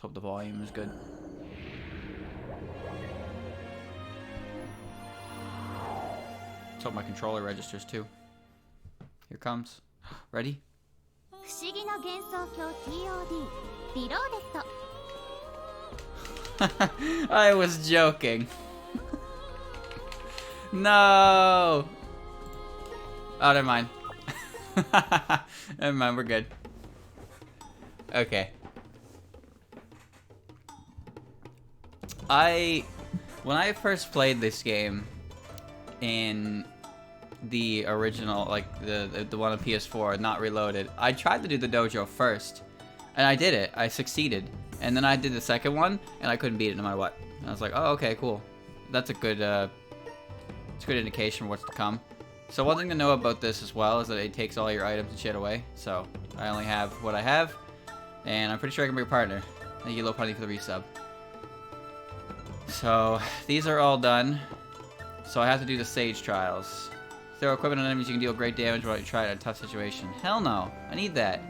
hope the volume is good. Let's hope my controller registers too. Here it comes. Ready? I was joking. No! Oh, never mind. Never mind, we're good. Okay. When I first played this game in the original, like the one on PS4, not reloaded, I tried to do the dojo first, and I did it. I succeeded, and then I did the second one, and I couldn't beat it no matter what. And I was like, oh, okay, cool. That's a good, it's a good indication of what's to come. So one thing to know about this as well is that it takes all your items and shit away. So I only have what I have, and I'm pretty sure I can be your partner. Thank you, Low Punny, for the resub. So these are all done. So I have to do the sage trials. Throw equipment on enemies, you can deal great damage while you try it in a tough situation. Hell no, I need that.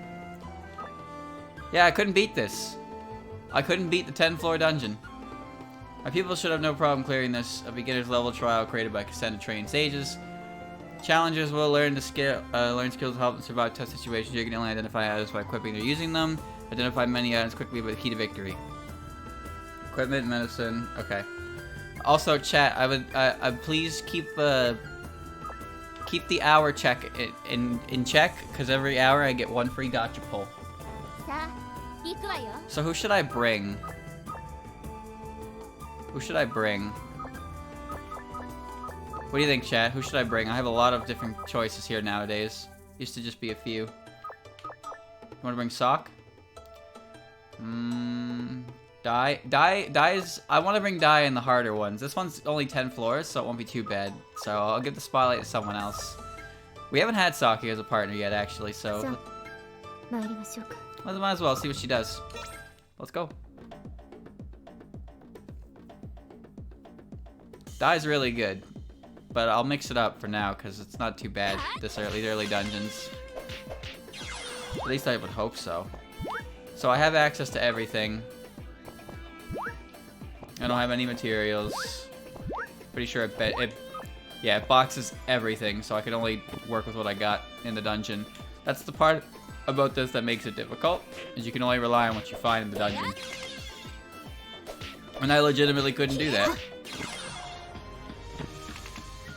Yeah, I couldn't beat this. I couldn't beat the 10th floor dungeon. My people should have no problem clearing this. A beginner's level trial created by Cassandra trained sages. Challengers will learn skills to help them survive tough situations. You can only identify items by equipping or using them. Identify many items quickly by the key to victory. Equipment, medicine. Okay. Also, chat. I please keep the hour check in check, because every hour I get one free gacha pull. So who should I bring? Who should I bring? What do you think, chat? Who should I bring? I have a lot of different choices here nowadays. Used to just be a few. You want to bring Sock? Dai is... I want to bring Dai in the harder ones. This one's only 10 floors, so it won't be too bad. So I'll give the spotlight to someone else. We haven't had Saki as a partner yet, actually, so... Might as well see what she does. Let's go. Dai's really good. But I'll mix it up for now, because it's not too bad, these early dungeons. At least I would hope so. So I have access to everything. I don't have any materials. Pretty sure it boxes everything, so I can only work with what I got in the dungeon. That's the part about this that makes it difficult, is you can only rely on what you find in the dungeon. And I legitimately couldn't do that.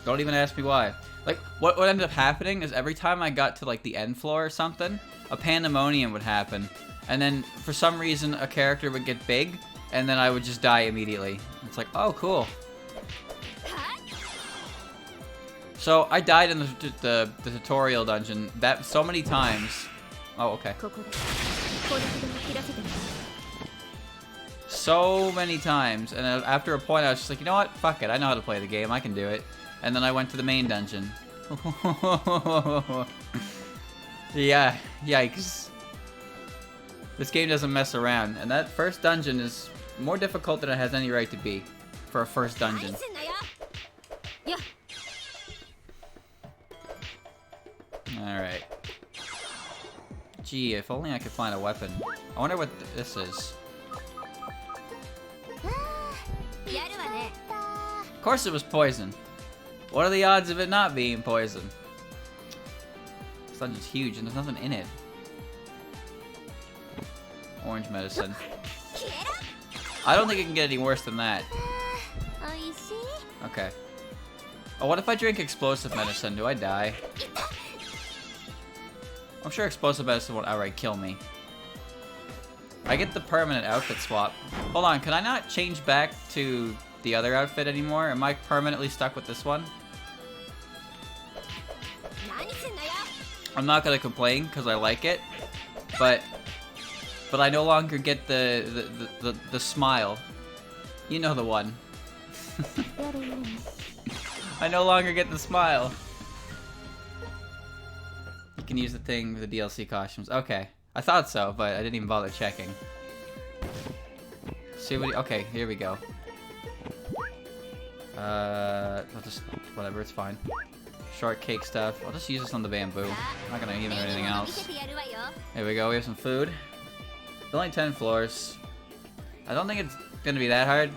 Don't even ask me why. Like, what ended up happening is every time I got to, like, the end floor or something, a pandemonium would happen. And then, for some reason, a character would get big, and then I would just die immediately. It's like, oh, cool. So, I died in the tutorial dungeon so many times. Oh, okay. So many times. And after a point, I was just like, you know what? Fuck it. I know how to play the game. I can do it. And then I went to the main dungeon. Yeah, yikes. This game doesn't mess around, and that first dungeon is more difficult than it has any right to be for a first dungeon. Alright. Gee, if only I could find a weapon. I wonder what this is. Of course it was poison. What are the odds of it not being poison? This dungeon's huge and there's nothing in it. Orange medicine. I don't think it can get any worse than that. Okay. Oh, what if I drink explosive medicine? Do I die? I'm sure explosive medicine won't outright kill me. I get the permanent outfit swap. Hold on, can I not change back to the other outfit anymore? Am I permanently stuck with this one? I'm not gonna complain because I like it, but I no longer get the smile. You know the one. I no longer get the smile. You can use the thing with the DLC costumes. Okay, I thought so, but I didn't even bother checking. See what? Okay, here we go. I'll just whatever. It's fine. Shortcake stuff. I'll just use this on the bamboo. I'm not gonna even do anything else. There we go. We have some food. There's only 10 floors. I don't think it's gonna be that hard.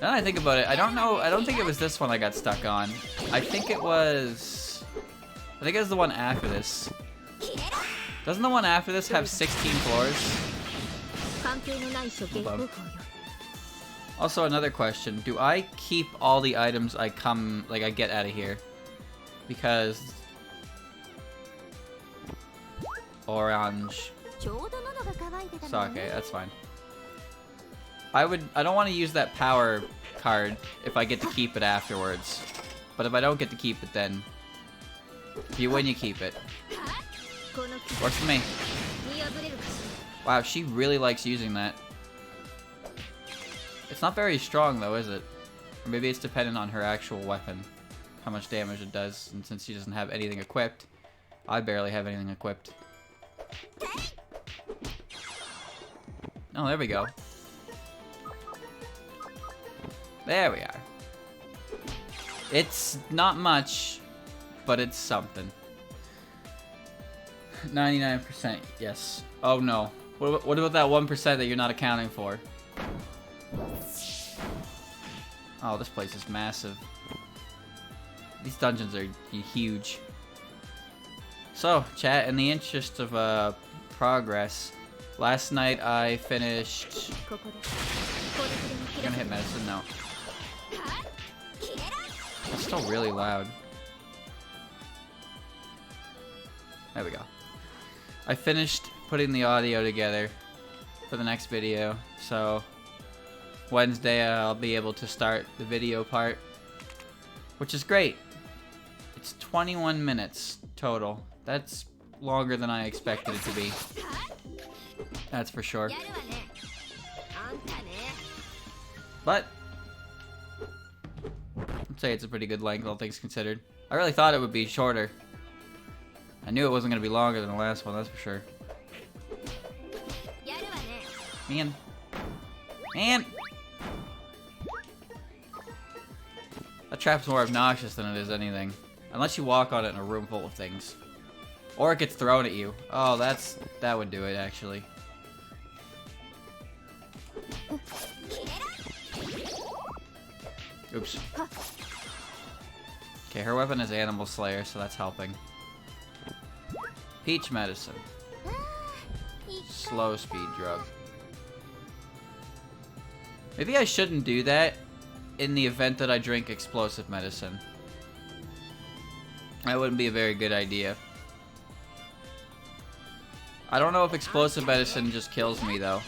Now that I think about it, I don't know. I don't think it was this one I got stuck on. I think it was the one after this. Doesn't the one after this have 16 floors? Hold on. Also, another question: do I keep all the items I get out of here? Because orange. Sake, that's fine. I don't want to use that power card if I get to keep it afterwards. But if I don't get to keep it, then if you win, you keep it. Works for me. Wow, she really likes using that. It's not very strong though, is it? Or maybe it's dependent on her actual weapon, how much damage it does. And since she doesn't have anything equipped, I barely have anything equipped. Oh, there we go. There we are. It's not much, but it's something. 99%, yes. Oh no. What about that 1% that you're not accounting for? Oh, this place is massive. These dungeons are huge. So, chat, in the interest of progress, last night I finished... I'm gonna hit medicine? No. It's still really loud. There we go. I finished putting the audio together for the next video, so Wednesday I'll be able to start the video part, which is great. It's 21 minutes total. That's longer than I expected it to be. That's for sure. But I'd say it's a pretty good length, all things considered. I really thought it would be shorter. I knew it wasn't going to be longer than the last one, that's for sure. Man. Man! That trap's more obnoxious than it is anything. Unless you walk on it in a room full of things. Or it gets thrown at you. Oh, that would do it, actually. Oops. Okay, her weapon is Animal Slayer, so that's helping. Peach medicine. Slow speed drug. Maybe I shouldn't do that in the event that I drink explosive medicine. That wouldn't be a very good idea. I don't know if explosive medicine just kills me though.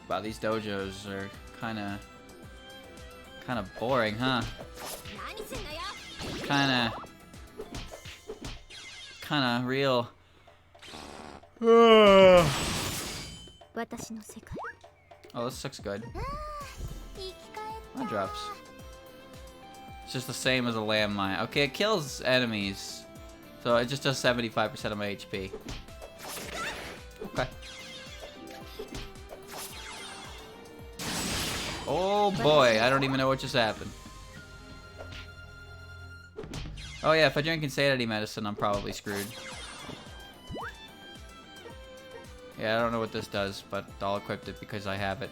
Wow, these dojos are kinda boring, huh? Kinda real. Oh, this looks good. That drops. It's just the same as a landmine. Okay, it kills enemies. So it just does 75% of my HP. Okay. Oh boy, I don't even know what just happened. Oh yeah, if I drink insanity medicine, I'm probably screwed. Yeah, I don't know what this does, but I'll equip it because I have it.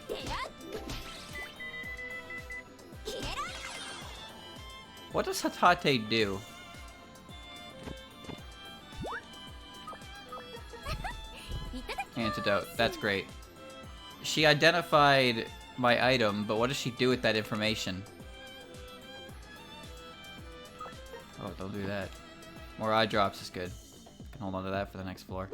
What does Hatate do? Antidote. That's great. She identified my item, but what does she do with that information? Oh, don't do that. More eye drops is good. I can hold on to that for the next floor.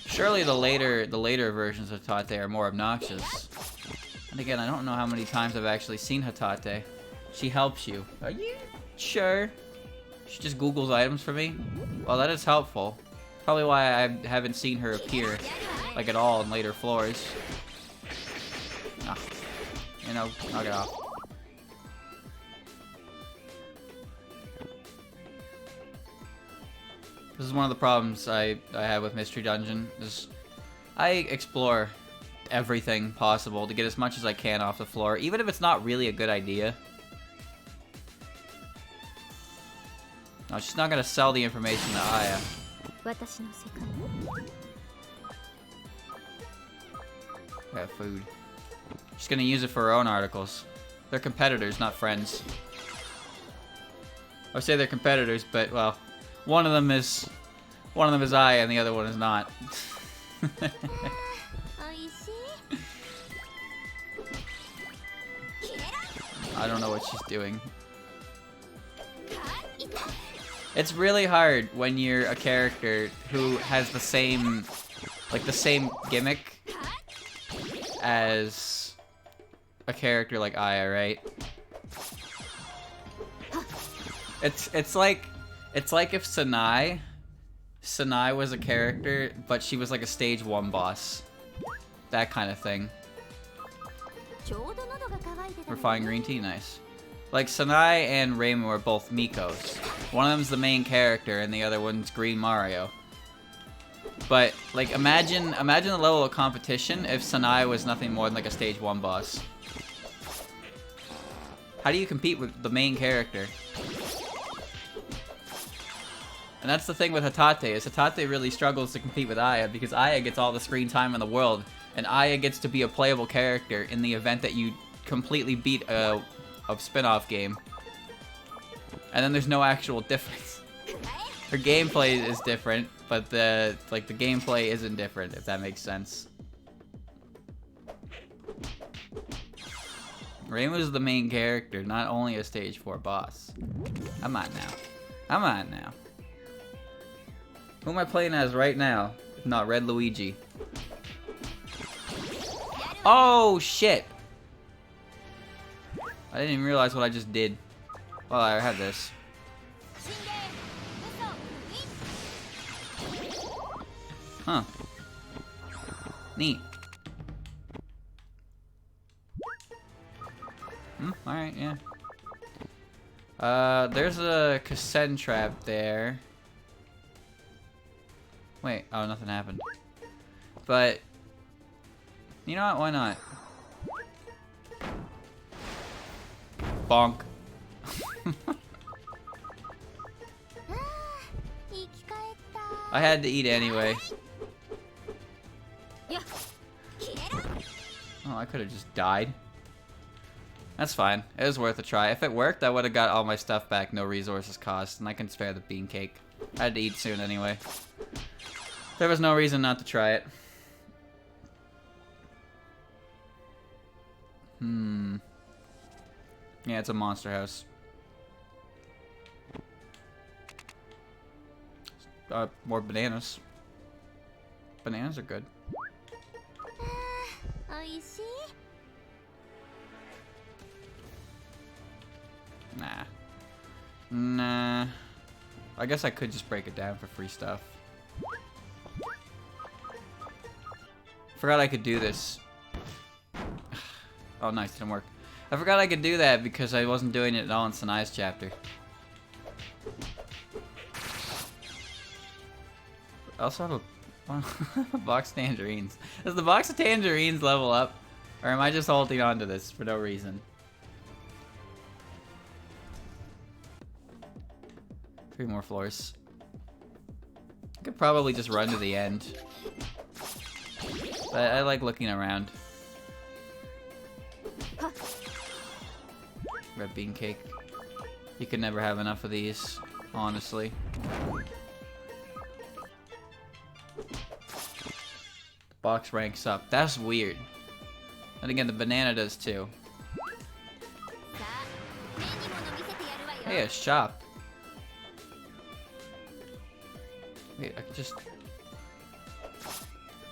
Surely the later versions of Hatate are more obnoxious. And again, I don't know how many times I've actually seen Hatate. She helps you. Are you sure? She just Googles items for me? Well, that is helpful. Probably why I haven't seen her appear, like, at all in later floors. Ah, you know, knock it off. This is one of the problems I have with Mystery Dungeon, is I explore everything possible to get as much as I can off the floor, even if it's not really a good idea. Oh, she's not gonna sell the information to Aya. Yeah, food. She's gonna use it for her own articles. They're competitors, not friends. I would say they're competitors, but well, one of them is Aya and the other one is not. I don't know what she's doing. It's really hard when you're a character who has the same gimmick as a character like Aya, right? It's like if Sanai was a character, but she was like a stage 1 boss. That kind of thing. Refined green tea, nice. Like, Sanai and Reimu are both Mikos. One of them's the main character, and the other one's Green Mario. But, like, imagine the level of competition if Sanai was nothing more than, like, a stage 1 boss. How do you compete with the main character? And that's the thing with Hatate, is Hatate really struggles to compete with Aya, because Aya gets all the screen time in the world, and Aya gets to be a playable character in the event that you completely beat a spin-off game. And then there's no actual difference. Her gameplay is different, but the gameplay isn't different, if that makes sense. Reimu's the main character, not only a stage 4 boss. Come on now. Come on now. Who am I playing as right now? If not Red Luigi. Oh, shit! I didn't even realize what I just did. Well, I had this. Huh. Neat. Alright, yeah. There's a cassette trap there. Wait, oh, nothing happened. But, you know what, why not? Bonk. I had to eat anyway. Oh, I could have just died. That's fine. It was worth a try. If it worked, I would have got all my stuff back, no resources cost, and I can spare the bean cake. I had to eat soon anyway. There was no reason not to try it. Yeah, it's a monster house. More bananas. Bananas are good. Nah. Nah. I guess I could just break it down for free stuff. Forgot I could do this. Oh, nice, didn't work. I forgot I could do that because I wasn't doing it at all in Sanai's chapter. I also have a box of tangerines. Does the box of tangerines level up? Or am I just holding on to this for no reason? 3 more floors. I could probably just run to the end. But I like looking around. Red bean cake. You could never have enough of these, honestly. The box ranks up. That's weird. And again, the banana does too. Hey, a shop. Wait, I can just...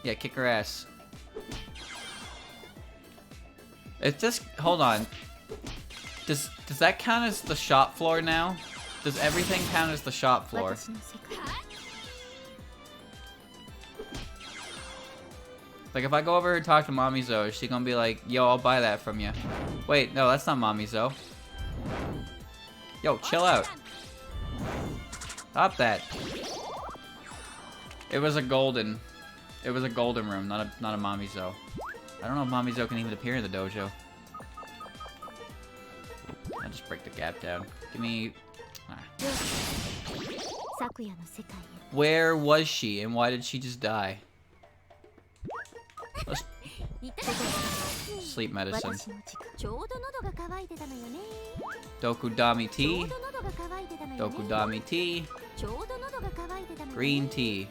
Yeah, kick her ass. It's just... Hold on. Does that count as the shop floor now? Does everything count as the shop floor? Like, if I go over here and talk to Mommy Zoe, is she gonna be like, yo, I'll buy that from you? Wait, no, that's not Mommy Zoe. Yo, chill out. Stop that. It was a golden room, not a Mommy Zoe. I don't know if Mommy Zoe can even appear in the dojo. I'll just break the gap down. Give me... Ah. Where was she and why did she just die? Let's... Sleep medicine. Dokudami tea. Dokudami tea. Green tea.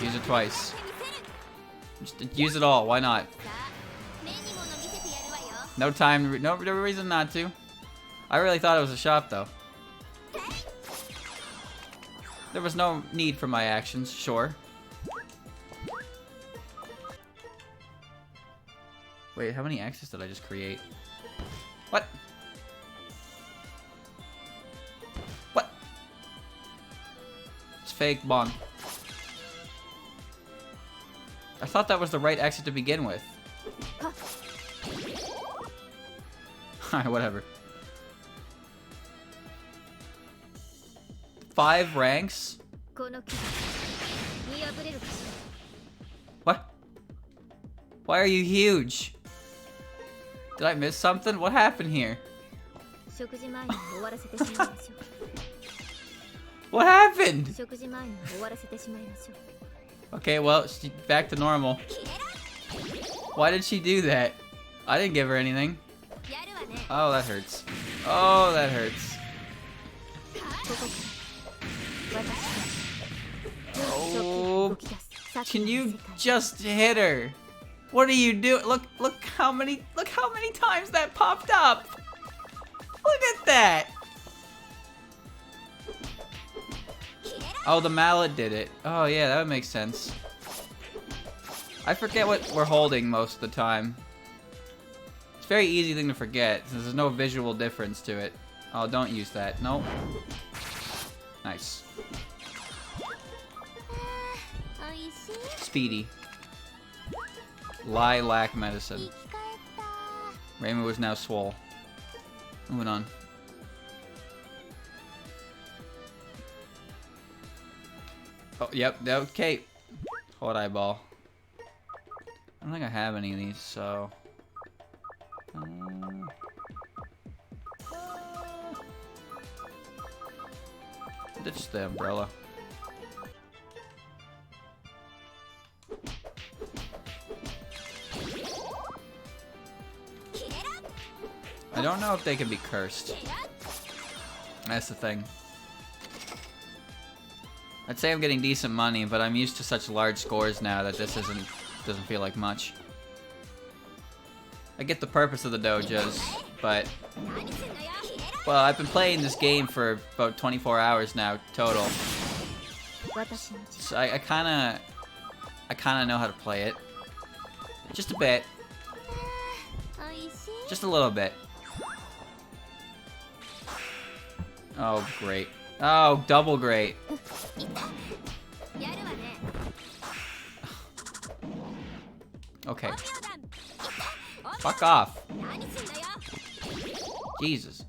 Use it twice. Just use it all. Why not? No time. No reason not to. I really thought it was a shop, though. There was no need for my actions. Sure. Wait, how many axes did I just create? What? What? It's fake, Bon. I thought that was the right exit to begin with. Alright, whatever. 5 ranks? What? Why are you huge? Did I miss something? What happened here? What happened? Okay, well, back to normal. Why did she do that? I didn't give her anything. Oh, that hurts. Oh, that hurts. Oh, can you just hit her? What are you doing? Look how many times that popped up. Look at that. Oh, the mallet did it. Oh yeah, that would make sense. I forget what we're holding most of the time. It's a very easy thing to forget since there's no visual difference to it. Oh, don't use that. Nope. Nice. Speedy. Lilac medicine. Raymond was now swole. Moving on. Oh, yep, okay. Hot eyeball. I don't think I have any of these, so... Ditch the umbrella. I don't know if they can be cursed. That's the thing. I'd say I'm getting decent money, but I'm used to such large scores now that this doesn't feel like much. I get the purpose of the dojos, but... Well, I've been playing this game for about 24 hours now, total. So I kinda know how to play it. Just a bit. Just a little bit. Oh, great. Oh, double great. Okay. Fuck off. Jesus.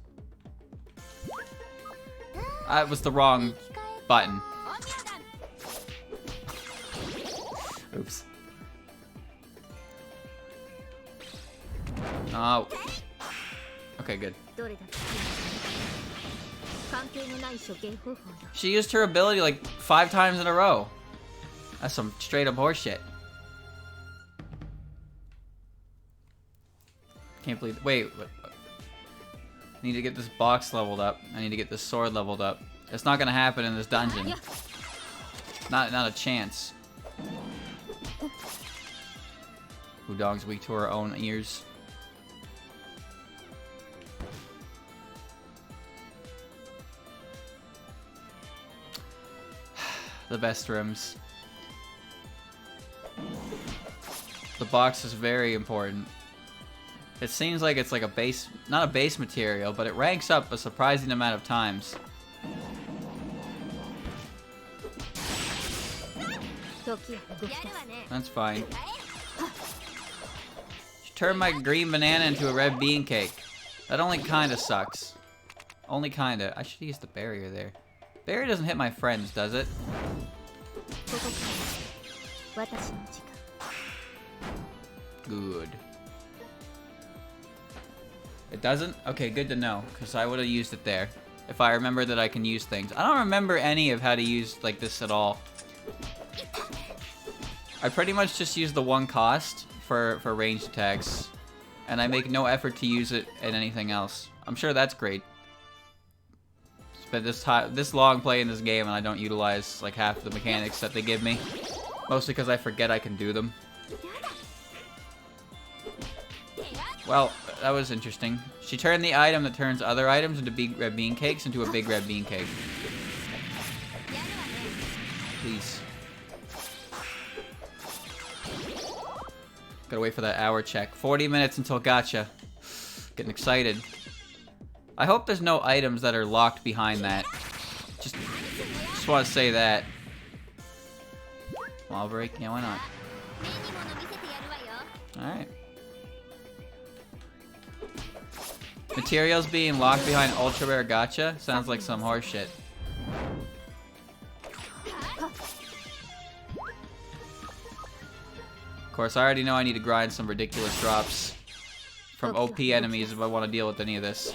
That was the wrong button. Oops. Oh. Okay, good. She used her ability like 5 times in a row. That's some straight up horseshit. Can't believe. Wait. I need to get this box leveled up. I need to get this sword leveled up. It's not gonna happen in this dungeon. Not a chance. Udong's weak to her own ears. The best rooms. The box is very important. It seems like it's like a base, not a base material, but it ranks up a surprising amount of times. That's fine. She turned my green banana into a red bean cake. That only kinda sucks. Only kinda. I should use the barrier there. Barrier doesn't hit my friends, does it? Good. It doesn't? Okay, good to know, because I would have used it there. If I remember that I can use things. I don't remember any of how to use like this at all. I pretty much just use the one cost for ranged attacks. And I make no effort to use it in anything else. I'm sure that's great. Spent this long playing this game and I don't utilize like half the mechanics that they give me. Mostly because I forget I can do them. Well, that was interesting. She turned the item that turns other items into big red bean cakes into a big red bean cake. Please. Gotta wait for that hour check. 40 minutes until gacha. Getting excited. I hope there's no items that are locked behind that. Just want to say that. Wall break? Yeah, why not? Alright. Materials being locked behind ultra rare gacha? Sounds like some horse shit. Of course, I already know I need to grind some ridiculous drops from OP enemies if I want to deal with any of this.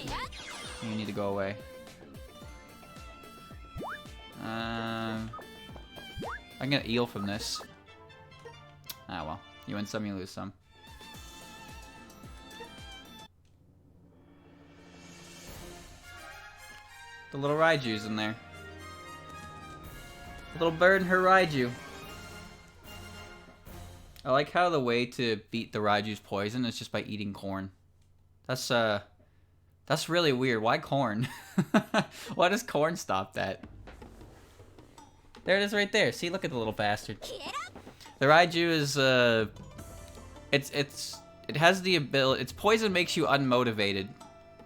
You need to go away. I can get eel from this. Ah well. You win some, you lose some. The little Raiju's in there. The little bird and her Raiju. I like how the way to beat the Raiju's poison is just by eating corn. That's really weird. Why corn? Why does corn stop that? There it is right there. See, look at the little bastard. The Raiju is it has the ability, its poison makes you unmotivated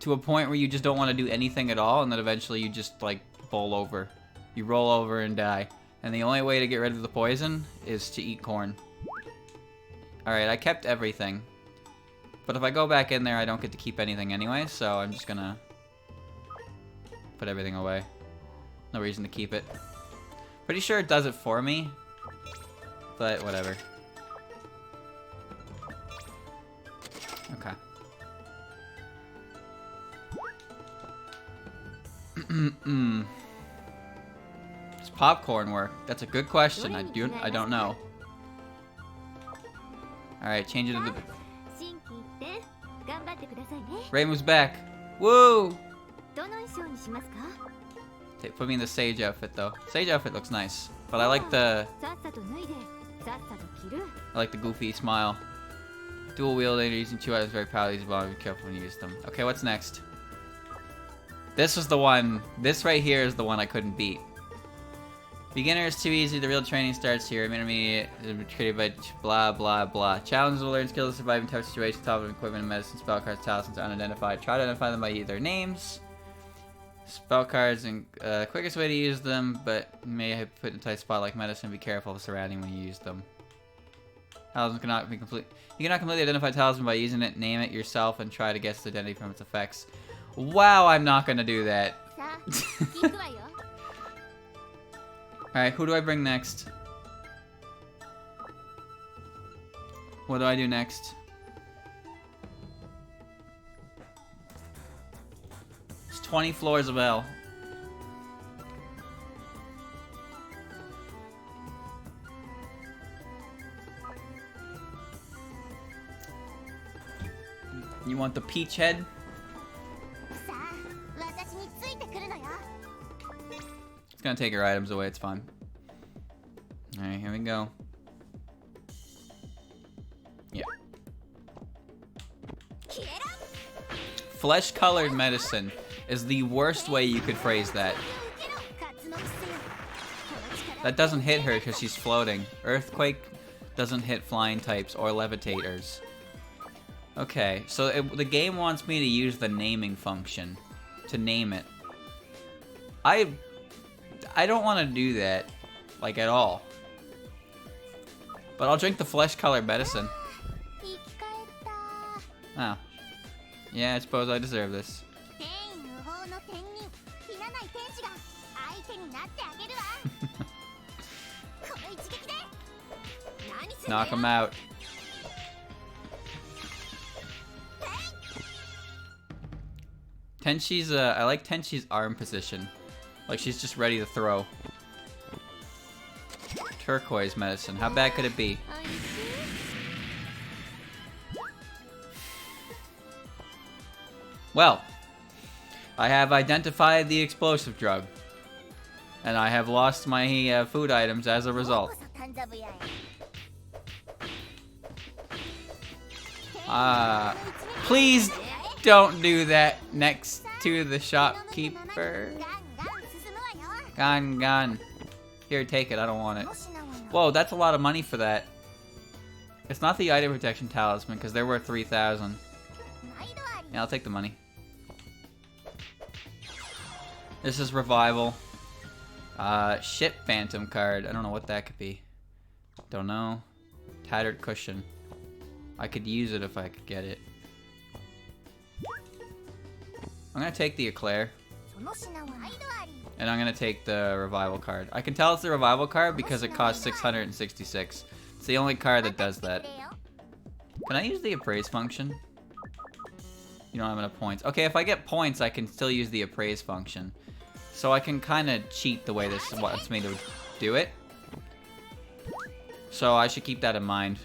to a point where you just don't want to do anything at all, and then eventually you just like bowl over. You roll over and die. And the only way to get rid of the poison is to eat corn. Alright, I kept everything. But if I go back in there, I don't get to keep anything anyway, so I'm just gonna put everything away. No reason to keep it. Pretty sure it does it for me, but whatever. Okay. Does popcorn work? That's a good question. I don't know. Alright, change it to the... Reimu's back! Woo! Put me in the sage outfit though. Sage outfit looks nice. But I like the goofy smile. Dual wielding, using 2 items very powerfully. Be careful when you use them. Okay, what's next? This was the one. This right here is the one I couldn't beat. Beginner is too easy. The real training starts here. Intermediate is created by blah blah blah. Challenge will learn skills to survive in tough situations. Top of equipment and medicine. Spell cards, talismans are unidentified. Try to identify them by their names. Spell cards and quickest way to use them, but may have put in a tight spot like medicine. Be careful of surrounding when you use them. Talisman cannot be complete. You cannot completely identify talisman by using it. Name it yourself and try to guess the identity from its effects. Wow, I'm not gonna do that. Alright, who do I bring next? What do I do next? It's 20 floors of hell. You want the peach head? It's gonna take her items away, it's fine. Alright, here we go. Yeah. Flesh-colored medicine is the worst way you could phrase that. That doesn't hit her because she's floating. Earthquake doesn't hit flying types or levitators. Okay, so the game wants me to use the naming function to name it. I don't want to do that, like, at all. But I'll drink the flesh-colored medicine. Oh. Yeah, I suppose I deserve this. Knock him out. Tenshi's, I like Tenshi's arm position. Like she's just ready to throw. Turquoise medicine. How bad could it be? Well, I have identified the explosive drug. And I have lost my food items as a result. Please don't do that next to the shopkeeper. Gone. Here, take it. I don't want it. Whoa, that's a lot of money for that. It's not the item protection talisman because they're worth 3,000. Yeah, I'll take the money. This is revival. Ship phantom card. I don't know what that could be. Don't know. Tattered cushion. I could use it if I could get it. I'm gonna take the eclair. And I'm gonna take the revival card. I can tell it's the revival card because it costs 666. It's the only card that does that. Can I use the appraise function? You don't have enough points. Okay, if I get points, I can still use the appraise function. So I can kind of cheat the way this wants me to do it. So I should keep that in mind.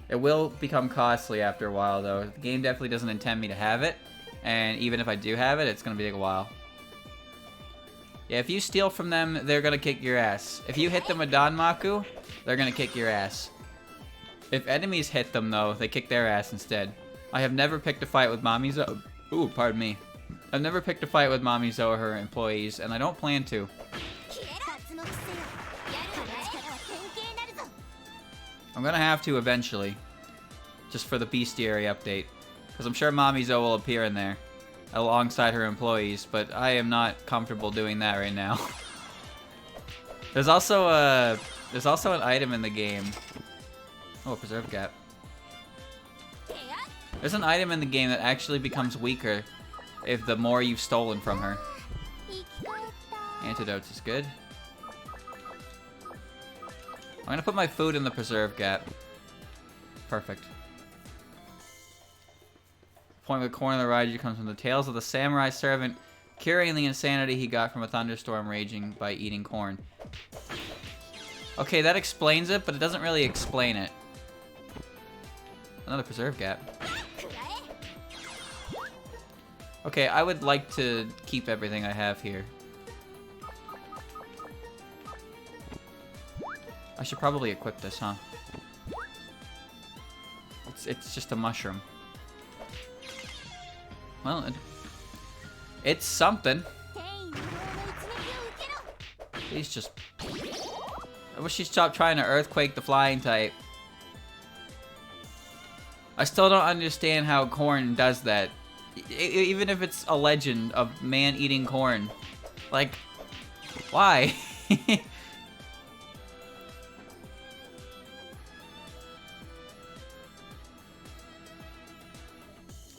It will become costly after a while, though. The game definitely doesn't intend me to have it. And even if I do have it, it's going to take a while. Yeah, if you steal from them, they're going to kick your ass. If you hit them with Danmaku, they're going to kick your ass. If enemies hit them, though, they kick their ass instead. I have never picked a fight with Mamizo. Ooh, pardon me. I've never picked a fight with Mamizo or her employees, and I don't plan to. I'm gonna have to eventually. Just for the bestiary update. Because I'm sure Mamizo will appear in there. Alongside her employees, but I am not comfortable doing that right now. There's also an item in the game. Oh, a preserve gap. There's an item in the game that actually becomes weaker if the more you've stolen from her. Antidotes is good. I'm gonna put my food in the preserve gap. Perfect. The point of the corner of the ride comes from the tales of the samurai servant curing the insanity he got from a thunderstorm raging by eating corn. Okay, that explains it, but it doesn't really explain it. Another preserve gap. Okay, I would like to keep everything I have here. I should probably equip this, huh? It's just a mushroom. Well, it's something. He's just... I wish she'd stop trying to earthquake the flying type. I still don't understand how corn does that. Even if it's a legend of man eating corn. Like, why?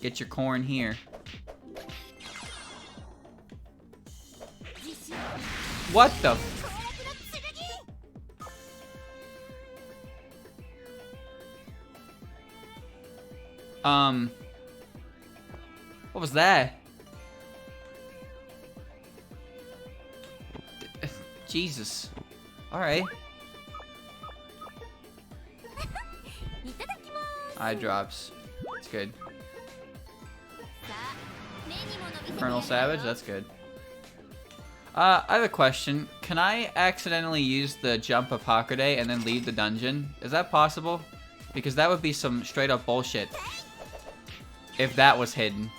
Get your corn here. What the? What was that? Jesus. Alright. Eye drops. It's good. Colonel Savage, that's good. I have a question. Can I accidentally use the jump of Hakude and then leave the dungeon? Is that possible? Because that would be some straight up bullshit. If that was hidden.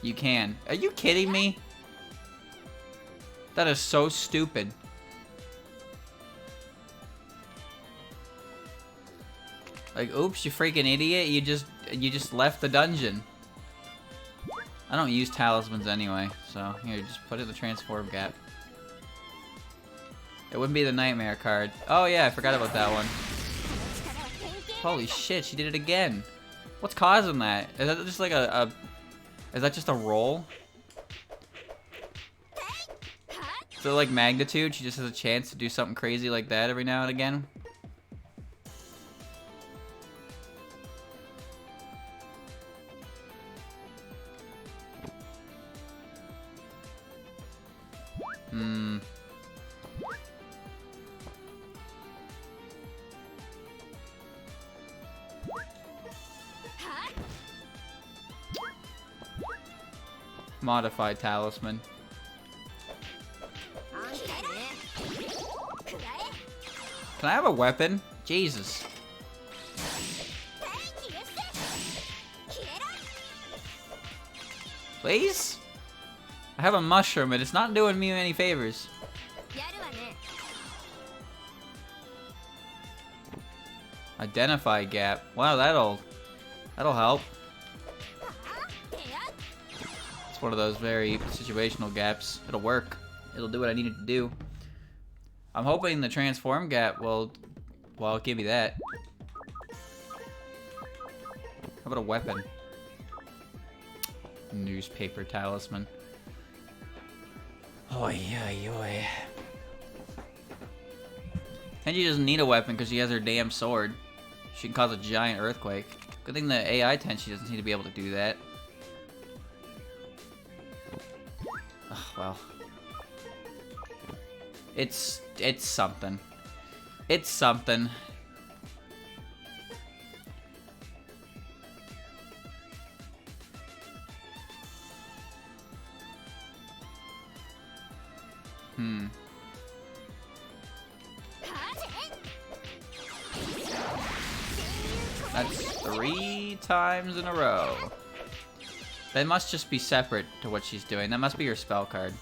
You can. Are you kidding me? That is so stupid. Like, oops, you freaking idiot. You just left the dungeon. I don't use talismans anyway, so here, just put it in the transform gap. It wouldn't be the nightmare card. Oh yeah, I forgot about that one. Holy shit, she did it again. What's causing that? Is that just like is that just a roll? Is it like magnitude? She just has a chance to do something crazy like that every now and again? Modified talisman. Can I have a weapon? Jesus. Please? I have a mushroom and it's not doing me any favors. Identify gap. Wow, that'll help. It's one of those very situational gaps. It'll work. It'll do what I need it to do. I'm hoping the transform gap will, well, give me that. How about a weapon? Newspaper talisman. Oi, oi, oi. Kenji doesn't need a weapon because she has her damn sword. She can cause a giant earthquake. Good thing the AI Tenshi doesn't seem to be able to do that. Oh, well. It's something. It's something. That's 3 times in a row. That must just be separate to what she's doing. That must be her spell card,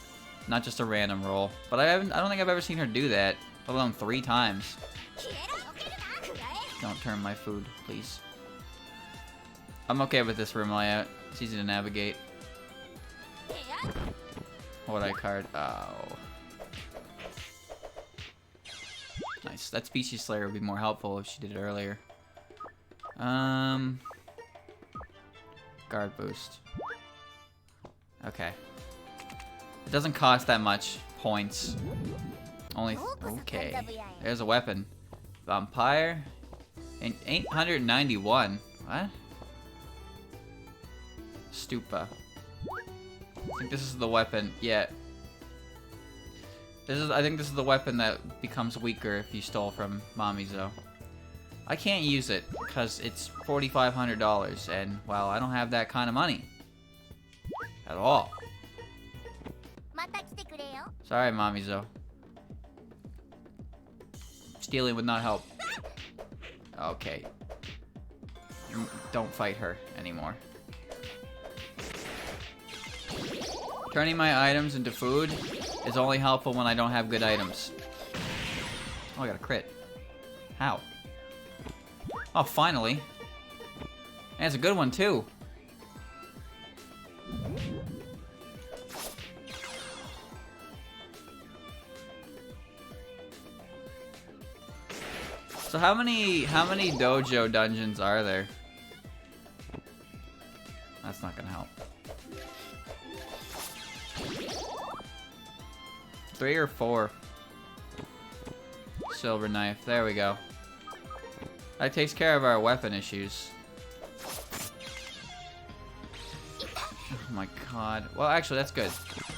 not just a random roll. But I don't think I've ever seen her do that, let alone 3 times. Don't turn my food, please. I'm okay with this room layout. It's easy to navigate. What I card? Oh. Nice. That Species Slayer would be more helpful if she did it earlier. Guard boost. Okay. It doesn't cost that much points. Only okay. There's a weapon. Vampire. And 891. What? Stupa. I think this is the weapon. Yeah. I think this is the weapon that becomes weaker if you stole from Mamizo. I can't use it because it's $4,500 and, well, I don't have that kind of money. At all. Sorry, Mamizo. Stealing would not help. Okay. Don't fight her anymore. Turning my items into food is only helpful when I don't have good items. Oh, I got a crit. How? Oh, finally. And it's a good one, too. So how many dojo dungeons are there? That's not gonna help. 3 or 4. Silver knife. There we go. That takes care of our weapon issues. Oh my god. Well, actually, that's good.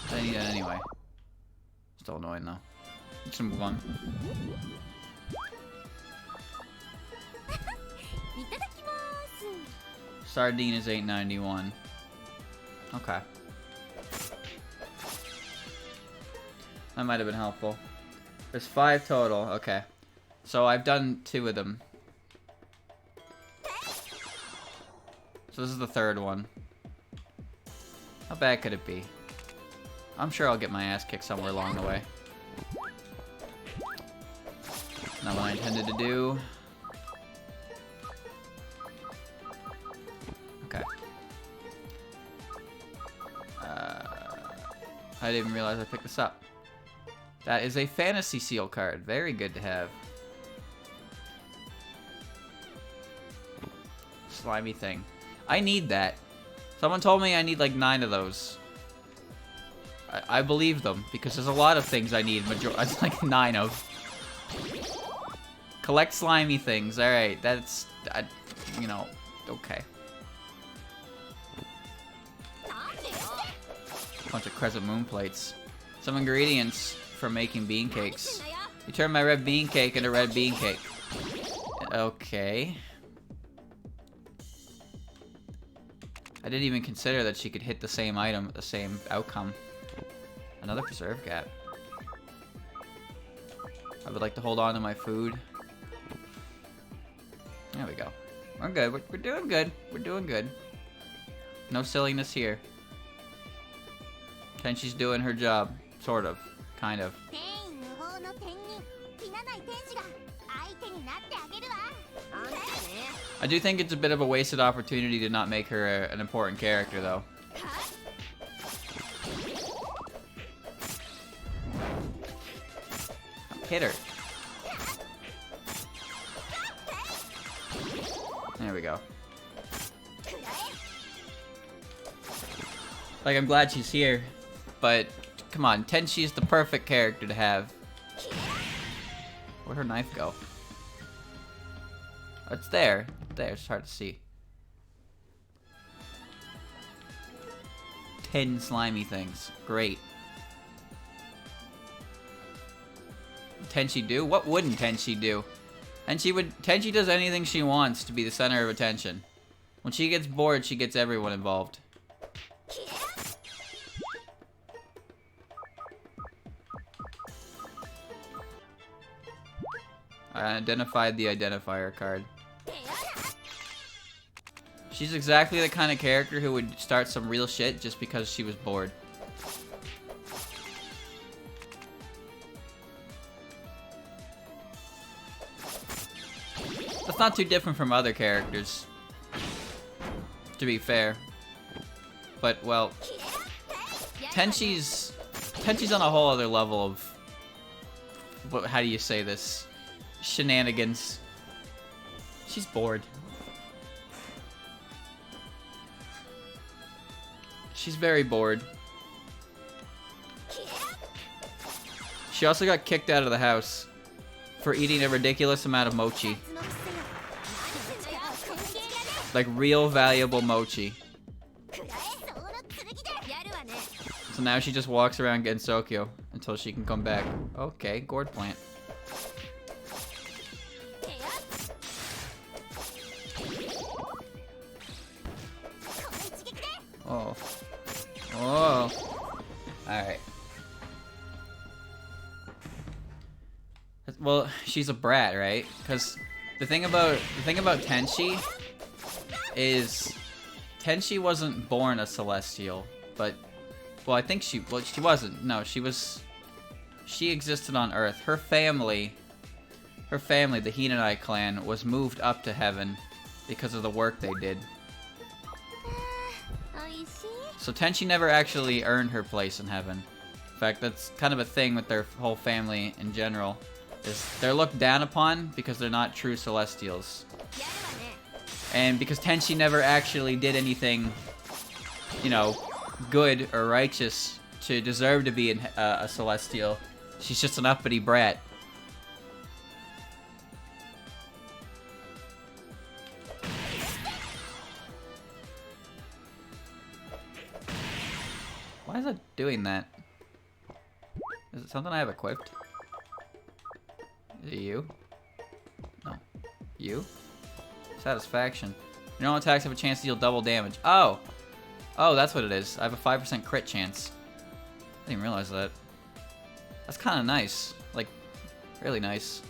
I didn't need that anyway. Still annoying, though. Let's move on. Sardine is 891. Okay. That might have been helpful. There's 5 total. Okay. So I've done 2 of them. So this is the 3rd one. How bad could it be? I'm sure I'll get my ass kicked somewhere along the way. Not what I intended to do. Okay. I didn't even realize I picked this up. That is a fantasy seal card. Very good to have. Slimy thing. I need that. Someone told me I need like 9 of those. I believe them because there's a lot of things I need. It's like 9 of. Collect slimy things. All right, that's you know, okay. Bunch of crescent moon plates. Some ingredients for making bean cakes. You turn my red bean cake into red bean cake. Okay. I didn't even consider that she could hit the same item at the same outcome. Another preserve gap. I would like to hold on to my food. There we go. We're good. We're doing good. We're doing good. No silliness here. Tenchi's doing her job. Sort of. Kind of. I do think it's a bit of a wasted opportunity to not make her an important character, though. Hit her. There we go. Like, I'm glad she's here, but come on, Tenchi's the perfect character to have. Where'd her knife go? Oh, it's there. There, it's hard to see. 10 slimy things. Great. Tenchi do? What wouldn't Tenchi do? And Tenchi does anything she wants to be the center of attention. When she gets bored, she gets everyone involved. I identified the identifier card. She's exactly the kind of character who would start some real shit just because she was bored. That's not too different from other characters, to be fair. But, well, Tenchi's on a whole other level of, how do you say this? Shenanigans. She's bored. She's very bored. She also got kicked out of the house for eating a ridiculous amount of mochi. Like real valuable mochi. So now she just walks around Gensokyo until she can come back. Okay, gourd plant. Oh. Oh. Alright. Well, she's a brat, right? Because the thing about Tenchi is Tenchi wasn't born a celestial, but well, I think she wasn't. No, she existed on Earth. Her family, the Hinanai clan, was moved up to heaven because of the work they did. So Tenchi never actually earned her place in heaven. In fact, that's kind of a thing with their whole family in general. Is they're looked down upon because they're not true celestials. And because Tenchi never actually did anything, you know, good or righteous to deserve to be a celestial, she's just an uppity brat. Why is it doing that? Is it something I have equipped? Is it you? No. You? Satisfaction. Your normal attacks have a chance to deal double damage. Oh! Oh, that's what it is. I have a 5% crit chance. I didn't realize that. That's kind of nice. Like, really nice.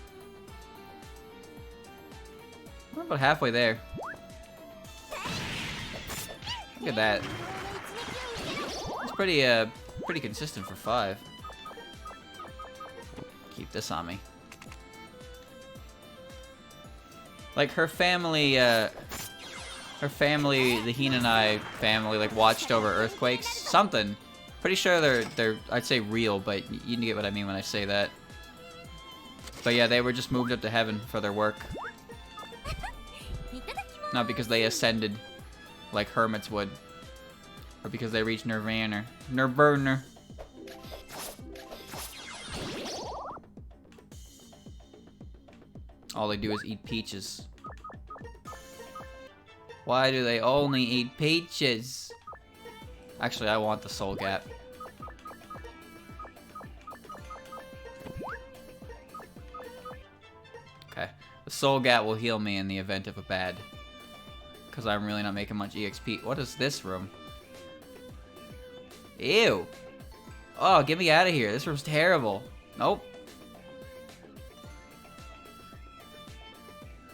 We're about halfway there. Look at that. It's pretty consistent for 5. Keep this on me. Like, her family, the Hinanai family, like, watched over earthquakes. Something. Pretty sure they're, I'd say real, but you get what I mean when I say that. But yeah, they were just moved up to heaven for their work. Not because they ascended like hermits would. Or because they reached nirvana. Nirvana. All they do is eat peaches. Why do they only eat peaches? Actually, I want the soul gap. Okay. The soul gap will heal me in the event of a bad Because I'm really not making much EXP. What is this room? Ew. Oh, get me out of here. This room's terrible. Nope.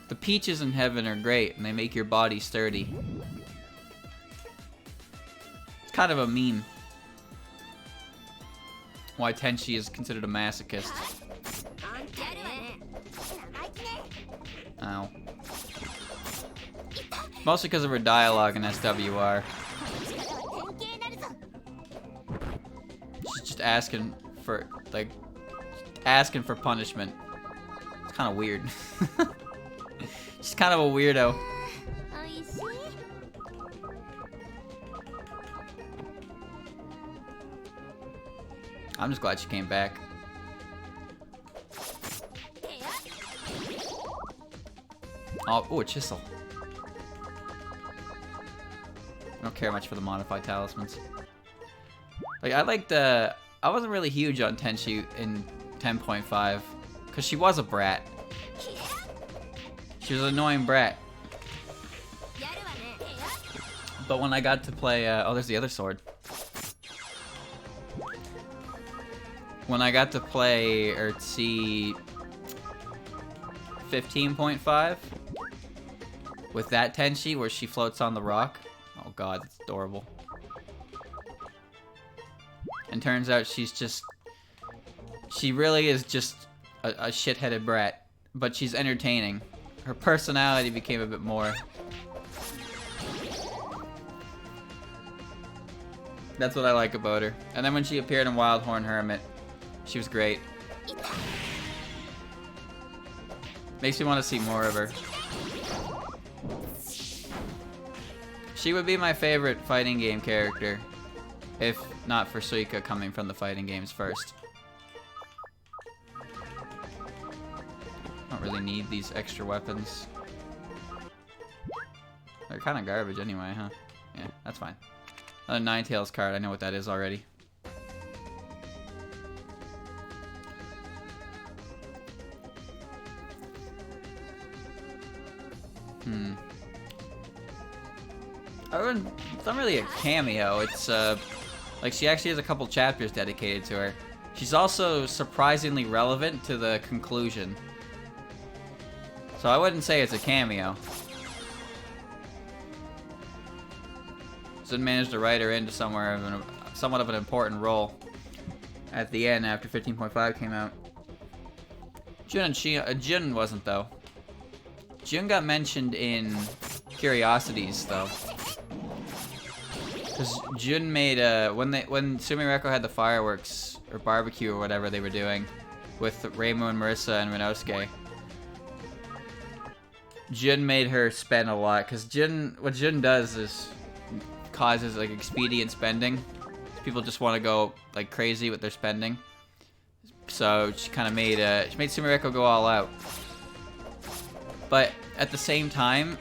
The peaches in heaven are great, and they make your body sturdy. It's kind of a meme. Why Tenchi is considered a masochist. Ow. Mostly because of her dialogue in SWR. She's just asking for, like, asking for punishment. It's kind of weird. She's kind of a weirdo. I'm just glad she came back. Oh, a chisel. I don't care much for the modified talismans. Like, I wasn't really huge on Tenchi in 10.5, because she was a brat. She was an annoying brat. But when I got to play, oh, there's the other sword. When I got to play, or see 15.5, with that Tenchi where she floats on the rock. Oh god, it's adorable. And turns out she's just, she really is just a shit-headed brat, but she's entertaining. Her personality became a bit more. That's what I like about her. And then when she appeared in Wildhorn Hermit, she was great. Makes me want to see more of her. She would be my favorite fighting game character, if not for Suika coming from the fighting games first. Don't really need these extra weapons. They're kind of garbage anyway, huh? Yeah, that's fine. Another Ninetales card, I know what that is already. It's not really a cameo, it's like she actually has a couple chapters dedicated to her. She's also surprisingly relevant to the conclusion. So I wouldn't say it's a cameo. Zun managed to write her into somewhat of an important role at the end after 15.5 came out. Jun wasn't though. Jun got mentioned in Curiosities though. Because Jun made when Sumireko had the fireworks or barbecue or whatever they were doing with Reimu and Marissa and Rinosuke, Jun made her spend a lot. Because what Jun does is causes like expedient spending. People just want to go like crazy with their spending. So she kind of made Sumireko go all out. But at the same time,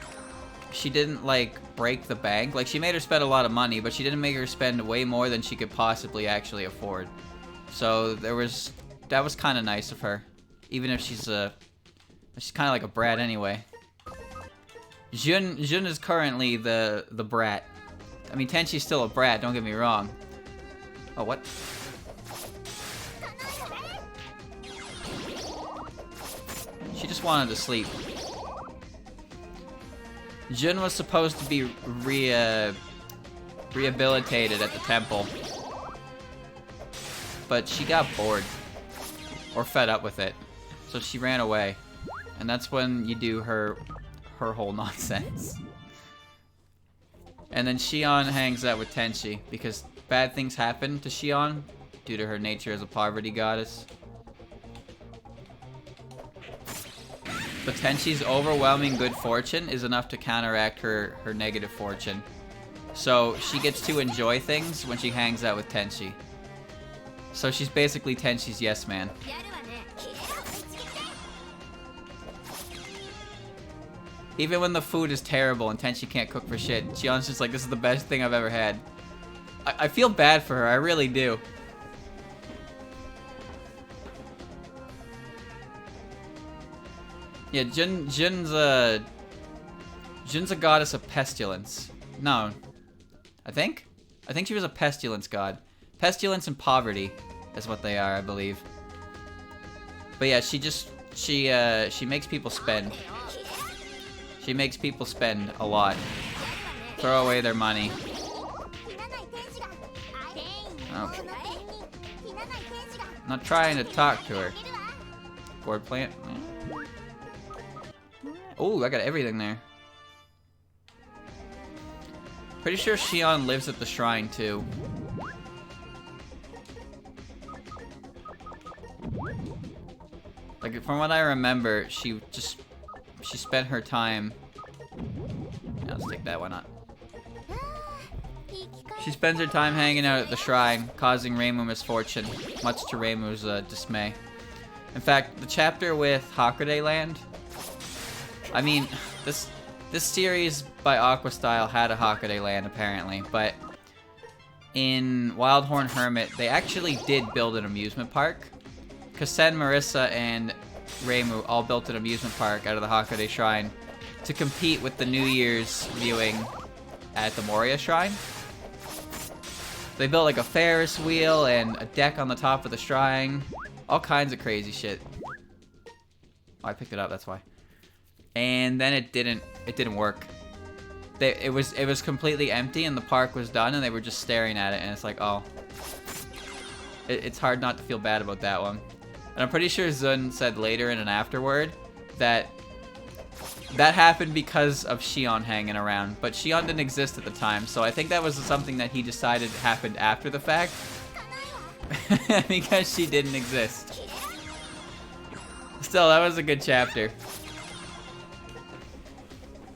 she didn't like break the bank. Like she made her spend a lot of money, but she didn't make her spend way more than she could possibly actually afford. So that was kind of nice of her, even if she's kind of like a brat anyway. Jun is currently the brat. I mean, Tenchi's still a brat. Don't get me wrong. Oh, what? She just wanted to sleep. Jun was supposed to be rehabilitated at the temple, but she got bored or fed up with it, so she ran away, and that's when you do her whole nonsense. And then Shion hangs out with Tenchi because bad things happen to Shion due to her nature as a poverty goddess. But Tenchi's overwhelming good fortune is enough to counteract her negative fortune. So she gets to enjoy things when she hangs out with Tenchi. So she's basically Tenchi's yes man. Even when the food is terrible and Tenchi can't cook for shit, Shion's just like, this is the best thing I've ever had. I feel bad for her, I really do. Yeah, Jun's Jin's a goddess of pestilence. No. I think she was a pestilence god. Pestilence and poverty is what they are, I believe. But yeah, she makes people spend. She makes people spend a lot. Throw away their money. Okay. I'm not trying to talk to her. Gourd plant. Oh, I got everything there. Pretty sure Xion lives at the shrine too. Like, from what I remember, she spent her time. Yeah, let's take that, why not? She spends her time hanging out at the shrine, causing Reimu misfortune, much to Reimu's dismay. In fact, the chapter with Hakude Land. I mean, this series by Aqua Style had a Hakude Land apparently, but in Wildhorn Hermit, they actually did build an amusement park. Kasen, Marissa, and Reimu all built an amusement park out of the Hakude Shrine to compete with the New Year's viewing at the Moria Shrine. They built like a Ferris wheel and a deck on the top of the shrine. All kinds of crazy shit. Oh, I picked it up, that's why. And then it didn't work. It was completely empty and the park was done and they were just staring at it, and it's like, oh. It's hard not to feel bad about that one. And I'm pretty sure Zun said later in an afterword that happened because of Xion hanging around, but Xion didn't exist at the time, so I think that was something that he decided happened after the fact. Because she didn't exist. Still, that was a good chapter.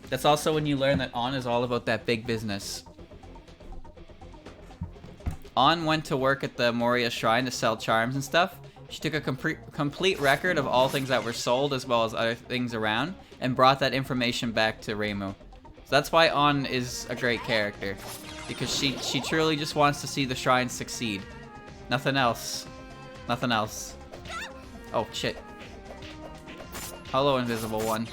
That's also when you learn that On is all about that big business. On went to work at the Moria Shrine to sell charms and stuff. She took a complete record of all things that were sold as well as other things around and brought that information back to Reimu. So that's why On is a great character, because she truly just wants to see the shrine succeed. Nothing else. Nothing else. Oh, shit. Hello, invisible one.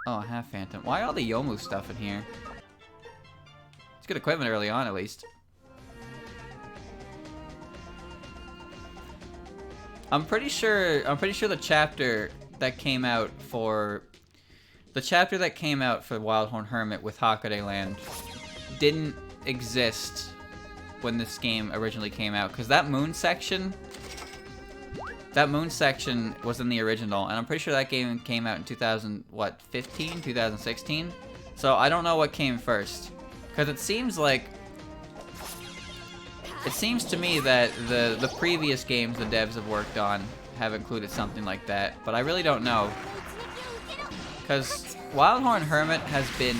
Oh, I have Phantom. Why all the Yomu stuff in here? It's good equipment early on, at least. I'm pretty sure the chapter that came out for Wildhorn Hermit with Hakude Land didn't exist when this game originally came out, because that moon section was in the original, and I'm pretty sure that game came out in 2016? So I don't know what came first, because it seems to me that the previous games the devs have worked on have included something like that, but I really don't know, because Wildhorn Hermit has been,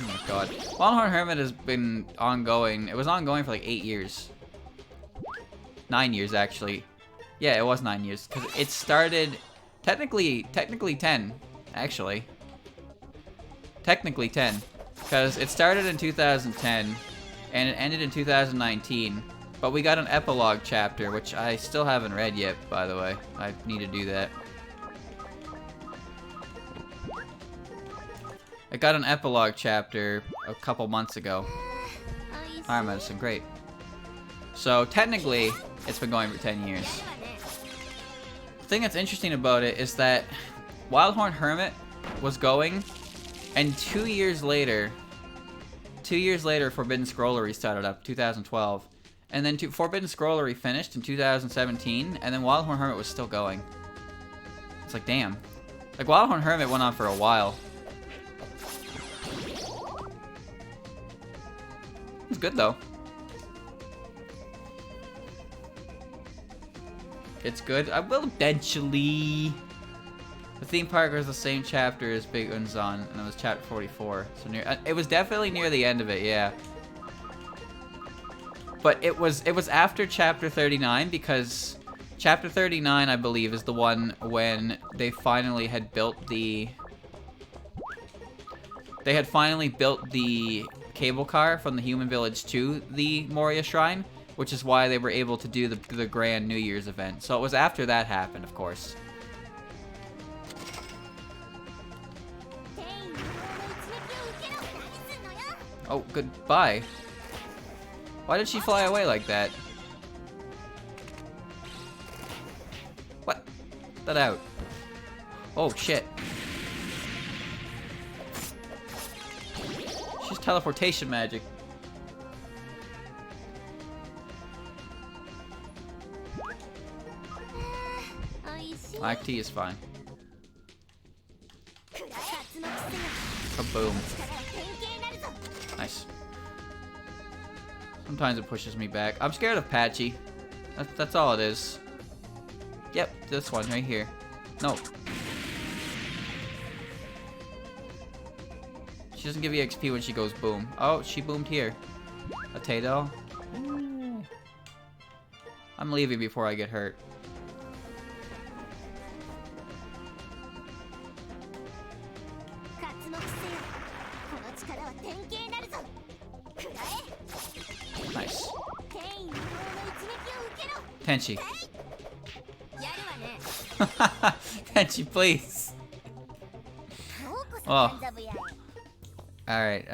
oh my god, Wildhorn Hermit has been ongoing. It was ongoing for like 8 years. 9 years, actually. Yeah, it was 9 years, because it started, technically 10, actually. Technically 10, because it started in 2010, and it ended in 2019, but we got an epilogue chapter, which I still haven't read yet, by the way. I need to do that. I got an epilogue chapter a couple months ago. Iron medicine, great. So, technically, it's been going for 10 years. The thing that's interesting about it is that Wildhorn Hermit was going, and 2 years later, Forbidden Scrollery started up, 2012. And then Forbidden Scrollery finished in 2017, and then Wildhorn Hermit was still going. It's like, damn. Like, Wildhorn Hermit went on for a while. It's good, though. It's good. I will eventually. The theme park was the same chapter as Big Unzon, and it was chapter 44. So it was definitely near the end of it, yeah. But it was after chapter 39, because chapter 39, I believe, is the one when they finally had built the. They had finally built the cable car from the human village to the Moria Shrine. which is why they were able to do the grand New Year's event. So it was after that happened, of course. Oh, goodbye. Why did she fly away like that? What? That out. Oh, shit. She's teleportation magic. Black tea is fine. Kaboom. Nice. Sometimes it pushes me back. I'm scared of Patchy. That's all it is. Yep, this one right here. No. She doesn't give you XP when she goes boom. Oh, she boomed here. Potato. Ooh. I'm leaving before I get hurt. Nice. Tenchi. Tenchi, please. Oh. Alright,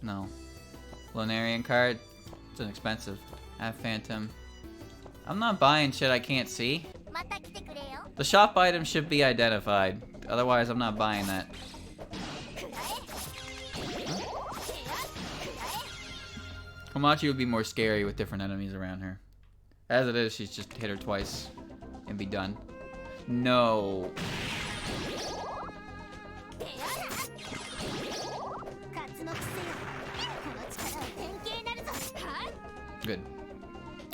no. Lunarian card. It's inexpensive. Have Phantom. I'm not buying shit I can't see. The shop item should be identified. Otherwise, I'm not buying that. Komachi would be more scary with different enemies around her. As it is, she's just hit her twice and be done. No. Good.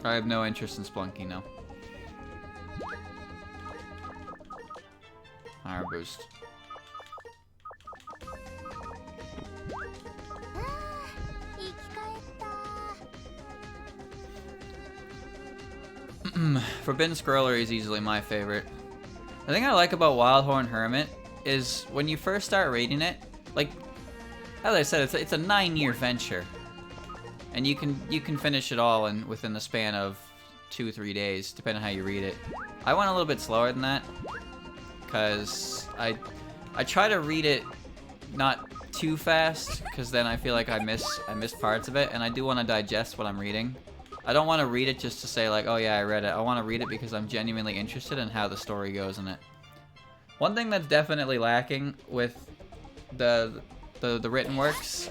I have no interest in Splunky now. Power boost. Forbidden Scrollery is easily my favorite. The thing I like about Wildhorn Hermit is when you first start reading it, like, as I said, it's a 9-year venture, and you can finish it all within the span of 2-3 days, depending on how you read it. I went a little bit slower than that, because I try to read it not too fast, because then I feel like I miss parts of it, and I do want to digest what I'm reading. I don't want to read it just to say like, oh yeah, I read it. I want to read it because I'm genuinely interested in how the story goes in it. One thing that's definitely lacking with the written works,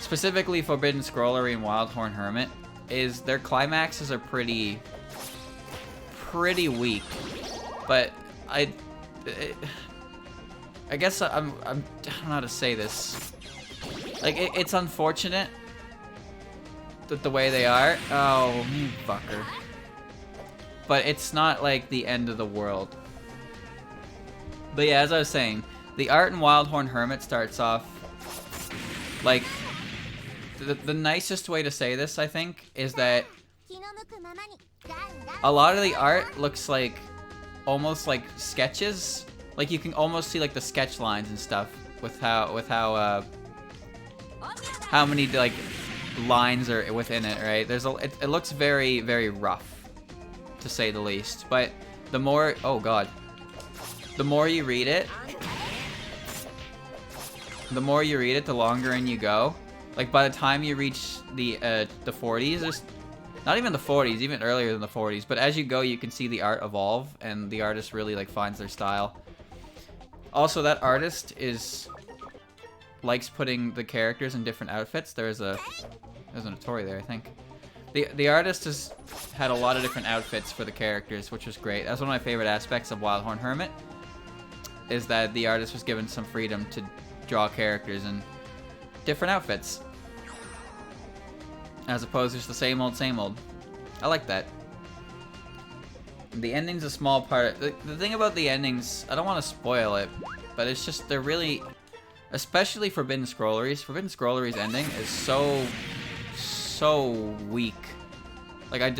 specifically Forbidden Scrollery and Wildhorn Hermit, is their climaxes are pretty weak. But I guess I don't know how to say this. Like it's unfortunate the way they are. Oh, you fucker. But it's not like the end of the world. But yeah, as I was saying, the art in Wildhorn Hermit starts off like the nicest way to say this, I think, is that a lot of the art looks like almost like sketches. Like you can almost see like the sketch lines and stuff with how many like lines are within it, right? It looks very, very rough, to say the least. But the more, oh god, the more you read it, the longer in you go. Like by the time you reach the 40s, there's not even the 40s, even earlier than the 40s. But as you go, you can see the art evolve, and the artist really like finds their style. Also, that artist likes putting the characters in different outfits. There's an Atori there, I think. The artist has had a lot of different outfits for the characters, which was great. That's one of my favorite aspects of Wildhorn Hermit, is that the artist was given some freedom to draw characters in different outfits, as opposed to just the same old, same old. I like that. The ending's a small part. The thing about the endings, I don't want to spoil it, but it's just, they're really, especially Forbidden Scrollery's ending is so weak. Like I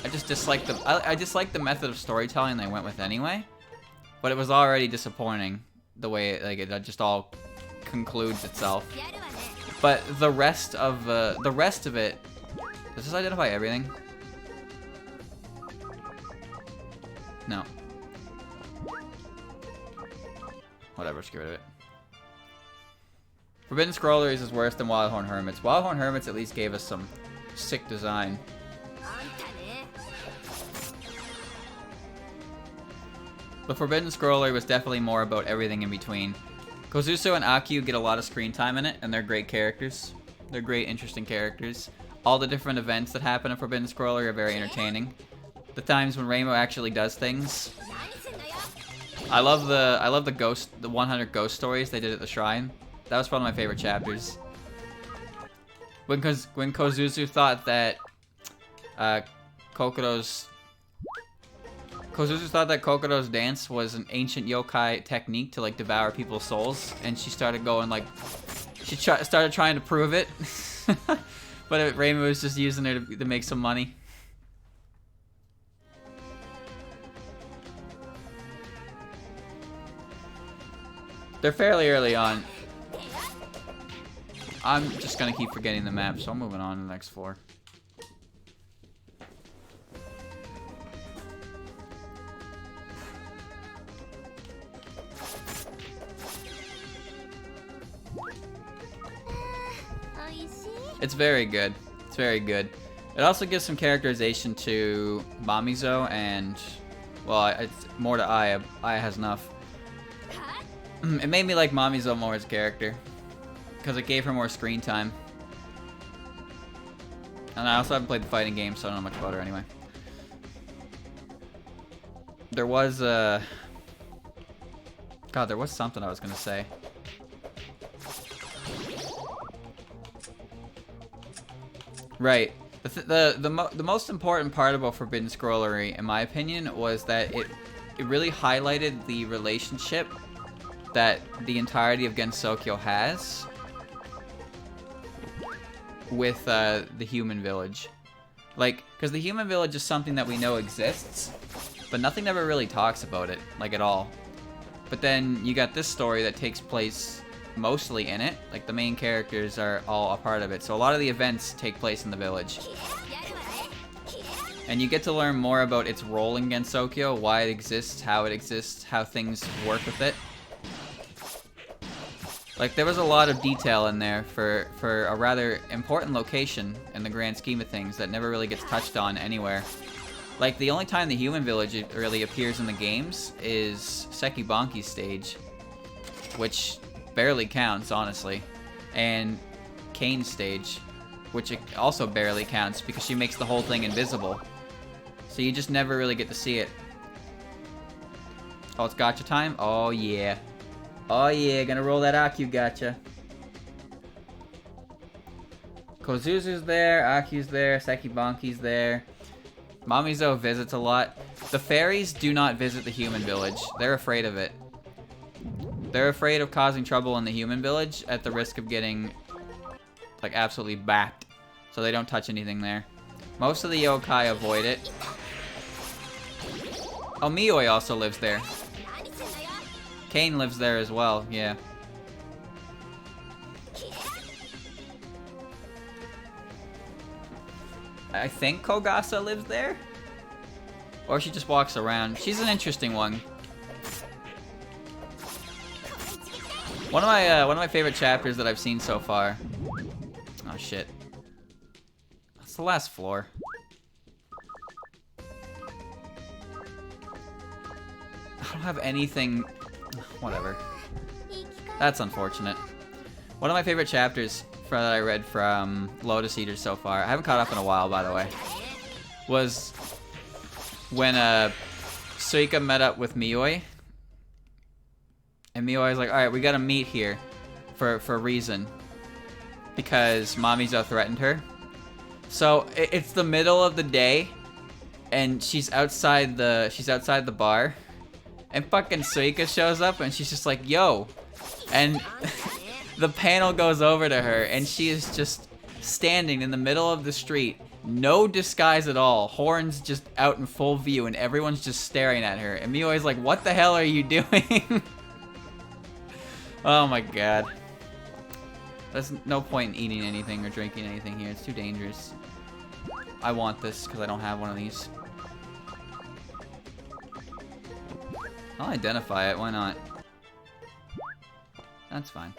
just dislike I dislike the method of storytelling they went with anyway, but it was already disappointing the way it just all concludes itself. But the rest of it Does this identify everything? No. Whatever, just get rid of it. Forbidden Scrollers is worse than Wildhorn Hermits. Wildhorn Hermits at least gave us some sick design. The Forbidden Scroller was definitely more about everything in between. Kozusu and Akyu get a lot of screen time in it, and they're great characters. They're great, interesting characters. All the different events that happen in Forbidden Scroller are very entertaining. The times when Rainbow actually does things. I love the 100 ghost stories they did at the shrine. That was one of my favorite chapters. When Kozusu thought that Kokodo's dance was an ancient yokai technique to like devour people's souls, and she started going like, started trying to prove it, but Rainbow was just using it to make some money. They're fairly early on. I'm just gonna keep forgetting the map, so I'm moving on to the next floor. It's very good. It's very good. It also gives some characterization to Mamizo and, well, it's more to Aya. Aya has enough. It made me like Mamizo more as a character, because it gave her more screen time. And I also haven't played the fighting game, so I don't know much about her anyway. There was there was something I was gonna say. Right. The most important part about Forbidden Scrollery, in my opinion, was that it really highlighted the relationship that the entirety of Gensokyo has with the human village. Like, because the human village is something that we know exists, but nothing ever really talks about it, like, at all. But then you got this story that takes place mostly in it. Like, the main characters are all a part of it, so a lot of the events take place in the village. And you get to learn more about its role in Gensokyo, why it exists, how things work with it. Like, there was a lot of detail in there for a rather important location in the grand scheme of things that never really gets touched on anywhere. Like, the only time the human village really appears in the games is Sekibanki's stage, which barely counts, honestly. And Kane's stage, which it also barely counts because she makes the whole thing invisible. So you just never really get to see it. Oh, it's gacha time? Oh, yeah. Oh yeah, gonna roll that Akyu gacha. Kozuzu's there, Akyu's there, Sekibanki's there. Mamizo visits a lot. The fairies do not visit the human village. They're afraid of it. They're afraid of causing trouble in the human village at the risk of getting, like, absolutely backed. So they don't touch anything there. Most of the yokai avoid it. Oh, Mioi also lives there. Kane lives there as well, yeah. I think Kogasa lives there? Or she just walks around. She's an interesting one. One of my favorite chapters that I've seen so far. Oh shit. That's the last floor. I don't have anything. Whatever. That's unfortunate. One of my favorite chapters that I read from Lotus Eaters so far, I haven't caught up in a while, by the way, was when Suika met up with Mioi. And Mioi was like, alright, we gotta meet here for a reason. Because Mamizo threatened her. So it's the middle of the day and she's outside the bar. And fucking Suika shows up and she's just like, yo. And the panel goes over to her and she is just standing in the middle of the street. No disguise at all. Horns just out in full view and everyone's just staring at her. And Mioi's like, what the hell are you doing? Oh my god. There's no point in eating anything or drinking anything here. It's too dangerous. I want this because I don't have one of these. I'll identify it, why not? That's fine.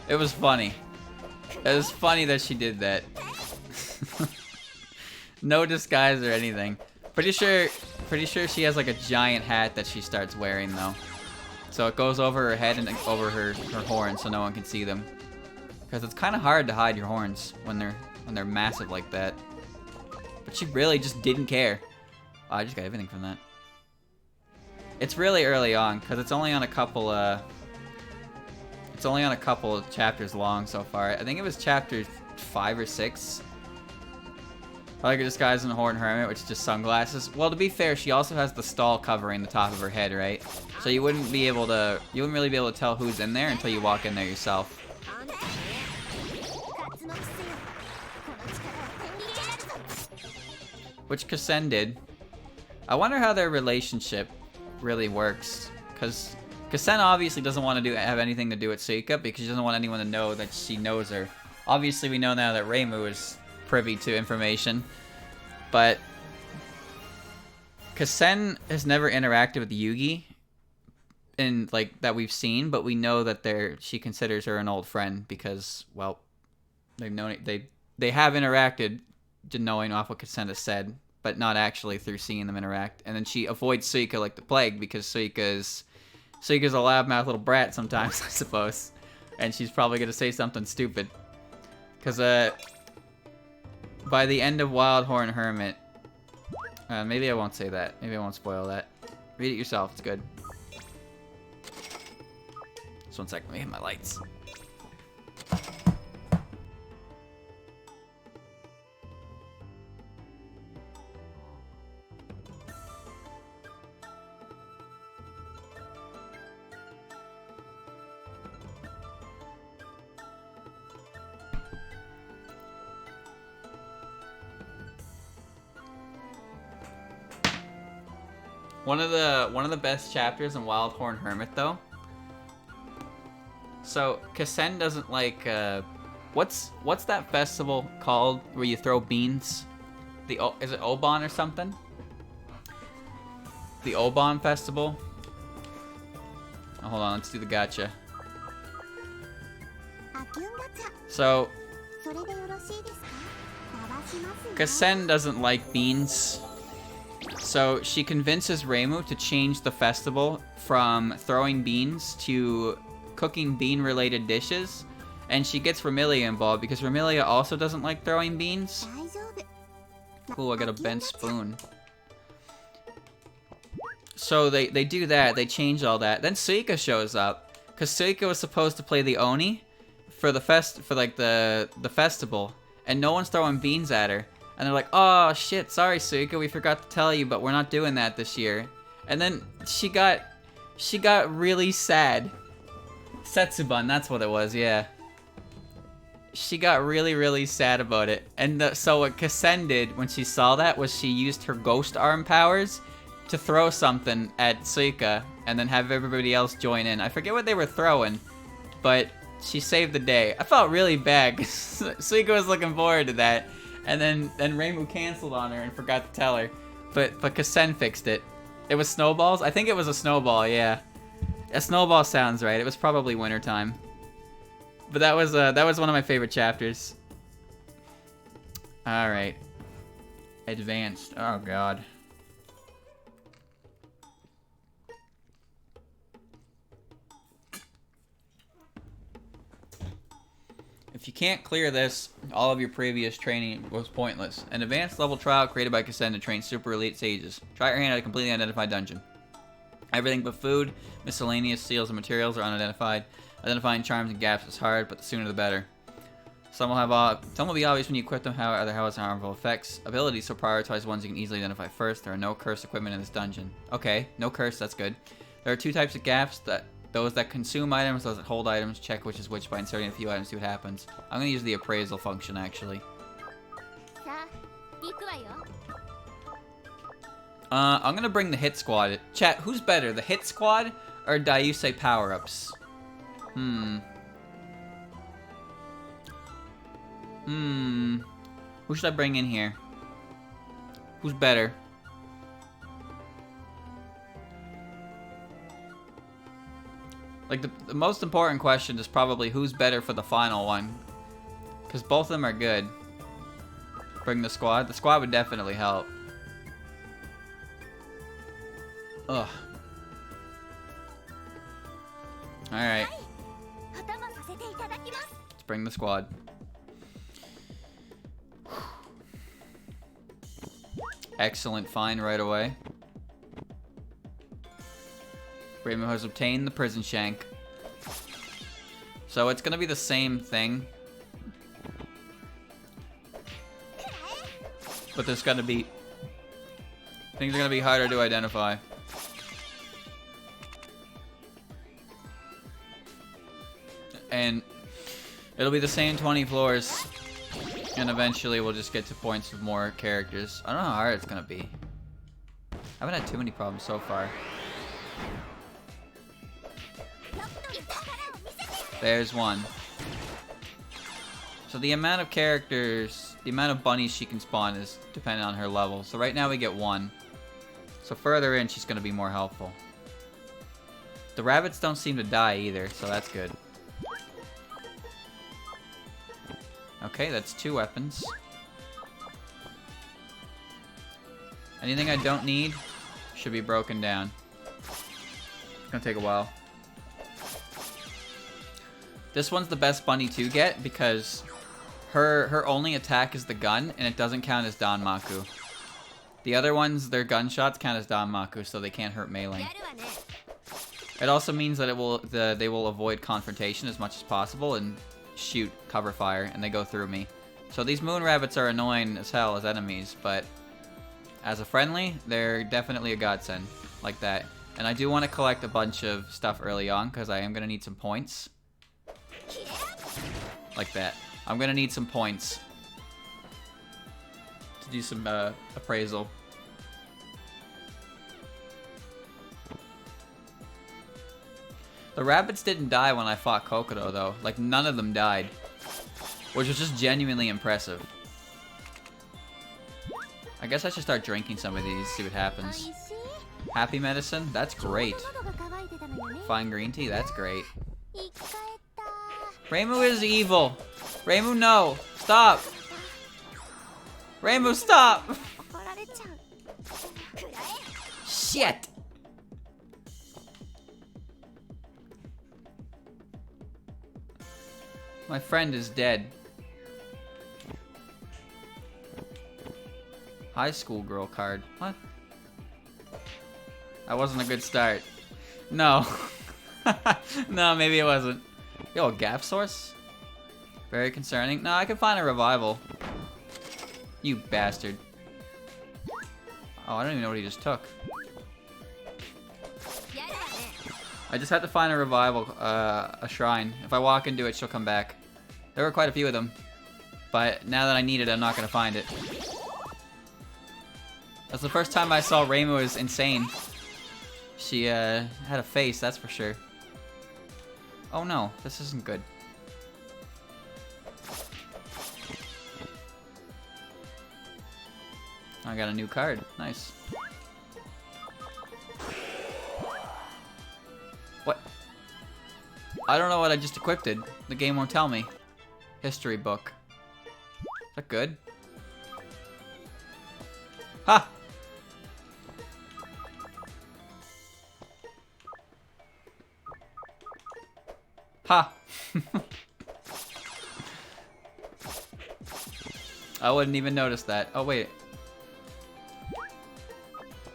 It was funny. It was funny that she did that. No disguise or anything. Pretty sure she has like a giant hat that she starts wearing though. So it goes over her head and over her horns so no one can see them. Because it's kind of hard to hide your horns when they're massive like that. But she really just didn't care. Oh, I just got everything from that. It's really early on because it's only on a couple of chapters long so far. I think it was chapter 5 or 6. I like her disguise in a Horned Hermit, which is just sunglasses. Well, to be fair, she also has the stall covering the top of her head, right? So you wouldn't really be able to tell who's in there until you walk in there yourself. Which Kasen did. I wonder how their relationship really works, because Kasen obviously doesn't want to have anything to do with Suika because she doesn't want anyone to know that she knows her. Obviously, we know now that Reimu is privy to information, but Kasen has never interacted with Yugi in like that we've seen, but we know that she considers her an old friend because, well, they've known it, they have interacted, knowing off what Kasen has said, but not actually through seeing them interact. And then she avoids Suika like the plague because Suika's a loudmouth little brat sometimes, I suppose, and she's probably gonna say something stupid. Cause by the end of Wild Horn Hermit, maybe I won't say that. Maybe I won't spoil that. Read it yourself. It's good. Just 1 second. Let me hit my lights. One of the best chapters in Wild Horn Hermit though. So Kasen doesn't like what's that festival called where you throw beans? Is it Oban or something? The Oban festival. Oh, hold on, let's do the gacha. So Kasen doesn't like beans. So she convinces Reimu to change the festival from throwing beans to cooking bean-related dishes, and she gets Remilia involved because Remilia also doesn't like throwing beans. Cool, I got a bent spoon. So they do that, they change all that. Then Suika shows up, because Suika was supposed to play the Oni for the festival, and no one's throwing beans at her. And they're like, oh shit, sorry Suika, we forgot to tell you, but we're not doing that this year. And then she got really sad. Setsuban, that's what it was, yeah. She got really, really sad about it. And so what Kasen did when she saw that was she used her ghost arm powers to throw something at Suika and then have everybody else join in. I forget what they were throwing, but she saved the day. I felt really bad because Suika was looking forward to that. And then Reimu canceled on her and forgot to tell her. But Kasen fixed it. It was snowballs? I think it was a snowball, yeah. A snowball sounds right. It was probably wintertime. But that was one of my favorite chapters. Alright. Advanced. Oh god. If you can't clear this, all of your previous training was pointless. An advanced level trial created by Kasen to train super elite sages. Try your hand at a completely unidentified dungeon. Everything but food, miscellaneous seals, and materials are unidentified. Identifying charms and gaps is hard, but the sooner the better. Some will be obvious when you equip them, however, has harmful effects. Abilities, so prioritize ones you can easily identify first. There are no cursed equipment in this dungeon. Okay, no curse, that's good. There are 2 types of gaps, those that consume items, those that hold items. Check which is which by inserting a few items, see what happens. I'm going to use the appraisal function, actually. I'm going to bring the hit squad. Chat, who's better, the hit squad or Daiyusei power-ups? Hmm. Who should I bring in here? Who's better? Like, the most important question is probably who's better for the final one. Because both of them are good. Bring the squad. The squad would definitely help. Ugh. Alright. Let's bring the squad. Excellent find right away. Raymond has obtained the prison shank. So it's gonna be the same thing. But there's gonna be... things are gonna be harder to identify. And it'll be the same 20 floors. And eventually we'll just get to points with more characters. I don't know how hard it's gonna be. I haven't had too many problems so far. There's one. So the amount of characters, the amount of bunnies she can spawn is dependent on her level. So right now we get one. So further in, she's gonna be more helpful. The rabbits don't seem to die either, so that's good. Okay, that's 2 weapons. Anything I don't need should be broken down. It's gonna take a while. This one's the best bunny to get because her only attack is the gun and it doesn't count as Danmaku. The other ones, their gunshots count as Danmaku, so they can't hurt melee. It also means that they will avoid confrontation as much as possible and shoot cover fire, and they go through me. So these moon rabbits are annoying as hell as enemies, but as a friendly, they're definitely a godsend, like that. And I do want to collect a bunch of stuff early on, because I am going to need some points. Like that. I'm going to need some points to do some appraisal. The rabbits didn't die when I fought Kokoro, though. Like, none of them died. Which was just genuinely impressive. I guess I should start drinking some of these, see what happens. Happy medicine? That's great. Fine green tea? That's great. Reimu is evil! Reimu, no! Stop! Reimu, stop! Shit! My friend is dead. High school girl card. What? That wasn't a good start. No. No, maybe it wasn't. Yo, a gap source? Very concerning. No, I can find a revival. You bastard. Oh, I don't even know what he just took. I just had to find a revival, a shrine. If I walk into it, she'll come back. There were quite a few of them. But now that I need it, I'm not going to find it. That's the first time I saw Reimu as insane. She had a face, that's for sure. Oh no, this isn't good. I got a new card. Nice. What? I don't know what I just equipped. The game won't tell me. History book. Is that good? Ha! Ha! I wouldn't even notice that. Oh, wait.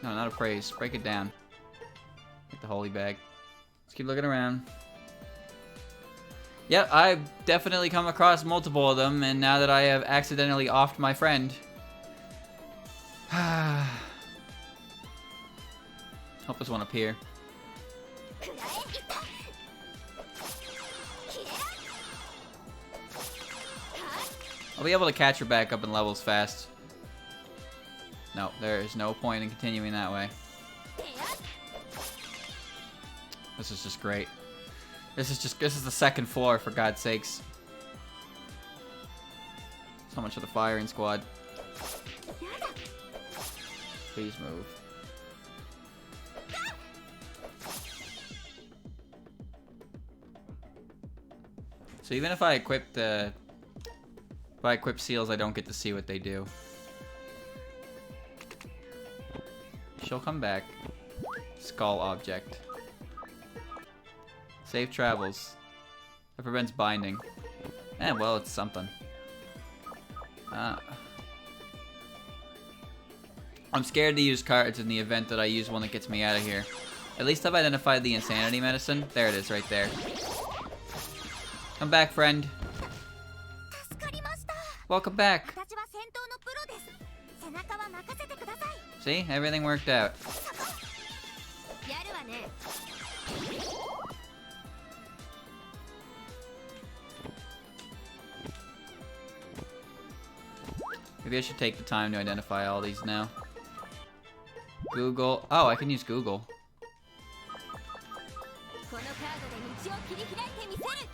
No, not a praise. Break it down. Get the holy bag. Let's keep looking around. Yep, I've definitely come across multiple of them, and now that I have accidentally offed my friend. Hope there's one up here. I'll be able to catch her back up in levels fast. No, there is no point in continuing that way. This is just great. This is the second floor, for God's sakes. So much for the firing squad. Please move. So even if I equip seals, I don't get to see what they do. She'll come back. Skull object. Safe travels. That prevents binding. Eh, well, it's something. I'm scared to use cards in the event that I use one that gets me out of here. At least I've identified the insanity medicine. There it is, right there. Come back, friend. Welcome back. See? Everything worked out. Maybe I should take the time to identify all these now. Google. Oh, I can use Google.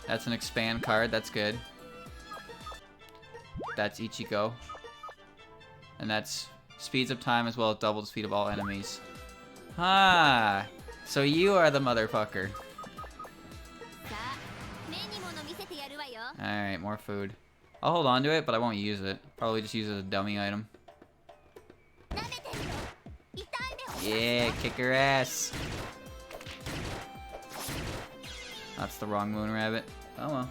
That's an expand card. That's good. That's Ichigo. And that's speeds up time as well as double the speed of all enemies. Ah, so you are the motherfucker. Alright, more food. I'll hold on to it, but I won't use it. Probably just use it as a dummy item. Yeah, kick her ass. That's the wrong moon rabbit. Oh well.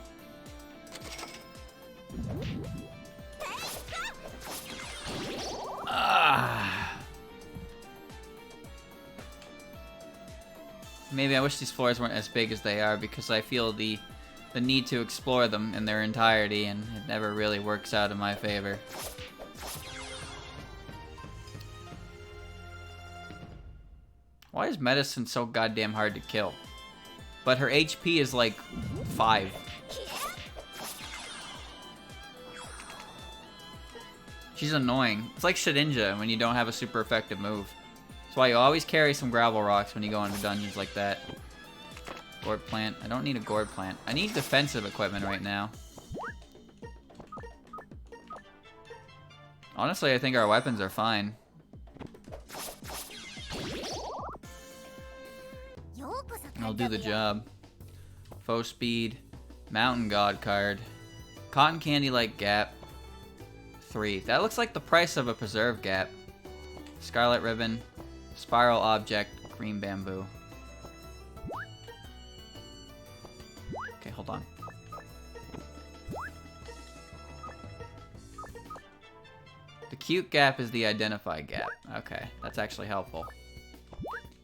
Ah. Maybe I wish these floors weren't as big as they are because I feel the need to explore them in their entirety, and it never really works out in my favor. Why is medicine so goddamn hard to kill? But her HP is like 5. She's annoying. It's like Shedinja when you don't have a super effective move. That's why you always carry some gravel rocks when you go into dungeons like that. Gourd plant. I don't need a gourd plant. I need defensive equipment right now. Honestly, I think our weapons are fine. I'll do the job. Faux speed. Mountain god card. Cotton candy like gap. 3. That looks like the price of a preserve gap. Scarlet ribbon. Spiral object. Green bamboo. Okay, hold on. The cute gap is the identify gap. Okay, that's actually helpful.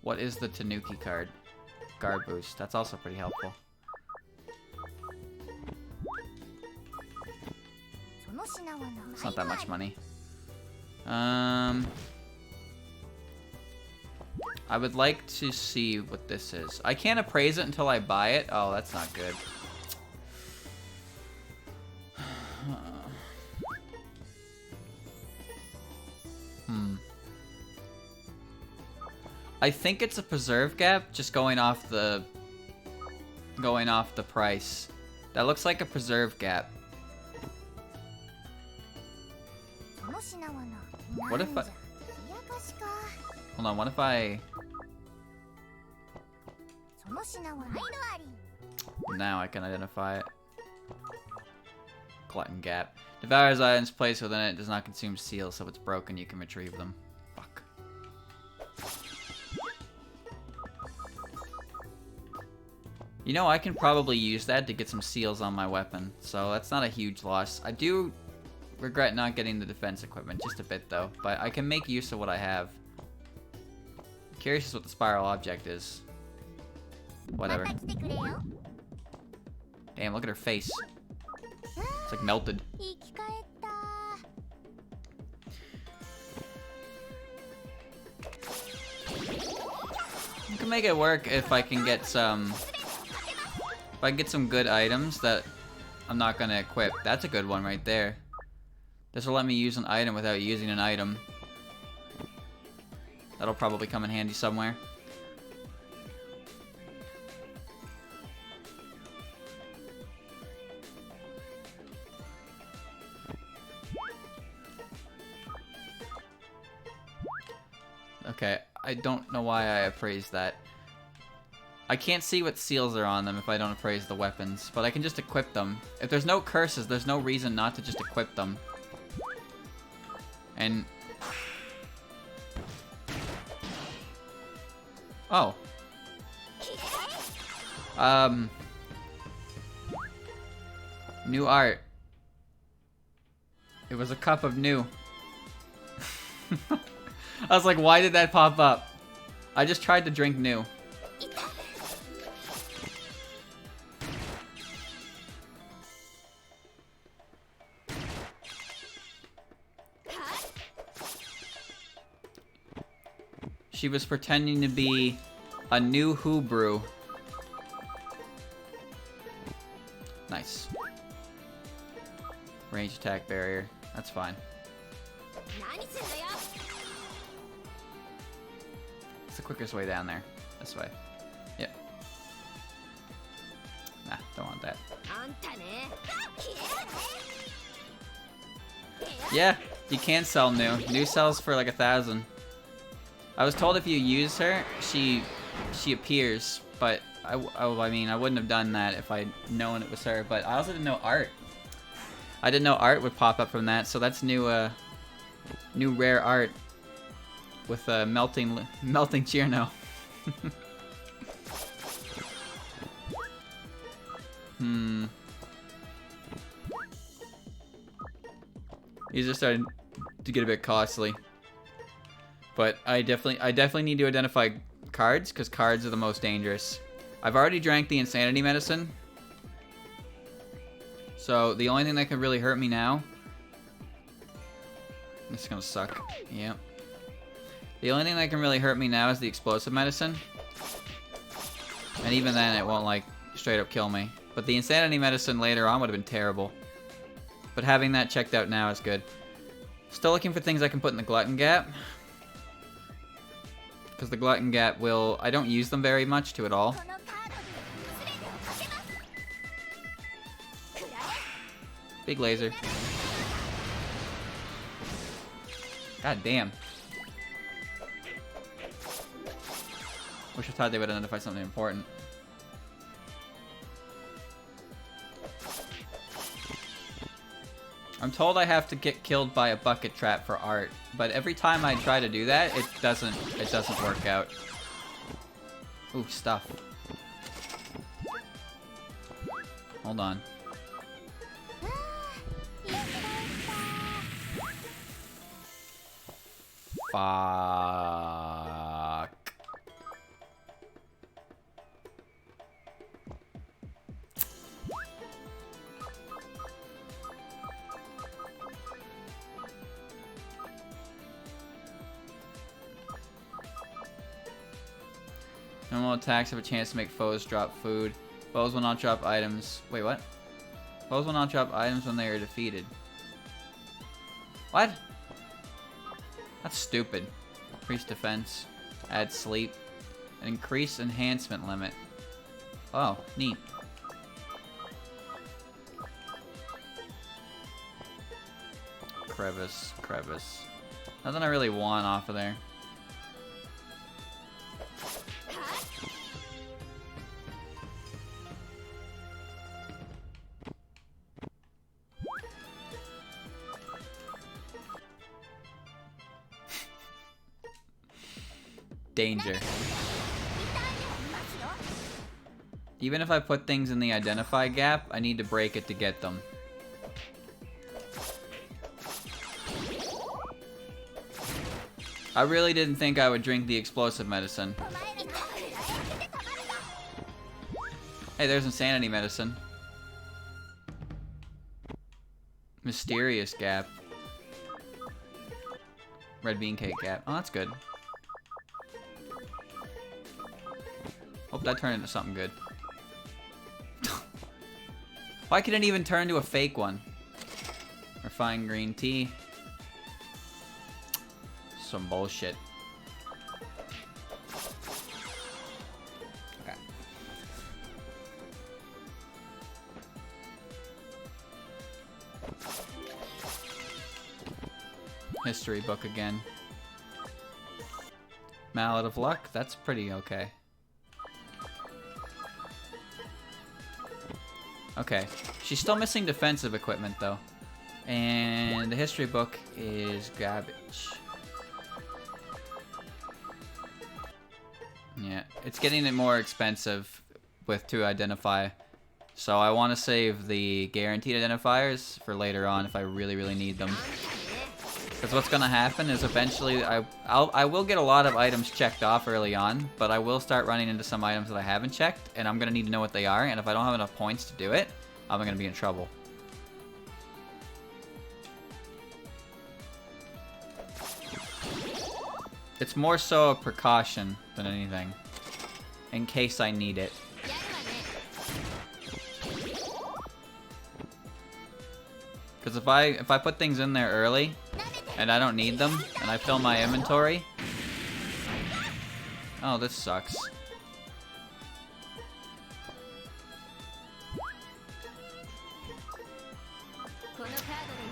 What is the Tanuki card? Guard boost. That's also pretty helpful. It's not that much money. I would like to see what this is. I can't appraise it until I buy it. Oh, that's not good. I think it's a preserve gap, just going off the price. That looks like a preserve gap. What if I... Hold on, what if I... Now I can identify it. Glutton gap. Devours items placed within it. Does not consume seals, so if it's broken, you can retrieve them. Fuck. You know, I can probably use that to get some seals on my weapon, so that's not a huge loss. I do regret not getting the defense equipment, just a bit though, but I can make use of what I have. I'm curious as what the spiral object is. Whatever. Damn, look at her face. It's like melted. I can make it work if I can get some... If I can get some good items that I'm not gonna equip. That's a good one right there. This will let me use an item without using an item. That'll probably come in handy somewhere. Okay, I don't know why I appraised that. I can't see what seals are on them if I don't appraise the weapons, but I can just equip them. If there's no curses, there's no reason not to just equip them. And... oh. New art. It was a cup of new. I was like, why did that pop up? I just tried to drink new. She was pretending to be a new Who brew. Nice. Range attack barrier. That's fine. It's the quickest way down there. This way. Yep. Nah, don't want that. Yeah, you can sell new. New sells for like 1,000. I was told if you use her, she appears, but I mean, I wouldn't have done that if I'd known it was her, but I also didn't know art. I didn't know art would pop up from that, so that's new, new rare art with melting Chirno. These are starting to get a bit costly. But I definitely need to identify cards, because cards are the most dangerous. I've already drank the insanity medicine. So the only thing that could really hurt me now... this is gonna suck. Yep. The only thing that can really hurt me now is the explosive medicine. And even then it won't like straight up kill me. But the insanity medicine later on would have been terrible. But having that checked out now is good. Still looking for things I can put in the glutton gap. Because the glutton gap will... I don't use them very much to at all. Big laser. God damn. Wish I thought they would identify something important. I'm told I have to get killed by a bucket trap for art, but every time I try to do that, it doesn't work out. Ooh, stuff. Hold on. Fuck. Normal attacks have a chance to make foes drop food. Foes will not drop items. Wait, what? Foes will not drop items when they are defeated. What? That's stupid. Increase defense. Add sleep. An increase enhancement limit. Oh, neat. Crevice. Nothing I really want off of there. Danger. Even if I put things in the identify gap, I need to break it to get them. I really didn't think I would drink the explosive medicine. Hey, there's insanity medicine. Mysterious gap. Red bean cake gap. Oh, that's good. Hope that turned into something good. Why could it even turn into a fake one? Refined green tea. Some bullshit. Okay. History book again. Mallet of Luck, that's pretty okay. Okay, she's still missing defensive equipment though. And the history book is garbage. Yeah, it's getting it more expensive to identify. So I want to save the guaranteed identifiers for later on if I really, really need them. Because what's going to happen is eventually I will get a lot of items checked off early on, but I will start running into some items that I haven't checked, and I'm going to need to know what they are, and if I don't have enough points to do it, I'm going to be in trouble. It's more so a precaution than anything, in case I need it. Because if I put things in there early, and I don't need them, and I fill my inventory... Oh, this sucks.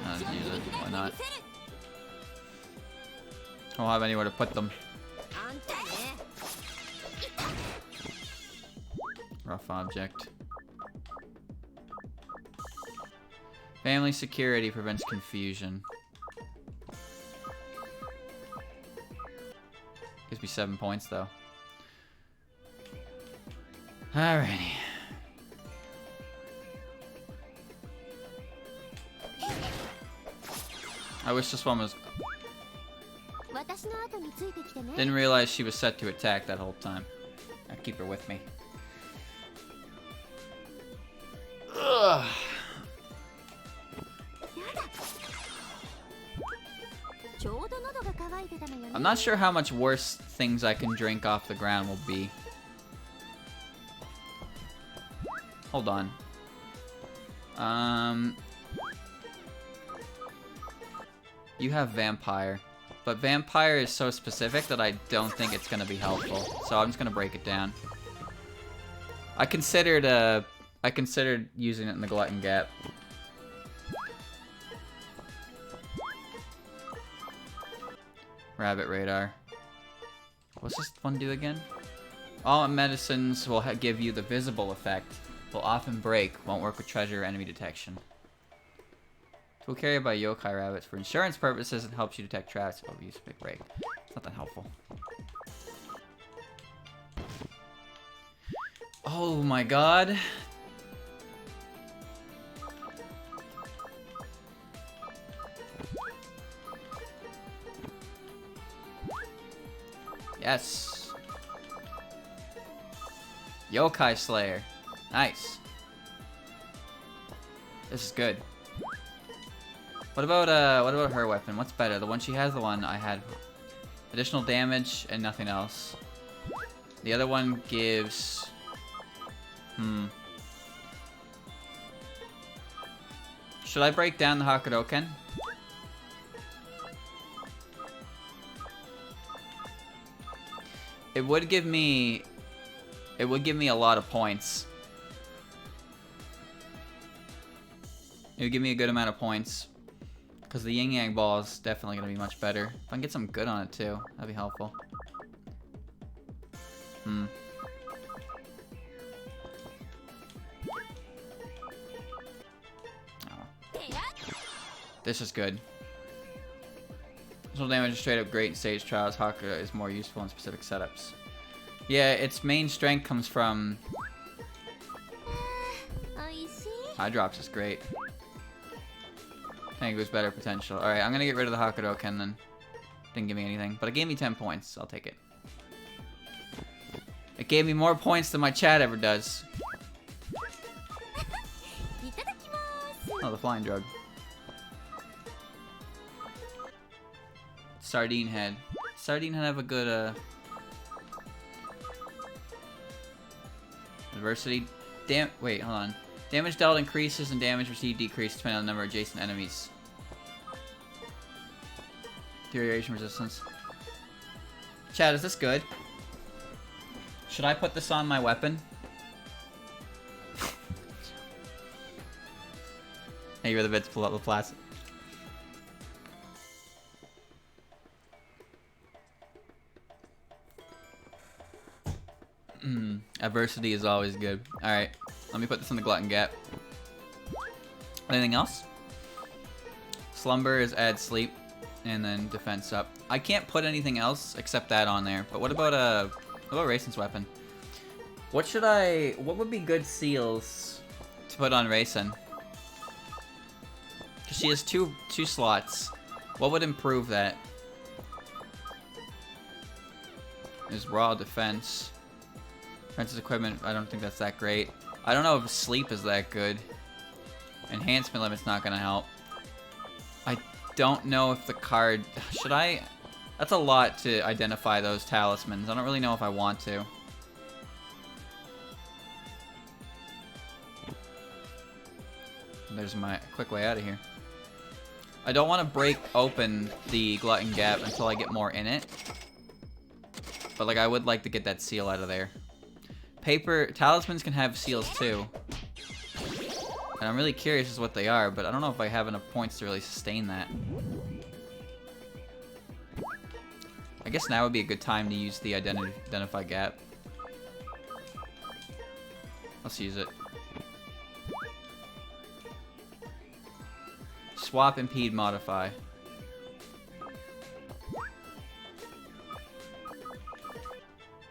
I'll just use it. Why not? I don't have anywhere to put them. Rough object. Family security prevents confusion. Gives me 7 points though. Alrighty. I wish this one was... Didn't realize she was set to attack that whole time. I'll keep her with me. Ugh. I'm not sure how much worse things I can drink off the ground will be. Hold on. You have Vampire. But Vampire is so specific that I don't think it's going to be helpful. So I'm just going to break it down. I considered using it in the Glutton Gap. Rabbit Radar. What's this one do again? All medicines will give you the visible effect. Will often break. Won't work with treasure or enemy detection. Tool carried by yokai rabbits. For insurance purposes, it helps you detect traps. Oh, we use a big break. It's not that helpful. Oh my god. Yes. Yokai Slayer. Nice. This is good. What about her weapon? What's better? The one she has, the one I had. Additional damage and nothing else. The other one gives... Should I break down the Hakudoken? It would give me a lot of points. It would give me a good amount of points. Because the Yin Yang Ball is definitely going to be much better. If I can get some good on it too, that'd be helpful. Oh. This is good. Visual damage is straight up great in stage trials. Hakudo is more useful in specific setups. Yeah, its main strength comes from... Hydrops is great. I think it was better potential. Alright, I'm gonna get rid of the Hakudoken then. Didn't give me anything, but it gave me 10 points. I'll take it. It gave me more points than my chat ever does. Oh, the flying drug. Sardine Head. Sardine Head have a good, adversity. Wait, hold on. Damage dealt increases and damage received decreases depending on the number of adjacent enemies. Deterioration resistance. Chad, is this good? Should I put this on my weapon? Hey, you're the bits pull up the plastic. Adversity is always good. Alright, let me put this in the glutton gap. Anything else? Slumber is add sleep, and then defense up. I can't put anything else except that on there. But what about Raisin's weapon? What would be good seals to put on Raisin? Because she has two slots. What would improve that? Is raw defense. Defense's equipment, I don't think that's that great. I don't know if sleep is that good. Enhancement limit's not gonna help. I don't know if the card... Should I... That's a lot to identify those talismans. I don't really know if I want to. There's my quick way out of here. I don't want to break open the glutton gap until I get more in it. But like I would like to get that seal out of there. Talismans can have seals too. And I'm really curious as to what they are, but I don't know if I have enough points to really sustain that. I guess now would be a good time to use the identify gap. Let's use it. Swap, impede, modify.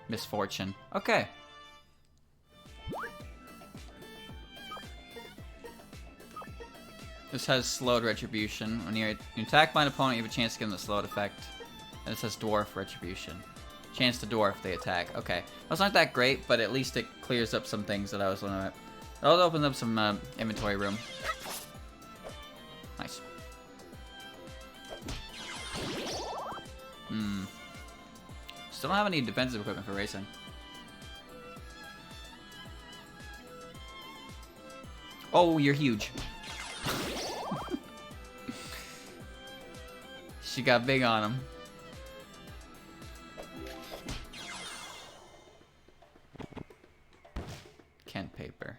Misfortune. Okay. This has slowed retribution. When you attack by an opponent, you have a chance to give them the slowed effect. And it says dwarf retribution. Chance to dwarf they attack. Okay. That's not that great, but at least it clears up some things that I was looking at. That'll open up some inventory room. Nice. Still don't have any defensive equipment for racing. Oh, you're huge. She got big on him. Kent paper.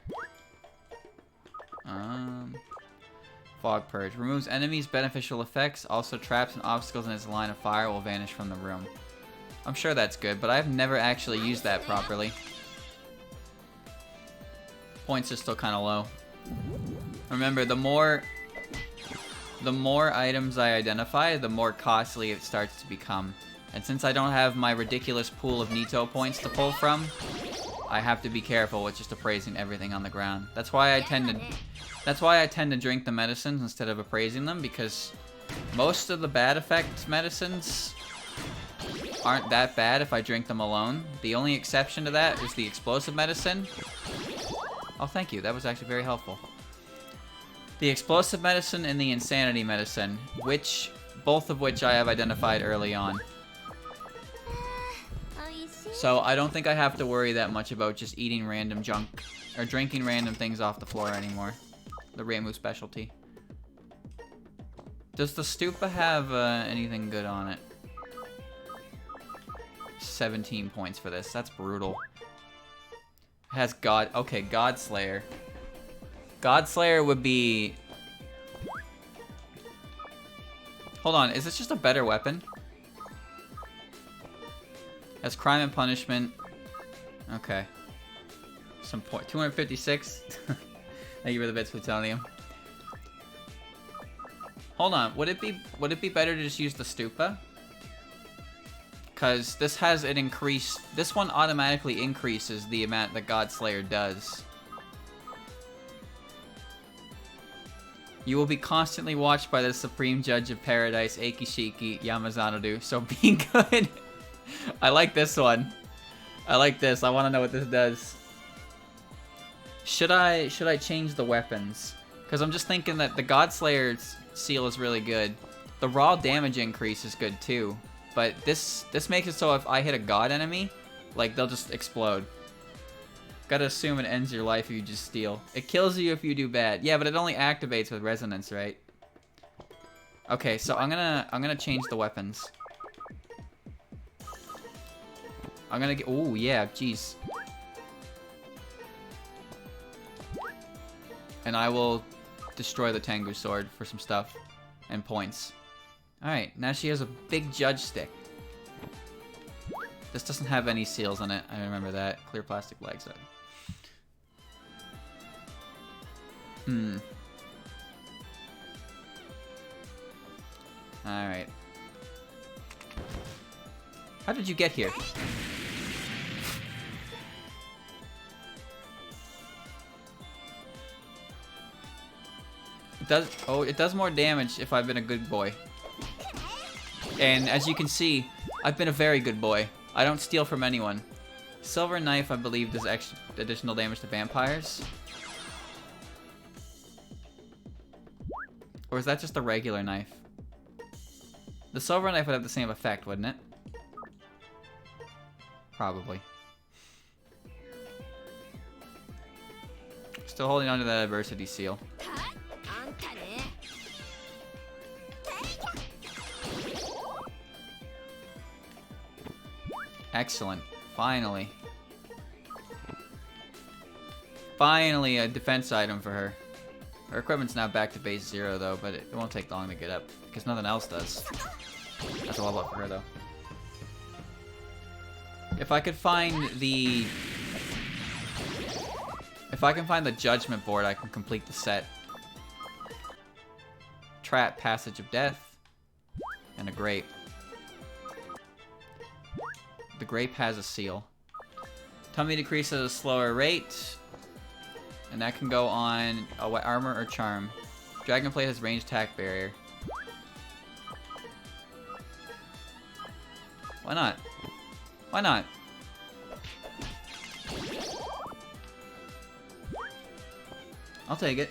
Fog purge. Removes enemies' beneficial effects. Also traps and obstacles in its line of fire will vanish from the room. I'm sure that's good, but I've never actually used that properly. Points are still kind of low. Remember, the more items I identify, the more costly it starts to become. And since I don't have my ridiculous pool of Nito points to pull from, I have to be careful with just appraising everything on the ground. That's why I tend to drink the medicines instead of appraising them, because most of the bad effect medicines aren't that bad if I drink them alone. The only exception to that is the explosive medicine. Oh, thank you. That was actually very helpful. The explosive medicine and the insanity medicine, both of which I have identified early on. So I don't think I have to worry that much about just eating random junk or drinking random things off the floor anymore. The Reimu specialty. Does the Stupa have anything good on it? 17 points for this. That's brutal. It has okay, Godslayer. Godslayer would be... Hold on, is this just a better weapon? Has crime and punishment. Okay. Some point. 256. Thank you for the bits, plutonium. Hold on, would it be better to just use the Stupa? Because this has an increase. This one automatically increases the amount that Godslayer does. You will be constantly watched by the Supreme Judge of Paradise, Eikishiki Yamazanodu, so be good. I like this one. I like this. I want to know what this does. Should I change the weapons? Because I'm just thinking that the Godslayer's seal is really good. The raw damage increase is good too. But this makes it so if I hit a god enemy, like, they'll just explode. Gotta assume it ends your life if you just steal. It kills you if you do bad. Yeah, but it only activates with resonance, right? Okay, so I'm gonna change the weapons. I'm gonna get... Oh, yeah, jeez. And I will destroy the Tengu sword for some stuff and points. Alright, now she has a big judge stick. This doesn't have any seals on it. I remember that. Clear plastic legs. Alright. How did you get here? It does more damage if I've been a good boy. And as you can see, I've been a very good boy. I don't steal from anyone. Silver knife, I believe, does extra additional damage to vampires. Or is that just a regular knife? The silver knife would have the same effect, wouldn't it? Probably. Still holding on to that adversity seal. Excellent. Finally. Finally a defense item for her. Her equipment's now back to base 0 though, but it won't take long to get up because nothing else does. That's a level up for her though. If I could find the... If I can find the judgment board, I can complete the set. Trap, Passage of Death, and a grape. The grape has a seal. Tummy decreases at a slower rate. And that can go on armor or charm. Dragonplate has range attack barrier. Why not? Why not? I'll take it.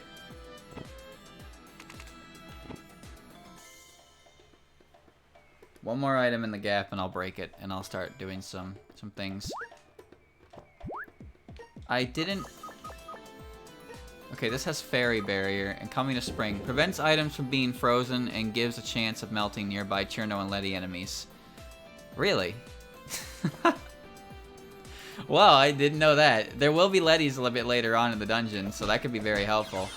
One more item in the gap and I'll break it and I'll start doing some things. I didn't... Okay, this has Fairy Barrier and Coming to Spring. Prevents items from being frozen and gives a chance of melting nearby Cherno and Letty enemies. Really? Well, I didn't know that. There will be Lettys a little bit later on in the dungeon, so that could be very helpful.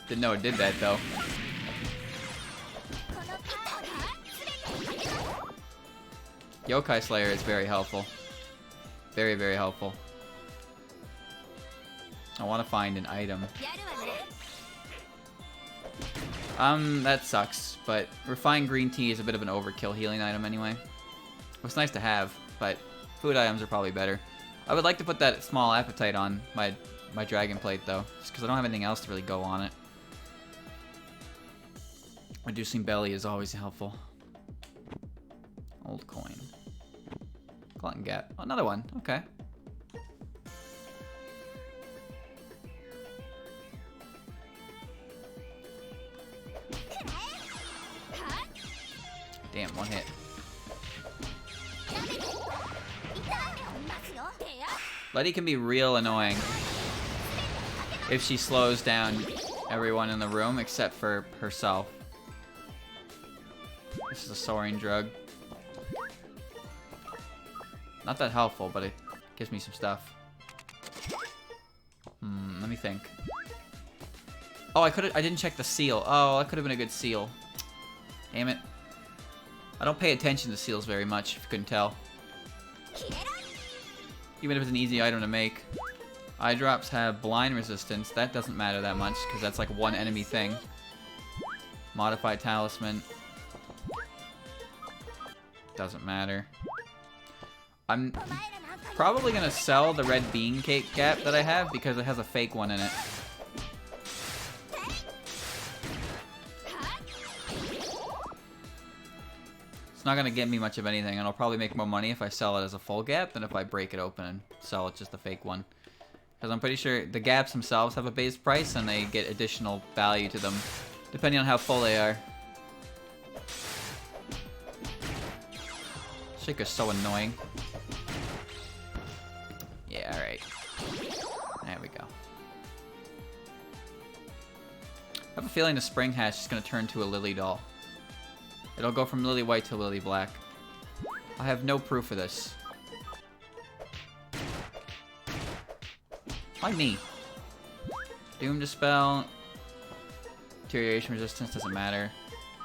Didn't know it did that, though. Yokai Slayer is very helpful. Very, very helpful. I want to find an item. That sucks, but refined green tea is a bit of an overkill healing item anyway. It's nice to have, but food items are probably better. I would like to put that small appetite on my dragon plate though, just because I don't have anything else to really go on it. Reducing belly is always helpful. Old coin. Glutton Gap. Oh, another one. Okay. Damn, one hit. Letty can be real annoying if she slows down everyone in the room except for herself. This is a soaring drug. Not that helpful, but it gives me some stuff. Let me think. Oh, I didn't check the seal. Oh, that could have been a good seal. Damn it. I don't pay attention to seals very much, if you couldn't tell. Even if it's an easy item to make. Eye drops have blind resistance. That doesn't matter that much, because that's like one enemy thing. Modified talisman. Doesn't matter. I'm probably going to sell the red bean cake cap that I have, because it has a fake one in it. It's not going to get me much of anything, and I'll probably make more money if I sell it as a full gap than if I break it open and sell it just a fake one. Because I'm pretty sure the gaps themselves have a base price, and they get additional value to them, depending on how full they are. Shaker's so annoying. Yeah, alright. There we go. I have a feeling the Spring Hatch is going to turn to a Lily doll. It'll go from Lily White to Lily Black. I have no proof of this. Why me? Doom Dispel. Deterioration resistance doesn't matter.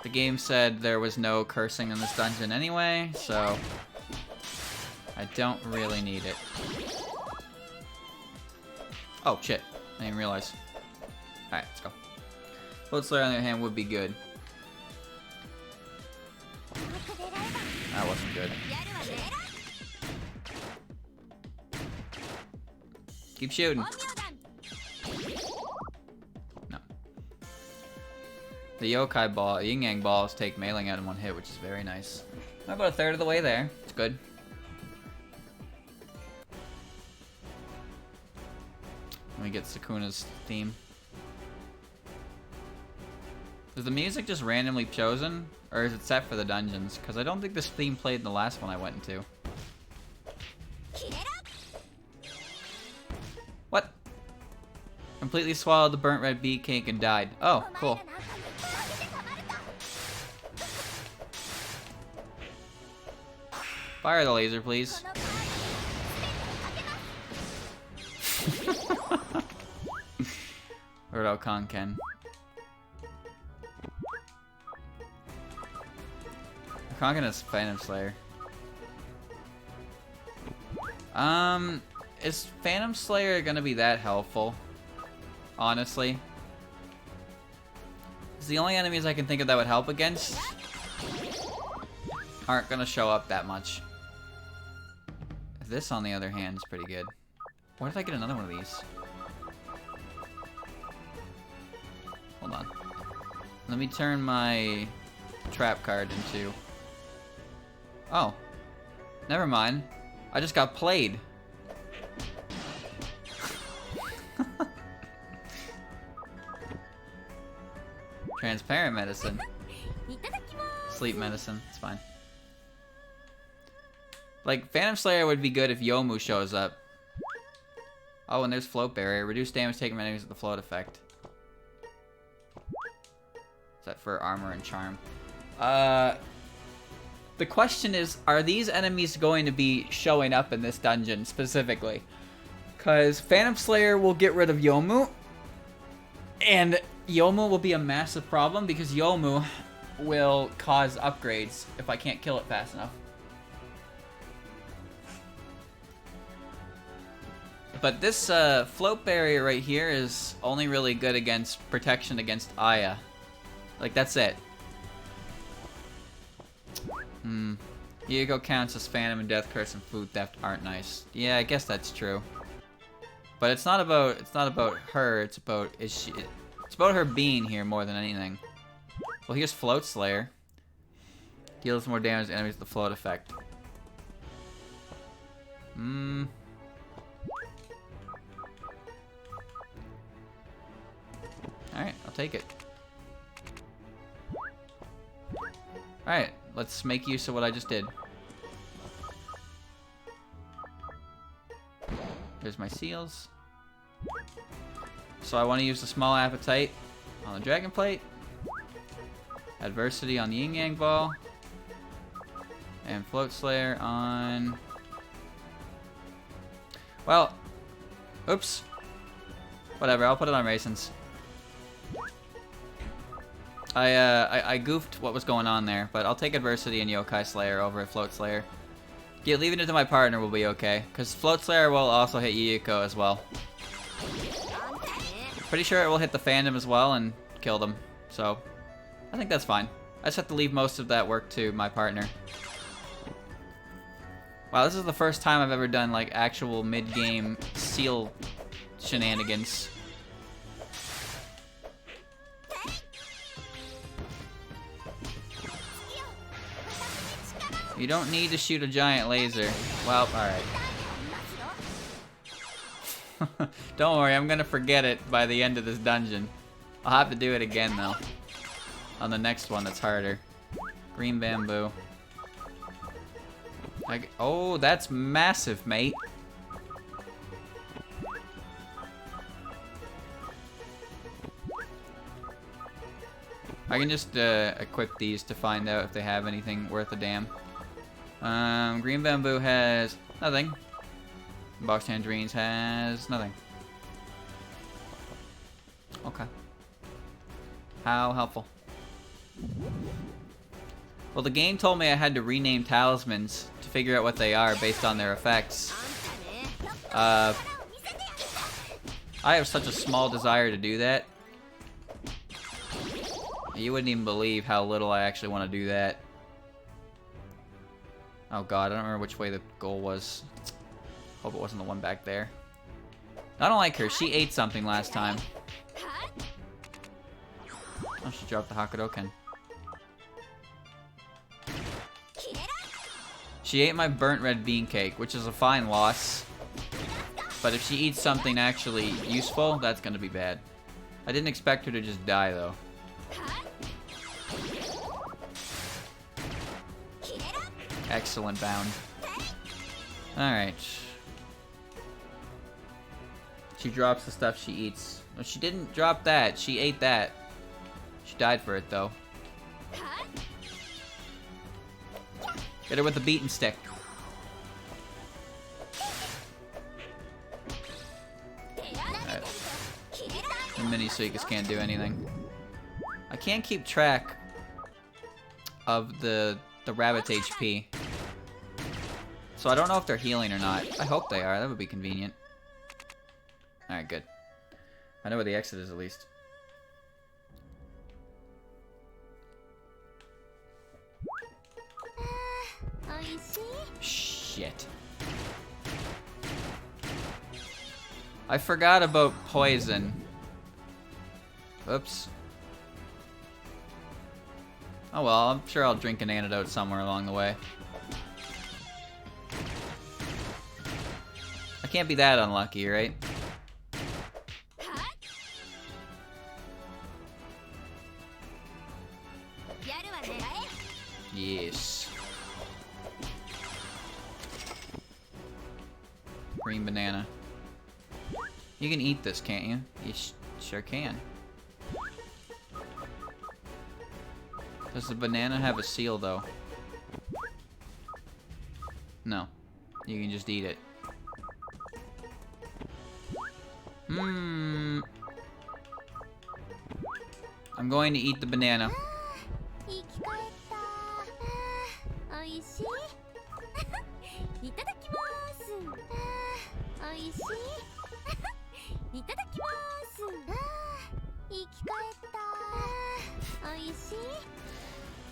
The game said there was no cursing in this dungeon anyway, so I don't really need it. Oh, shit. I didn't realize. Alright, let's go. Float Slayer, on the other hand, would be good. That wasn't good. Keep shooting. No. The yokai ball, yin yang balls take mailing out in one hit, which is very nice. I'm about a third of the way there. It's good. Let me get Sukuna's theme. Is the music just randomly chosen? Or is it set for the dungeons? Because I don't think this theme played in the last one I went into. What? Completely swallowed the burnt red bee cake and died. Oh, cool. Fire the laser, please. Rodo Konken. Konken is Phantom Slayer. Is Phantom Slayer gonna be that helpful? Honestly. Because the only enemies I can think of that would help against aren't gonna show up that much. This, on the other hand, is pretty good. Where did I get another one of these? Hold on. Let me turn my trap card into... Oh. Never mind. I just got played. Transparent medicine. Sleep medicine. It's fine. Like, Phantom Slayer would be good if Yomu shows up. Oh, and there's Float Barrier. Reduce damage taken by enemies with the float effect. Is that for armor and charm? The question is, are these enemies going to be showing up in this dungeon specifically? Because Phantom Slayer will get rid of Yomu. And Yomu will be a massive problem because Yomu will cause upgrades if I can't kill it fast enough. But this float barrier right here is only really good against protection against Aya. Like, that's it. Yugo counts as Phantom and Death Curse and Food Theft aren't nice. Yeah, I guess that's true. But it's not about her, it's about it's about her being here more than anything. Well, here's Float Slayer. Deals more damage to enemies with the float effect. Alright, I'll take it. Alright, let's make use of what I just did. There's my seals. So I want to use the small appetite on the dragon plate. Adversity on the yin yang ball. And Float Slayer on... Well, oops. Whatever, I'll put it on raisins. I goofed what was going on there, but I'll take Adversity and Yokai Slayer over a Float Slayer. Yeah, leaving it to my partner will be okay, because Float Slayer will also hit Yuyuko as well. Pretty sure it will hit the Phantom as well and kill them, so I think that's fine. I just have to leave most of that work to my partner. Wow, this is the first time I've ever done like actual mid-game seal shenanigans. You don't need to shoot a giant laser. Well, alright. Don't worry, I'm gonna forget it by the end of this dungeon. I'll have to do it again, though. On the next one that's harder. Green bamboo. Oh, that's massive, mate. I can just equip these to find out if they have anything worth a damn. Green bamboo has nothing. Box tangerines has nothing. Okay. How helpful. Well, the game told me I had to rename talismans to figure out what they are based on their effects. I have such a small desire to do that. You wouldn't even believe how little I actually want to do that. Oh god, I don't remember which way the goal was. Hope it wasn't the one back there. I don't like her. She ate something last time. Oh, she dropped the Hakudoken. She ate my burnt red bean cake, which is a fine loss. But if she eats something actually useful, that's gonna be bad. I didn't expect her to just die, though. Excellent bound. Alright. She drops the stuff she eats. No, she didn't drop that. She ate that. She died for it, though. Get her with the beaten stick. Right. The mini Suikas can't do anything. I can't keep track of the rabbit's HP. So I don't know if they're healing or not. I hope they are. That would be convenient. Alright, good. I know where the exit is, at least. Shit. I forgot about poison. Oops. Oh well, I'm sure I'll drink an antidote somewhere along the way. I can't be that unlucky, right? Yes. Green banana. You can eat this, can't you? You sure can. Does the banana have a seal, though? No. You can just eat it. I'm going to eat the banana.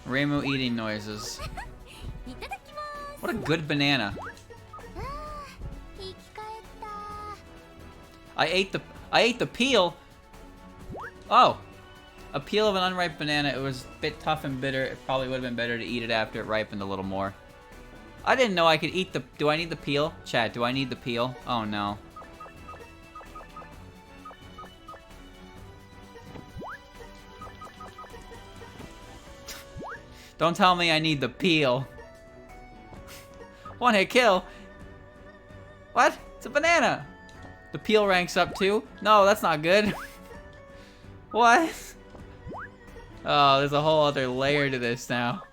Reimu eating noises. What a good banana. I ate the peel. Oh. A peel of an unripe banana. It was a bit tough and bitter. It probably would have been better to eat it after it ripened a little more. I didn't know I could eat the... Do I need the peel? Chat, do I need the peel? Oh no. Don't tell me I need the peel. One hit kill. What? It's a banana. The peel ranks up too? No, that's not good. What? Oh, there's a whole other layer to this now.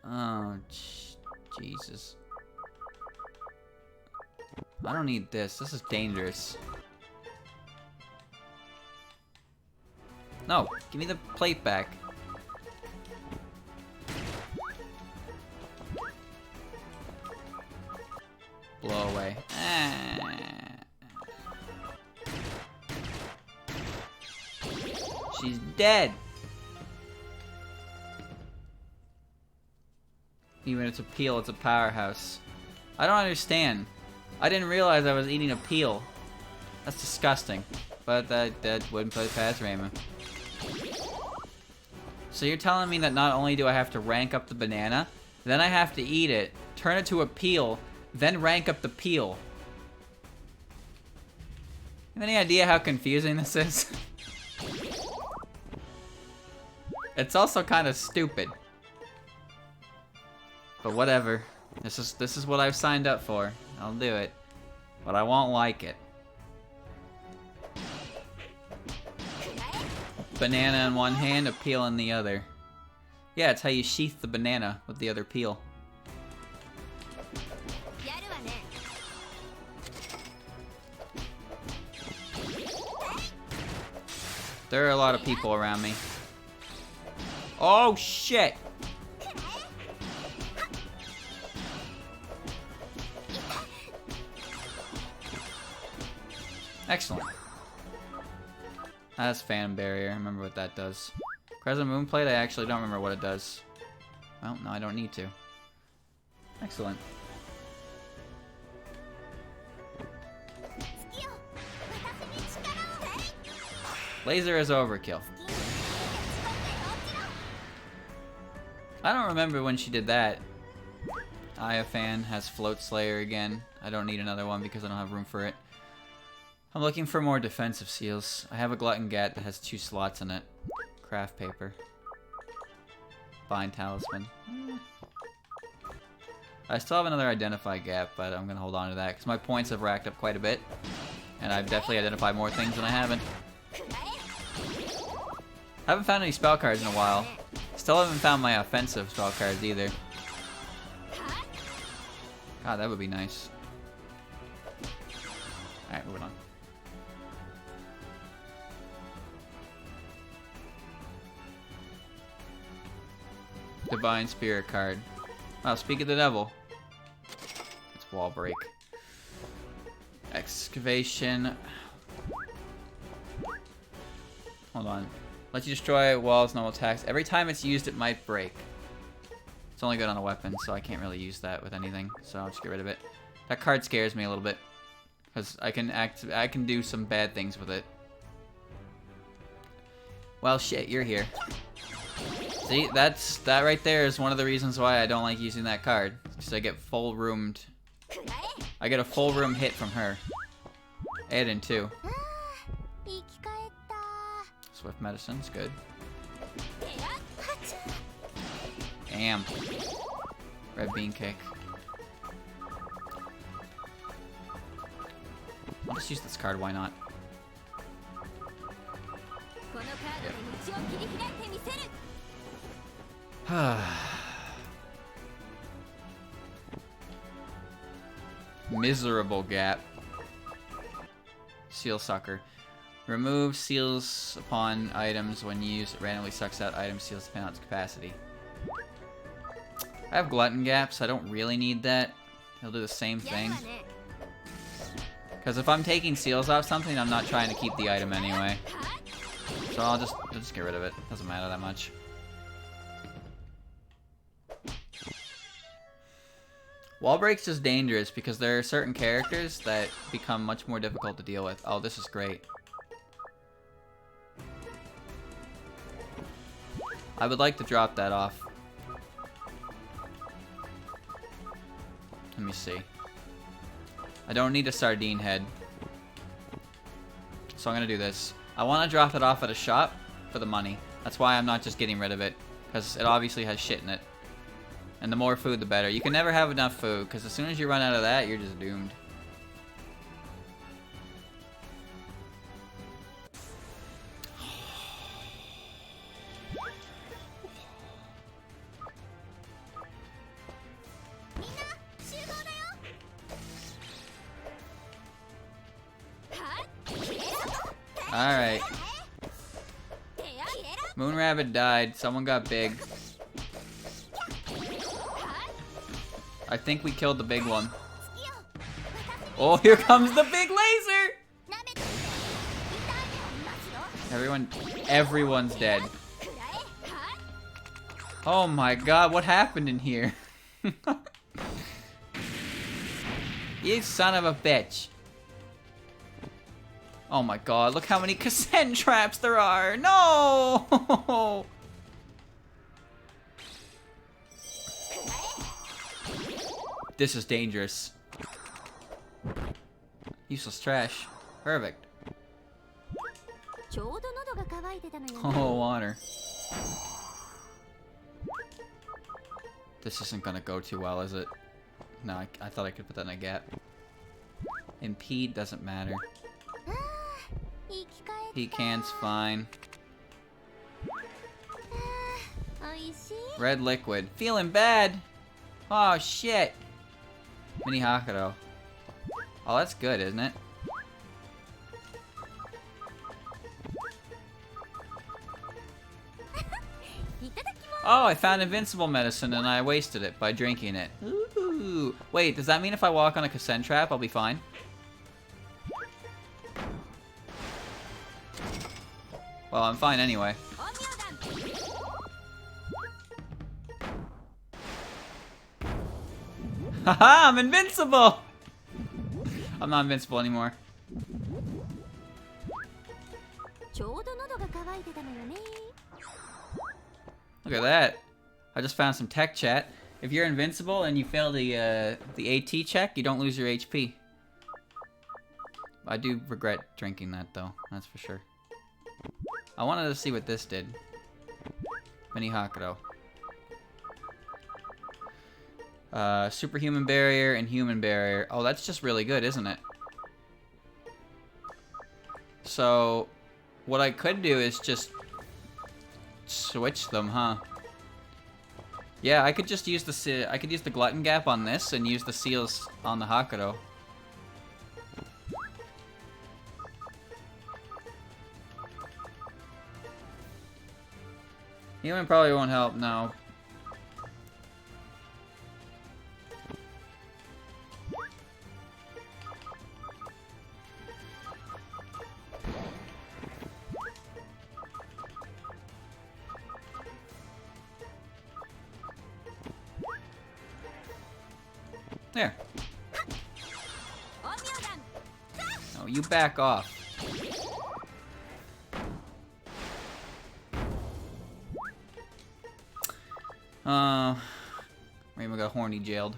Oh, Jesus. I don't need this. This is dangerous. No, give me the plate back. Blow away. She's dead. Even if it's a peel, it's a powerhouse. I don't understand. I didn't realize I was eating a peel. That's disgusting. But that wouldn't put it past Reimu. So you're telling me that not only do I have to rank up the banana, then I have to eat it, turn it to a peel, then rank up the peel. You have any idea how confusing this is? It's also kind of stupid. But whatever. This is what I've signed up for. I'll do it. But I won't like it. Banana in one hand, a peel in the other. Yeah, it's how you sheath the banana with the other peel. There are a lot of people around me. Oh, shit! Excellent. That's Phantom Barrier. I remember what that does. Crescent Moon Plate, I actually don't remember what it does. Well, no, I don't need to. Excellent. Laser is overkill. I don't remember when she did that. Iofan has Float Slayer again. I don't need another one because I don't have room for it. I'm looking for more defensive seals. I have a Glutton Gat that has 2 slots in it. Craft paper. Bind Talisman. I still have another Identify Gap, but I'm gonna hold on to that because my points have racked up quite a bit. And I've definitely identified more things than I haven't. I haven't found any spell cards in a while. Still haven't found my offensive spell cards either. God, that would be nice. Alright, moving on. Divine Spirit card. Oh, speak of the devil. It's Wall Break. Excavation. Hold on. Lets you destroy walls, normal attacks. Every time it's used, it might break. It's only good on a weapon, so I can't really use that with anything. So I'll just get rid of it. That card scares me a little bit. Because I can do some bad things with it. Well, shit, you're here. See, that right there is one of the reasons why I don't like using that card. Because I get full roomed. I get a full room hit from her. And too. Swift Medicine's good. Damn. Red Bean Cake. I'll just use this card, why not? Miserable Gap. Seal Sucker. Remove seals upon items when used. It randomly sucks out item seals depending on its capacity. I have Glutton Gaps. I don't really need that. He'll do the same thing. Because if I'm taking seals off something, I'm not trying to keep the item anyway. So I'll just get rid of it. Doesn't matter that much. Wall Break's just dangerous because there are certain characters that become much more difficult to deal with. Oh, this is great. I would like to drop that off. Let me see. I don't need a sardine head. So I'm gonna do this. I want to drop it off at a shop for the money. That's why I'm not just getting rid of it. Because it obviously has shit in it. And the more food, the better. You can never have enough food, because as soon as you run out of that, you're just doomed. Alright. Moon Rabbit died. Someone got big. I think we killed the big one. Oh, here comes the big laser! Everyone's dead. Oh my god, what happened in here? You son of a bitch. Oh my god, look how many cassette traps there are! No! This is dangerous. Useless trash. Perfect. Oh, water. This isn't gonna go too well, is it? No, I thought I could put that in a gap. Impede doesn't matter. Pecan's fine. Red liquid. Feeling bad! Oh, shit! Mini Hakuro. Oh, that's good, isn't it? Oh, I found invincible medicine and I wasted it by drinking it. Ooh. Wait, does that mean if I walk on a cassette trap, I'll be fine? Well, I'm fine anyway. Haha, I'm invincible! I'm not invincible anymore. Look at that. I just found some tech chat. If you're invincible and you fail the AT check, you don't lose your HP. I do regret drinking that though, that's for sure. I wanted to see what this did. Mini Hakuto. Superhuman barrier and human barrier. Oh, that's just really good, isn't it? So, what I could do is just switch them, huh? Yeah, I could just use the glutton gap on this and use the seals on the Hakuto. Human probably won't help, no. There. No, you back off. Rima got horny jailed.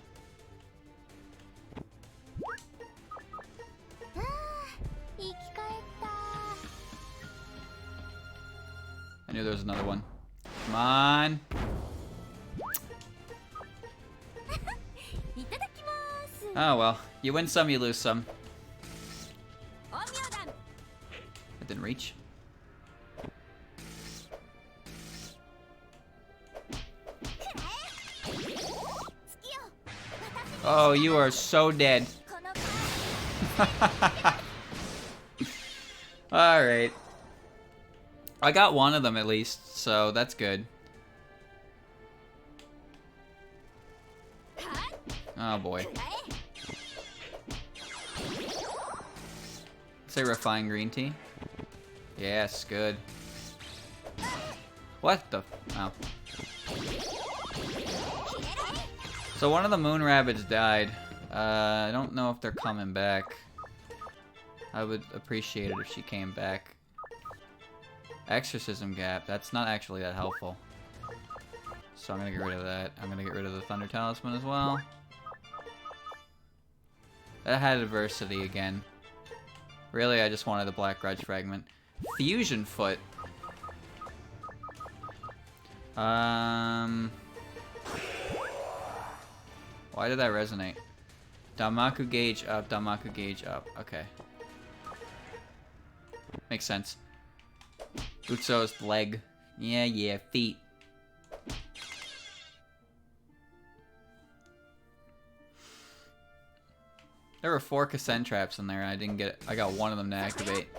I knew there was another one. Come on. Oh well, you win some, you lose some. That didn't reach. Oh, you are so dead. Alright. I got one of them at least, so that's good. Oh boy. Say refined green tea. Yes, good. What the? Oh. So one of the moon rabbits died. I don't know if they're coming back. I would appreciate it if she came back. Exorcism gap. That's not actually that helpful. So I'm gonna get rid of that. I'm gonna get rid of the Thunder Talisman as well. That had adversity again. Really, I just wanted the Black Grudge Fragment. Fusion Foot. Why did that resonate? Damaku gauge up, Damaku gauge up. Okay. Makes sense. Utsu's leg. Yeah, feet. There were 4 cassette traps in there and I didn't get it. I got one of them to activate.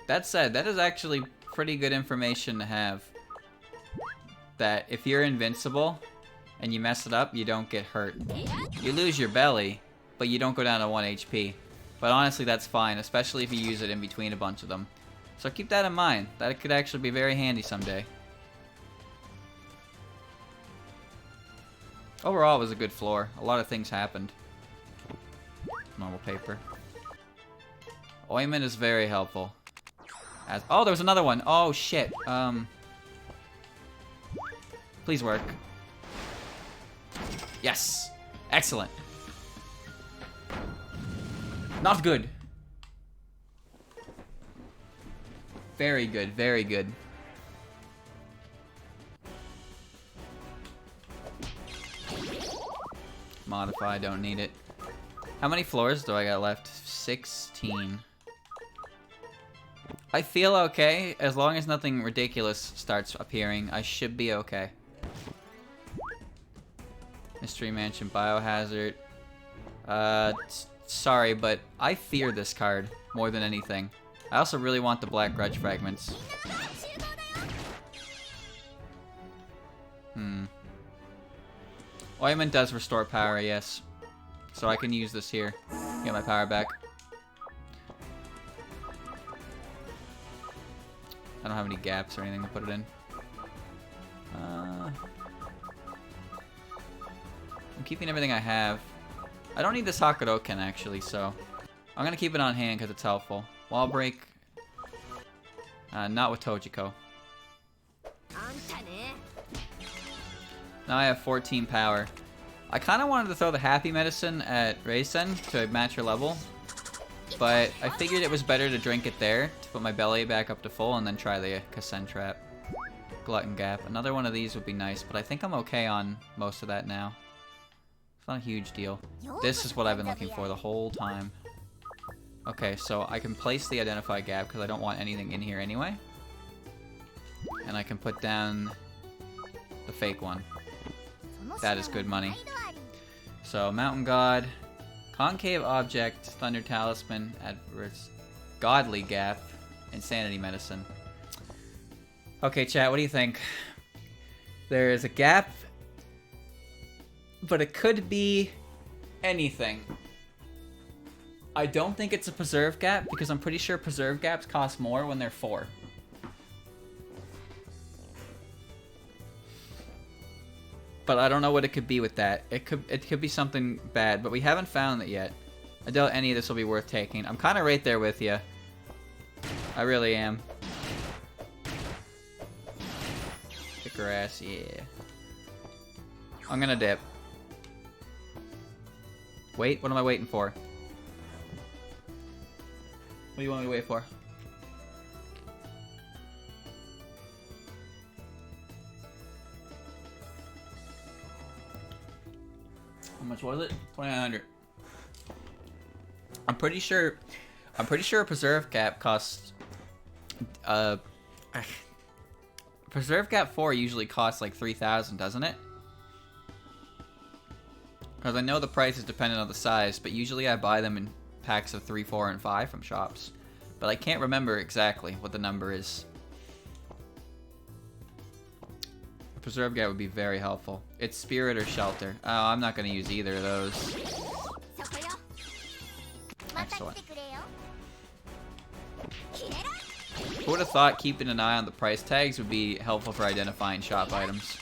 That said, that is actually pretty good information to have. That if you're invincible and you mess it up, you don't get hurt. You lose your belly, but you don't go down to 1 HP. But honestly, that's fine, especially if you use it in between a bunch of them. So keep that in mind. That could actually be very handy someday. Overall, it was a good floor. A lot of things happened. Normal paper. Ointment is very helpful. Oh, there was another one. Oh, shit. Please work. Yes. Excellent. Not good. Very good, very good. Modify, don't need it. How many floors do I got left? 16. I feel okay. As long as nothing ridiculous starts appearing, I should be okay. Mystery Mansion Biohazard. Sorry, but I fear this card more than anything. I also really want the Black Grudge Fragments. Ointment does restore power, yes. So I can use this here. Get my power back. I don't have any gaps or anything to put it in. I'm keeping everything I have. I don't need this Hakuroken actually, so I'm gonna keep it on hand because it's helpful. Wall break. Not with Tojiko. Now I have 14 power. I kind of wanted to throw the happy medicine at Reisen to match her level, but I figured it was better to drink it there to put my belly back up to full and then try the Kasen trap. Glutton gap. Another one of these would be nice, but I think I'm okay on most of that now. It's not a huge deal. This is what I've been looking for the whole time. Okay, so I can place the identify gap because I don't want anything in here anyway. And I can put down the fake one. That is good money. So, Mountain God, Concave Object, Thunder Talisman, Adverse, Godly Gap, Insanity Medicine. Okay, chat, what do you think? There is a gap, but it could be anything. I don't think it's a Preserve Gap, because I'm pretty sure Preserve Gaps cost more when they're 4. But I don't know what it could be with that. It could be something bad, but we haven't found it yet. I doubt any of this will be worth taking. I'm kind of right there with you. I really am. Kick her ass, yeah. I'm gonna dip. Wait, what am I waiting for? What do you want me to wait for? How much was it? 2,900. I'm pretty sure a Preserve Gap costs Preserve Gap 4 usually costs like 3,000, doesn't it? Because I know the price is dependent on the size, but usually I buy them in packs of 3, 4, and 5 from shops. But I can't remember exactly what the number is. Preserve Gap would be very helpful. It's Spirit or Shelter. Oh, I'm not going to use either of those. Excellent. Who would have thought keeping an eye on the price tags would be helpful for identifying shop items?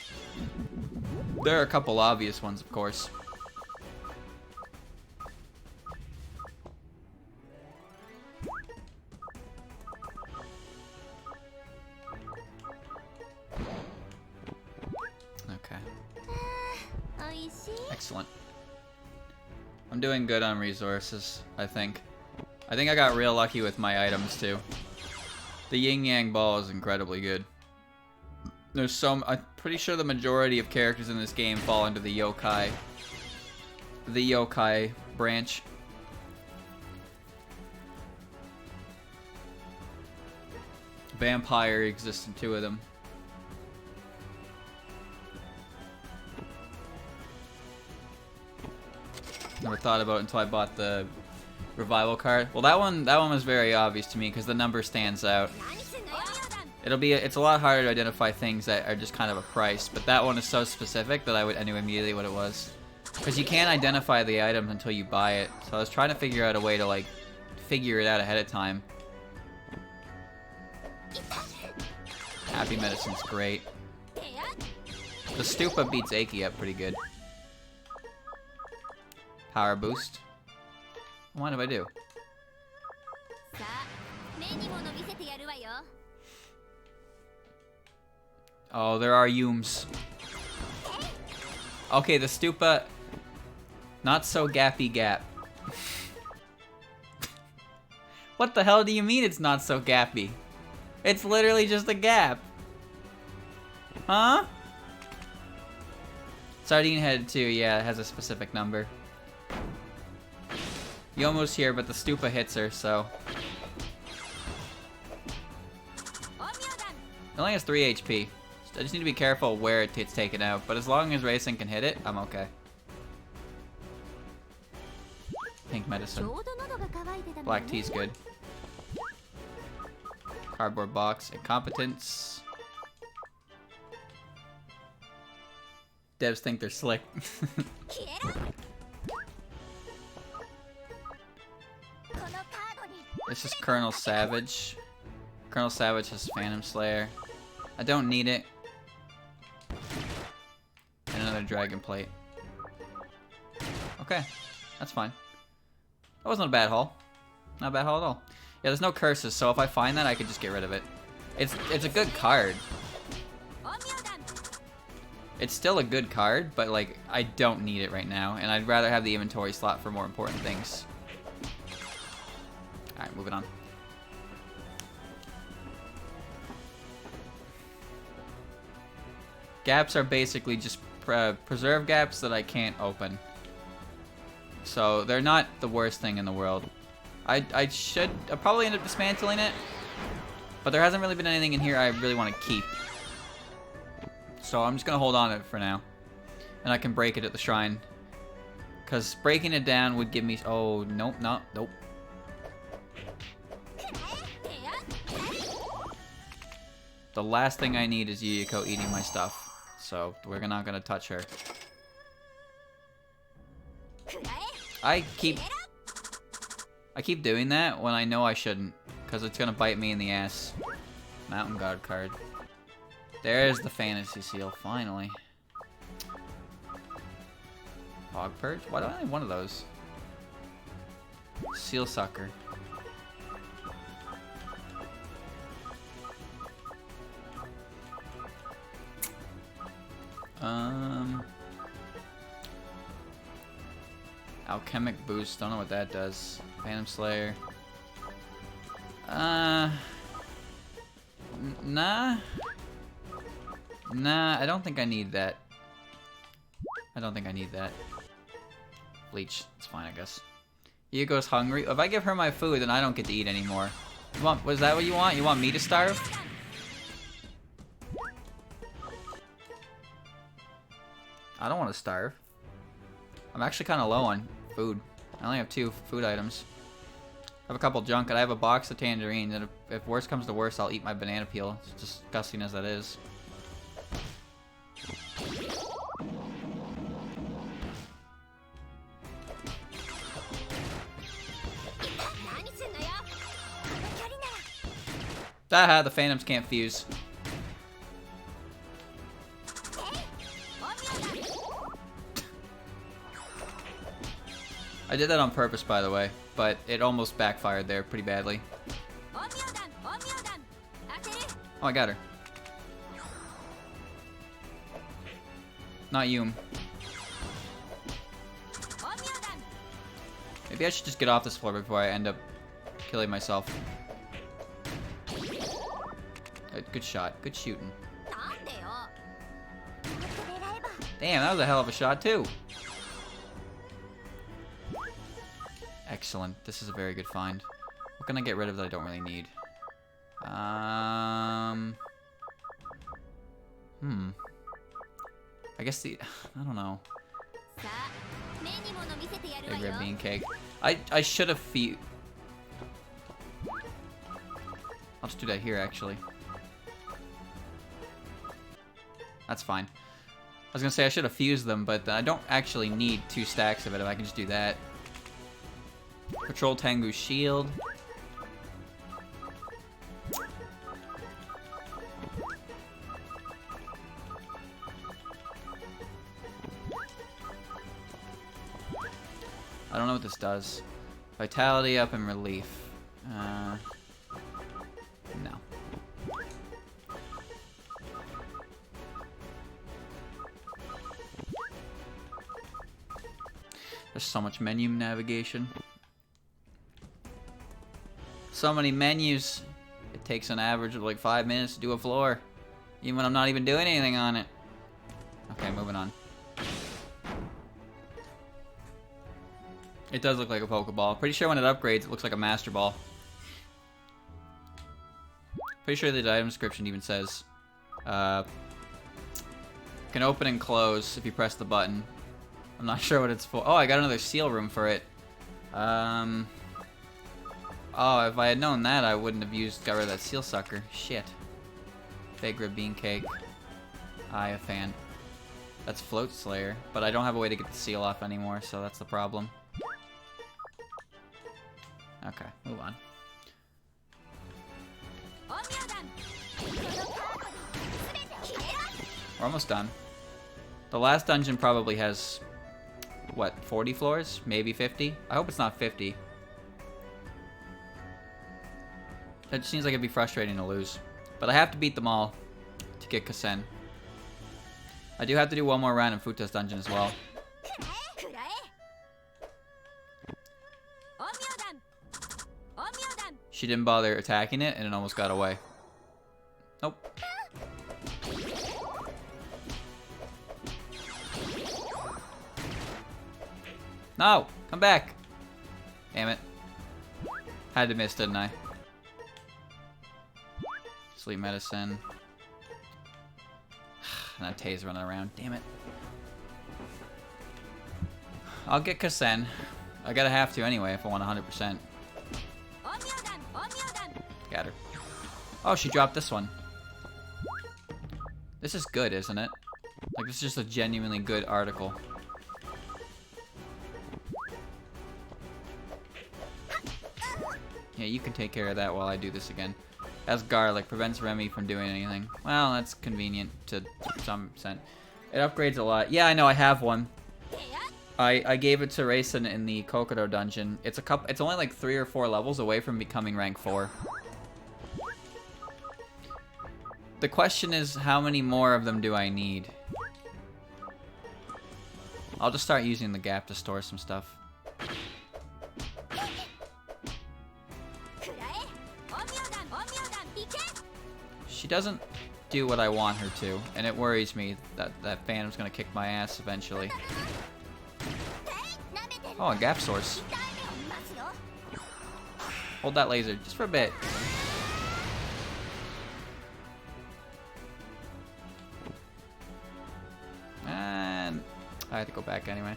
There are a couple obvious ones, of course. Excellent. I'm doing good on resources, I think. I think I got real lucky with my items, too. The Yin Yang Ball is incredibly good. I'm pretty sure the majority of characters in this game fall into the yokai branch. Vampire exists in 2 of them. Never thought about it until I bought the revival card. Well, that one was very obvious to me because the number stands out. It's a lot harder to identify things that are just kind of a price, but that one is so specific that I knew immediately what it was. Because you can't identify the items until you buy it, so I was trying to figure out a way to like figure it out ahead of time. Happy Medicine's great. The Stupa beats Aki up pretty good. Power boost. What if I do? Oh, there are Yums. Okay, the Stupa. Not so gappy gap. What the hell do you mean it's not so gappy? It's literally just a gap. Huh? Sardine Head too, yeah, it has a specific number. Yomo's here, but the Stupa hits her, so. It only has 3 HP. I just need to be careful where it gets taken out, but as long as Racing can hit it, I'm okay. Pink Medicine. Black Tea's good. Cardboard Box. Incompetence. devs think they're slick. This is Colonel Savage. Colonel Savage has Phantom Slayer. I don't need it. And another Dragon Plate. Okay, that's fine. That wasn't a bad haul. Not a bad haul at all. Yeah, there's no curses, so if I find that, I could just get rid of it. It's a good card. It's still a good card, but like I don't need it right now, and I'd rather have the inventory slot for more important things. Alright, moving on. Gaps are basically just preserve gaps that I can't open. So they're not the worst thing in the world. I'll probably end up dismantling it, but there hasn't really been anything in here I really want to keep. So I'm just going to hold on to it for now. And I can break it at the shrine. Because breaking it down would give me... Oh, nope, nope. The last thing I need is Yuyuko eating my stuff. So we're not going to touch her. I keep doing that when I know I shouldn't. Because it's going to bite me in the ass. Mountain God card. There's the fantasy seal, finally. Hog Purge? Why do I have one of those? Seal Sucker. Alchemic Boost, don't know what that does. Phantom Slayer. Nah, I don't think I need that. Bleach, it's fine, I guess. Yugo's hungry. If I give her my food, then I don't get to eat anymore. Was that what you want? You want me to starve? I don't want to starve. I'm actually kind of low on food. I only have 2 food items. I have a couple junk, and I have a box of tangerines, and if worse comes to worse, I'll eat my banana peel. As disgusting as that is. Haha, the phantoms can't fuse. I did that on purpose, by the way, but it almost backfired there pretty badly. Oh, I got her. Not you. Maybe I should just get off this floor before I end up killing myself. Good shot. Good shooting. Damn, that was a hell of a shot, too. Excellent. This is a very good find. What can I get rid of that I don't really need? I guess I don't know. Big red bean cake. I should have I'll just do that here, actually. That's fine. I was gonna say I should have fused them, but I don't actually need 2 stacks of it if I can just do that. Patrol Tengu's shield. I don't know what this does. Vitality up and relief. No. There's so much menu navigation. So many menus. It takes an average of like 5 minutes to do a floor. Even when I'm not even doing anything on it. Okay, moving on. It does look like a Pokeball. Pretty sure when it upgrades, it looks like a Master Ball. Pretty sure the item description even says can open and close if you press the button. I'm not sure what it's for. Oh, I got another seal room for it. Oh, if I had known that, I wouldn't have got rid of that seal sucker. Shit. Big red bean cake. I a fan. That's Float Slayer, but I don't have a way to get the seal off anymore, so that's the problem. Okay, move on. We're almost done. The last dungeon probably has, what, 40 floors? Maybe 50? I hope it's not 50. That just seems like it'd be frustrating to lose. But I have to beat them all to get Kasen. I do have to do one more round in Futa's dungeon as well. She didn't bother attacking it and it almost got away. Nope. No! Come back! Damn it. Had to miss, didn't I? Sleep medicine. And that Tay's running around. Damn it. I'll get Kasen. I gotta have to anyway if I want 100%. Got her. Oh, she dropped this one. This is good, isn't it? Like, this is just a genuinely good article. Yeah, you can take care of that while I do this again. As garlic prevents Remy from doing anything. Well, that's convenient to some extent. It upgrades a lot. Yeah, I know, I have one. I gave it to Raisin in the Kokoro dungeon. It's only like 3 or 4 levels away from becoming rank 4. The question is, how many more of them do I need? I'll just start using the gap to store some stuff. She doesn't do what I want her to, and it worries me that that Phantom's gonna kick my ass eventually. Oh, a gap source. Hold that laser just for a bit. And I have to go back anyway.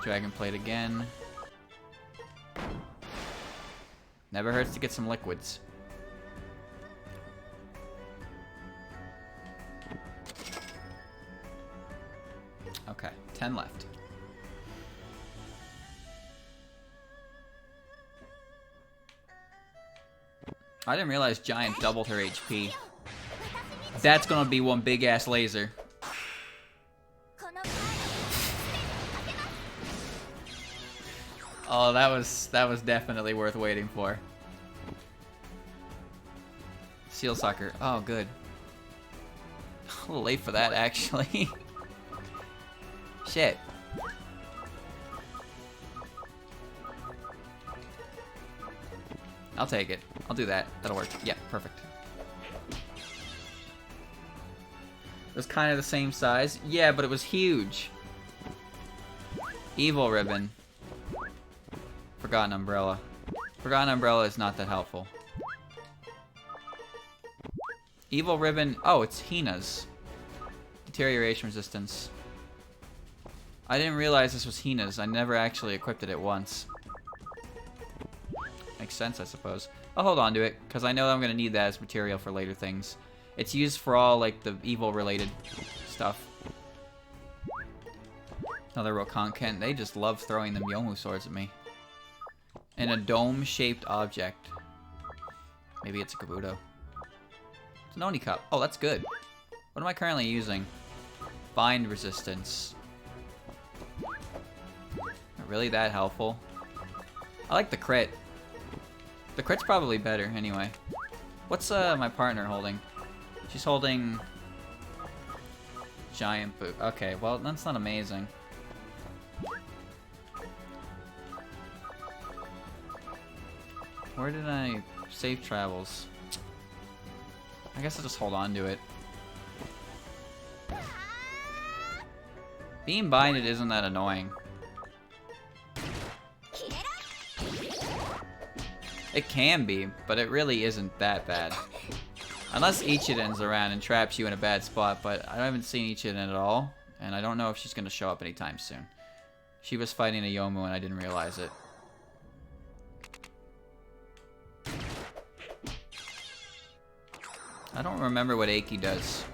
Dragon Plate again. Never hurts to get some liquids. Okay, 10 left. I didn't realize Giant doubled her HP. That's gonna be one big ass laser. Oh, that was definitely worth waiting for. Seal Sucker. Oh, good. A little late for that, actually. Shit. I'll take it. I'll do that. That'll work. Yeah, perfect. It was kind of the same size. Yeah, but it was huge. Evil Ribbon. Forgotten Umbrella. Forgotten Umbrella is not that helpful. Evil Ribbon. Oh, it's Hina's. Deterioration resistance. I didn't realize this was Hina's. I never actually equipped it once. Makes sense, I suppose. I'll hold on to it, because I know I'm going to need that as material for later things. It's used for all, like, the evil-related stuff. Another Rokan. They just love throwing them Yomu swords at me. And a dome-shaped object. Maybe it's a Kabuto. It's an Oni Cup. Oh, that's good. What am I currently using? Bind resistance. Not really that helpful. I like the crit. The crit's probably better, anyway. What's my partner holding? She's holding... Giant boot. Okay, well, that's not amazing. Where did I save travels? I guess I'll just hold on to it. Being binded isn't that annoying. It can be, but it really isn't that bad. Unless Ichiden's around and traps you in a bad spot, but I haven't seen Ichiden at all, and I don't know if she's going to show up anytime soon. She was fighting a Yomu and I didn't realize it. I don't remember what Aiki does.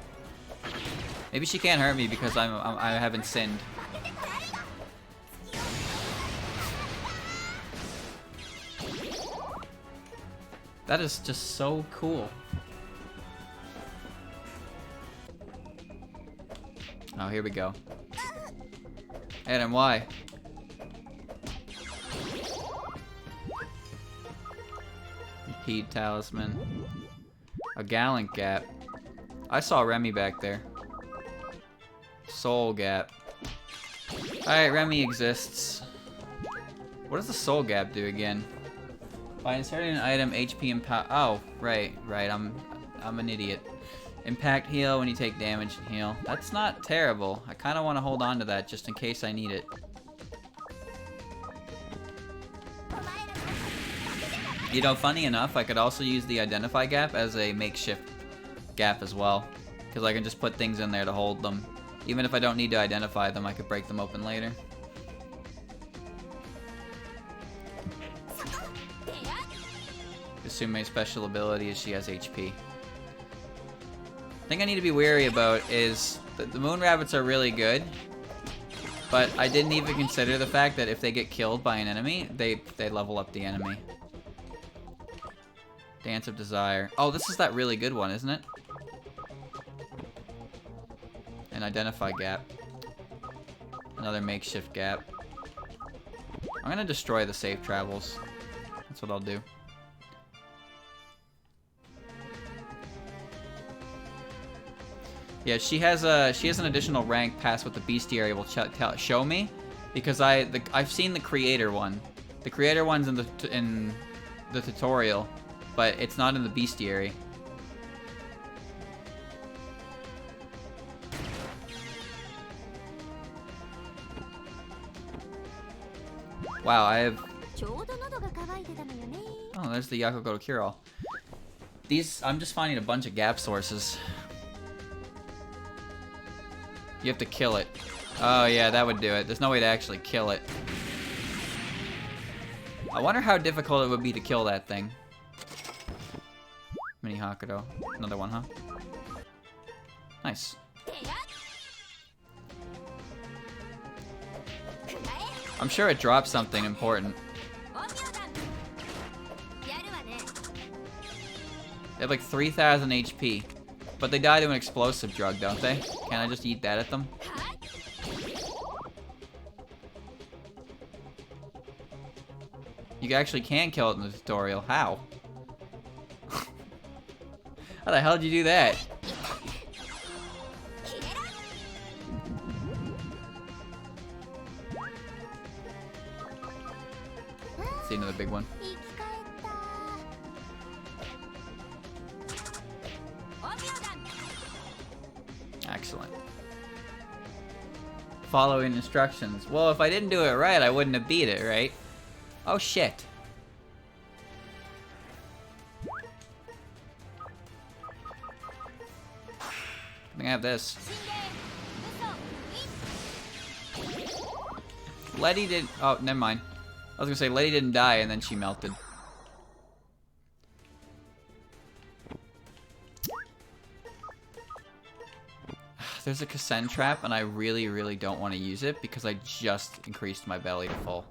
Maybe she can't hurt me because I haven't sinned. That is just so cool. Oh, here we go. And why? Repeat talisman. A gallant gap. I saw Remy back there. Soul gap. Alright, Remy exists. What does the soul gap do again? By inserting an item, HP and power. Oh, right. I'm an idiot. Impact heal when you take damage and heal. That's not terrible. I kind of want to hold on to that just in case I need it. You know, funny enough, I could also use the identify gap as a makeshift gap as well. Because I can just put things in there to hold them. Even if I don't need to identify them, I could break them open later. Sume's special ability is she has HP. Thing I need to be wary about is that the moon rabbits are really good, but I didn't even consider the fact that if they get killed by an enemy, they level up the enemy. Dance of Desire. Oh, this is that really good one, isn't it? An identify gap. Another makeshift gap. I'm gonna destroy the safe travels. That's what I'll do. Yeah, she has an additional rank past what the bestiary will show me, because I've seen the creator one. The creator one's in the tutorial, but it's not in the bestiary. Wow, I have. Oh, there's the Yakugo cure-all. I'm just finding a bunch of gap sources. You have to kill it. Oh yeah, that would do it. There's no way to actually kill it. I wonder how difficult it would be to kill that thing. Mini Hakudo. Another one, huh? Nice. I'm sure it drops something important. They have like 3,000 HP. But they die to an explosive drug, don't they? Can't I just eat that at them? You actually can kill it in the tutorial. How? How the hell did you do that? Let's see another big one. Excellent. Following instructions. Well, if I didn't do it right, I wouldn't have beat it, right? Oh, shit. I think I have this. Letty didn't... Oh, never mind. I was gonna say, Letty didn't die, and then she melted. There's a Kasen trap, and I really, really don't want to use it because I just increased my belly to full.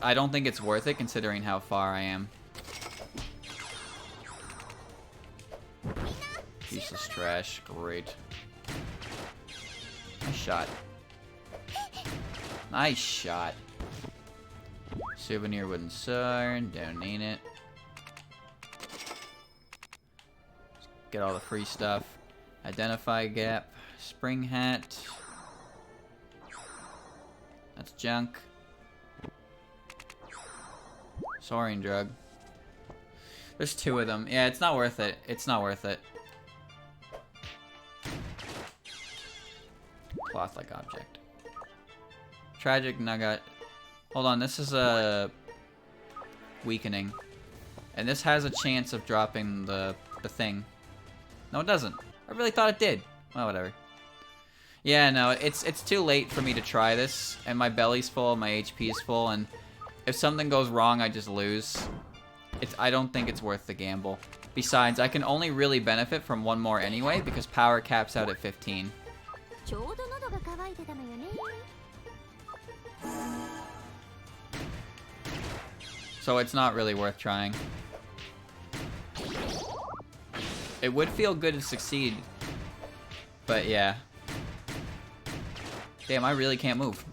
I don't think it's worth it considering how far I am. Useless trash. Great. Nice shot. Nice shot. Souvenir wooden sword. Don't need it. Get all the free stuff. Identify gap. Spring hat. That's junk. Soaring drug. There's 2 of them. Yeah, it's not worth it. It's not worth it. Cloth-like object. Tragic nugget. Hold on, this is a weakening. And this has a chance of dropping the thing. No, it doesn't. I really thought it did. Well, whatever. Yeah, no, it's too late for me to try this, and my belly's full, my HP is full, and if something goes wrong, I just lose. I don't think it's worth the gamble. Besides, I can only really benefit from one more anyway, because power caps out at 15. So it's not really worth trying. It would feel good to succeed, but yeah. Damn, I really can't move.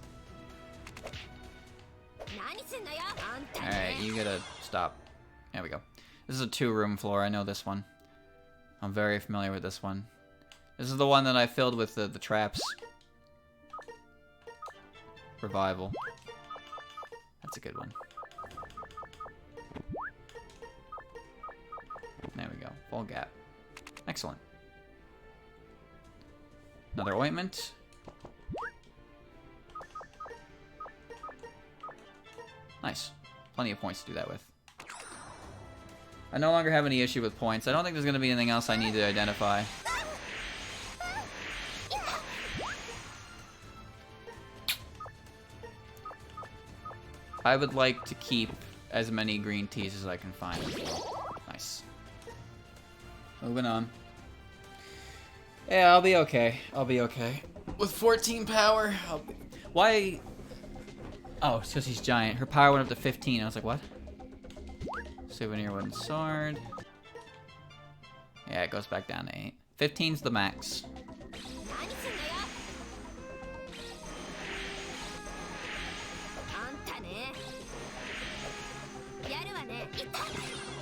Alright, you gotta stop. There we go. This is a 2-room floor, I know this one. I'm very familiar with this one. This is the one that I filled with the traps. Revival. That's a good one. There we go. Full gap. Excellent. Another ointment. Nice. Plenty of points to do that with. I no longer have any issue with points. I don't think there's going to be anything else I need to identify. I would like to keep as many green teas as I can find as well. Nice. Moving on. Yeah, I'll be okay. I'll be okay. With 14 power, Why... Oh, it's because he's giant. Her power went up to 15. I was like, what? Souvenir wooden sword. Yeah, it goes back down to 8. 15's the max.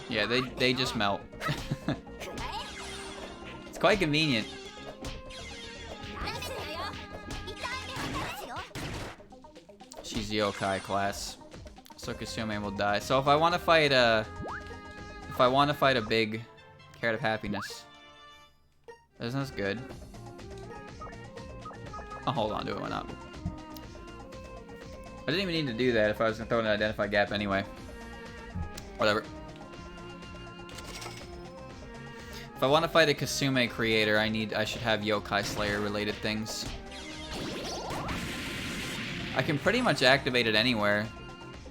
Yeah, they just melt. It's quite convenient. She's yokai class, so Kasume will die. So if I want to fight a big carrot of happiness, isn't this good? I'll hold on to it, why not? I didn't even need to do that if I was gonna throw in an identify gap anyway. Whatever. If I want to fight a Kasume creator, I should have Yokai Slayer related things. I can pretty much activate it anywhere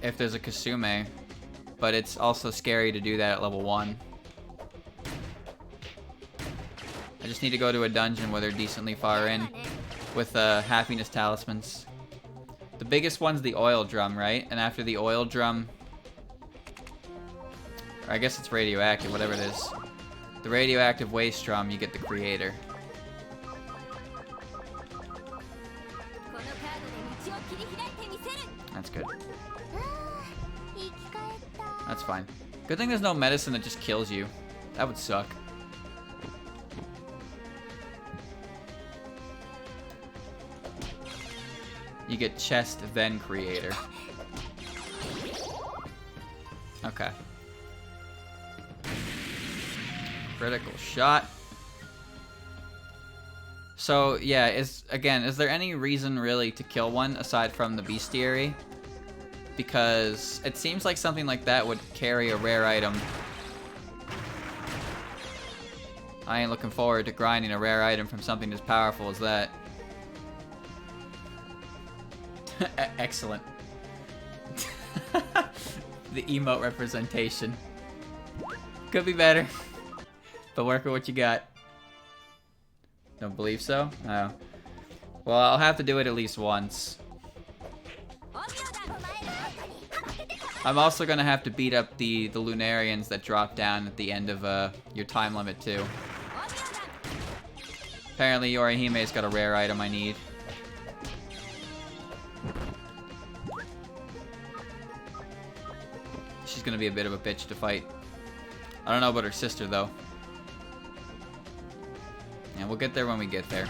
if there's a Kasume, but it's also scary to do that at level 1. I just need to go to a dungeon where they're decently far in with happiness talismans. The biggest one's the oil drum, right? And after the oil drum, or I guess it's radioactive, whatever it is. The radioactive waste drum, you get the creator. That's good. That's fine. Good thing there's no medicine that just kills you. That would suck. You get chest, then creator. Okay. Critical shot. So, yeah, is there any reason really to kill one aside from the bestiary? Because it seems like something like that would carry a rare item. I ain't looking forward to grinding a rare item from something as powerful as that. Excellent. The emote representation. Could be better. But work with what you got. Don't believe so? Oh. Well, I'll have to do it at least once. I'm also gonna have to beat up the Lunarians that drop down at the end of your time limit too. Apparently Yorihime's got a rare item I need. She's gonna be a bit of a bitch to fight. I don't know about her sister though. Yeah, we'll get there when we get there.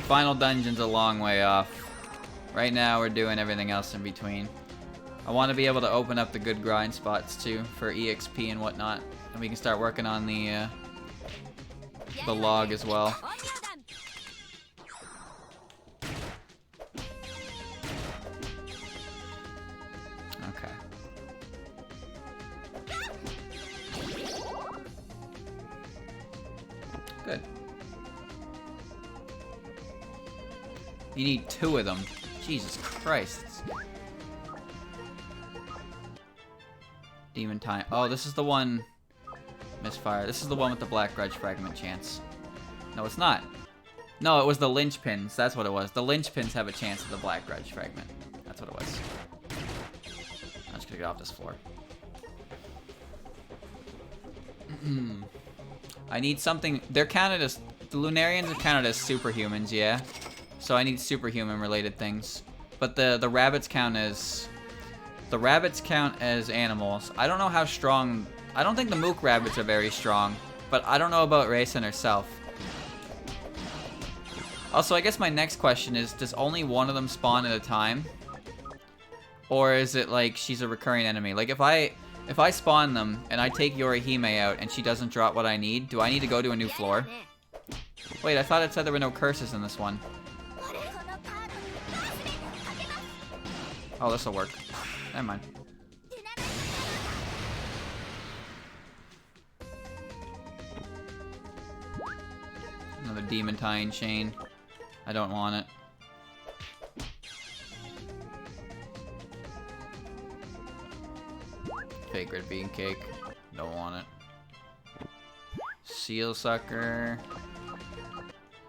Final dungeon's a long way off. Right now we're doing everything else in between. I want to be able to open up the good grind spots too for EXP and whatnot, and we can start working on the log as well. Okay. Good. You need 2 of them. Jesus Christ. Demon time. Oh, this is the one. Misfire. This is the one with the Black Grudge fragment chance. No, it's not. No, it was the linchpins. That's what it was. The linchpins have a chance at the Black Grudge fragment. That's what it was. I'm just gonna get off this floor. I need something. They're counted as the Lunarians are counted as superhumans, yeah. So I need superhuman related things. But the rabbits count as animals. I don't know how strong. I don't think the Mook rabbits are very strong, but I don't know about Raisin herself. Also, I guess my next question is, does only one of them spawn at a time? Or is it like she's a recurring enemy? Like if I spawn them and I take Yorihime out and she doesn't drop what I need, do I need to go to a new floor? Wait, I thought it said there were no curses in this one. Oh, this'll work. Never mind. Another demon tying chain. I don't want it. Fake red bean cake. Don't want it. Seal sucker.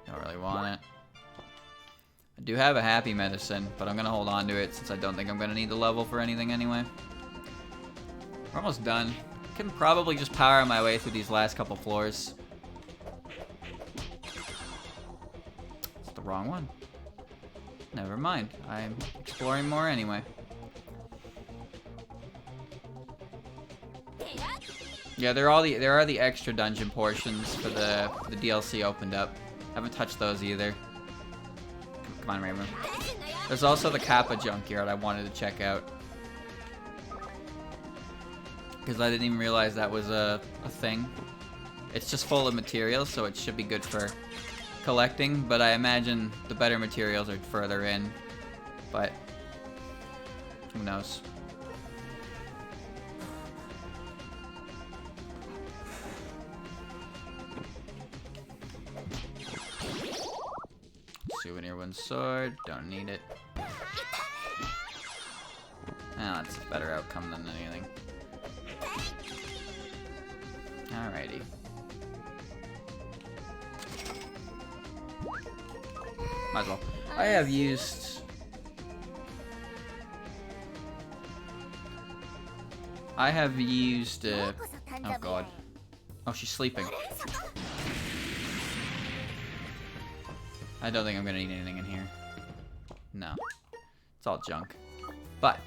Don't really want it. I do have a happy medicine, but I'm gonna hold on to it since I don't think I'm gonna need the level for anything anyway. We're almost done. Can probably just power my way through these last couple floors. It's the wrong one. Never mind. I'm exploring more anyway. Yeah, there are the extra dungeon portions for the DLC opened up. Haven't touched those either. Come on, Raymond. There's also the Kappa junkyard I wanted to check out. Because I didn't even realize that was a thing. It's just full of materials, so it should be good for collecting, but I imagine the better materials are further in. But who knows? Souvenir one sword, don't need it. Ah, that's a better outcome than anything. Alrighty. Might as well. I have used... oh god. Oh, she's sleeping. I don't think I'm gonna need anything in here. No. It's all junk. But...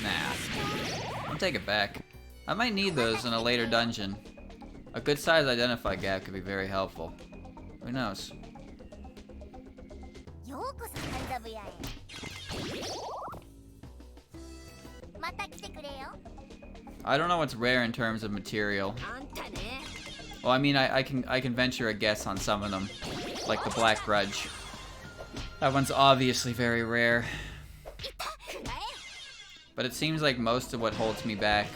nah. I'll take it back. I might need those in a later dungeon. A good size identify gap could be very helpful. Who knows? I don't know what's rare in terms of material. Well, I mean, I can venture a guess on some of them, like the Black Grudge. That one's obviously very rare. But it seems like most of what holds me back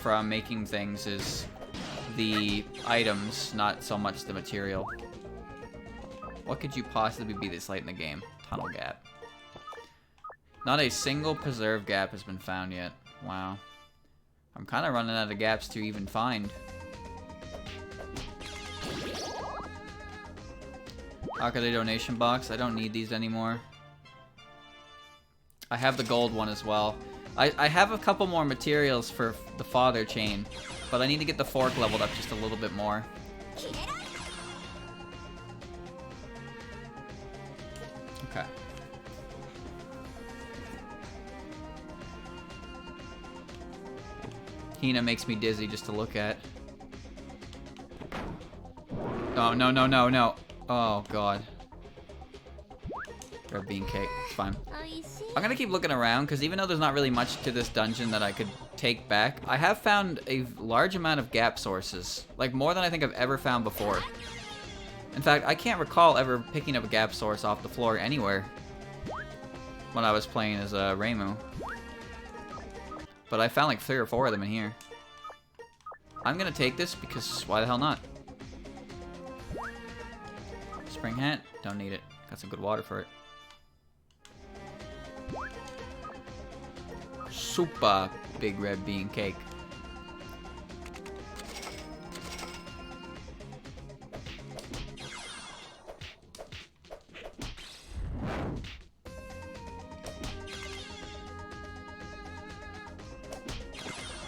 from making things is the items, not so much the material. What could you possibly be this late in the game? Tunnel gap. Not a single preserve gap has been found yet. Wow. I'm kind of running out of gaps to even find. Akade donation box. I don't need these anymore. I have the gold one as well. I have a couple more materials for the father chain, but I need to get the fork leveled up just a little bit more. Okay. Hina makes me dizzy just to look at. Oh, no, no, no, no. Oh, God. Red bean cake. It's fine. I'm gonna keep looking around, because even though there's not really much to this dungeon that I could take back, I have found a large amount of gap sources. Like, more than I think I've ever found before. In fact, I can't recall ever picking up a gap source off the floor anywhere when I was playing as Reimu. But I found like 3 or 4 of them in here. I'm gonna take this because why the hell not? Spring hat, don't need it. Got some good water for it. Super big red bean cake.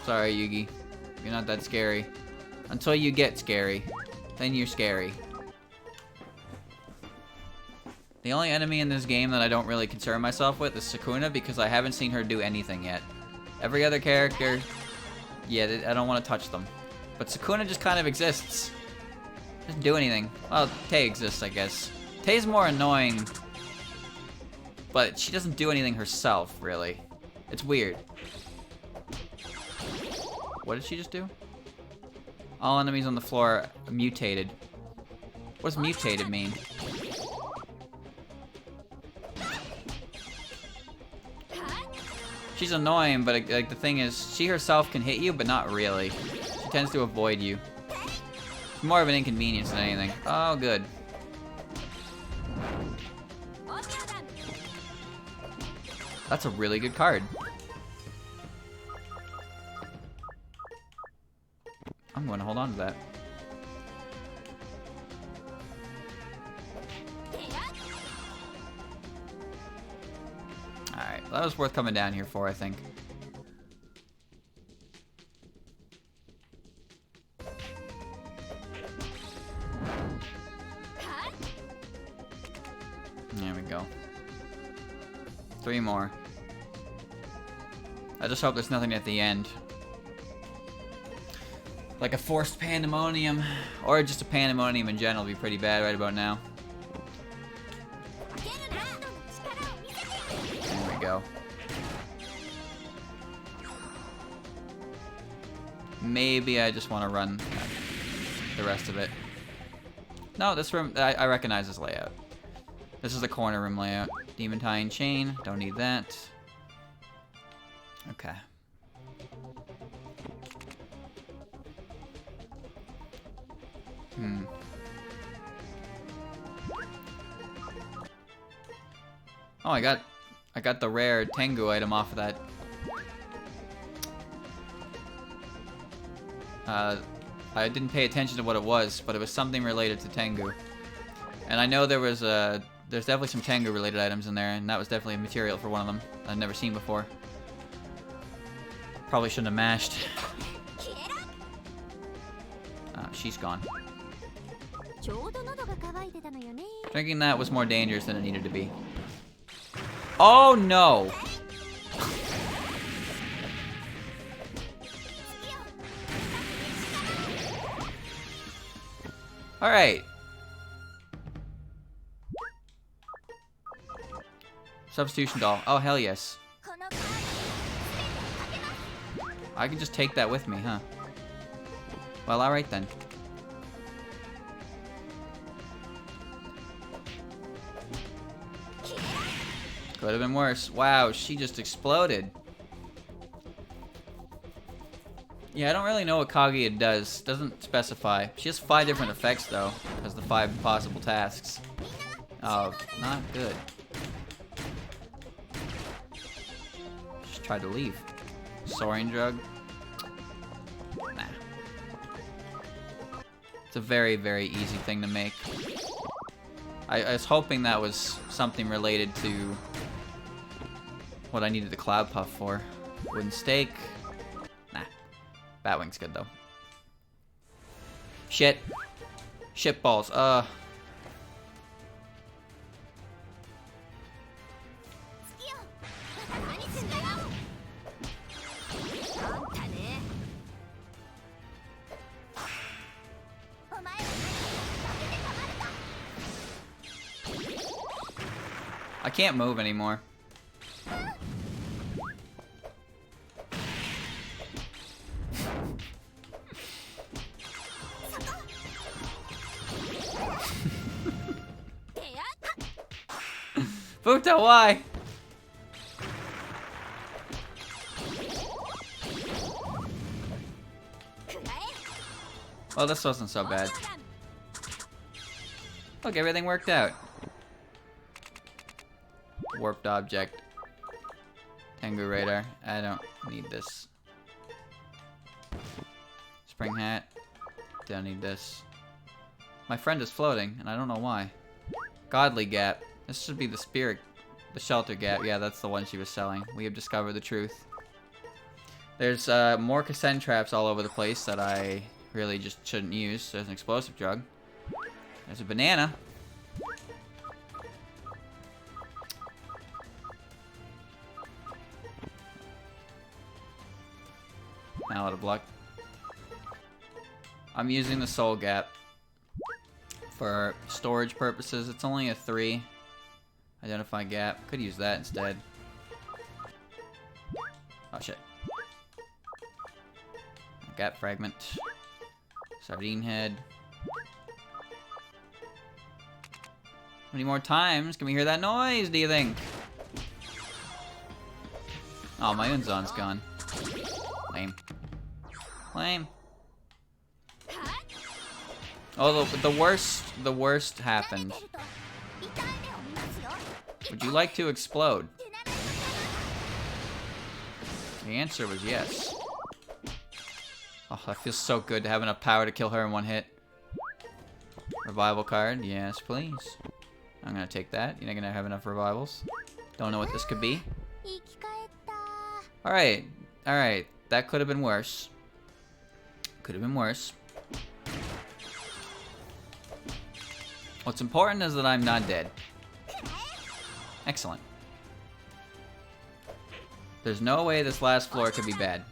Sorry, Yugi. You're not that scary. Until you get scary. Then you're scary. The only enemy in this game that I don't really concern myself with is Sukuna because I haven't seen her do anything yet. Every other character, yeah, I don't want to touch them. But Sukuna just kind of exists. Doesn't do anything. Well, Tay exists, I guess. Tay's more annoying, but she doesn't do anything herself, really. It's weird. What did she just do? All enemies on the floor are mutated. What does mutated mean? She's annoying, but like the thing is, she herself can hit you, but not really. She tends to avoid you. It's more of an inconvenience than anything. Oh, good. That's a really good card. I'm going to hold on to that. Alright, well, that was worth coming down here for, I think. There we go. 3 more. I just hope there's nothing at the end. Like a forced pandemonium, or just a pandemonium in general would be pretty bad right about now. There we go. Maybe I just want to run the rest of it. No, this room, I recognize this layout. This is the corner room layout. Demon tying chain, don't need that. Okay. Oh, I got the rare Tengu item off of that. I didn't pay attention to what it was, but it was something related to Tengu. And I know there's definitely some Tengu related items in there, and that was definitely a material for one of them I've never seen before. Probably shouldn't have mashed. She's gone. Drinking that was more dangerous than it needed to be. Oh no! Alright. Substitution doll. Oh, hell yes. I can just take that with me, huh? Well, alright then. Could have been worse. Wow, she just exploded. Yeah, I don't really know what Kaguya does. Doesn't specify. She has 5 different effects, though. Has the 5 possible tasks. Oh, not good. Just tried to leave. Soaring drug. Nah. It's a very, very easy thing to make. I was hoping that was something related to what I needed the Cloud Puff for. Wooden stake. Nah. Batwing's good, though. Shit. Shit balls. I can't move anymore. Futa, why? Well, this wasn't so bad. Look, everything worked out. Warped object. Tengu radar. I don't need this. Spring hat. Don't need this. My friend is floating, and I don't know why. Godly gap. This should be the spirit, the shelter gap. Yeah, that's the one she was selling. We have discovered the truth. There's more cassette traps all over the place that I really just shouldn't use. There's an explosive drug. There's a banana. Mallet of luck. I'm using the soul gap for storage purposes. It's only a 3. Identify gap. Could use that instead. Oh shit. Gap fragment. Sardine head. How many more times can we hear that noise, do you think? Oh, my Unzon's gone. Lame. Lame. Oh, the worst happened. Would you like to explode? The answer was yes. Oh, that feels so good to have enough power to kill her in one hit. Revival card, yes please. I'm gonna take that. You're not gonna have enough revivals. Don't know what this could be. Alright, alright. That could have been worse. Could have been worse. What's important is that I'm not dead. Excellent. There's no way this last floor could be bad.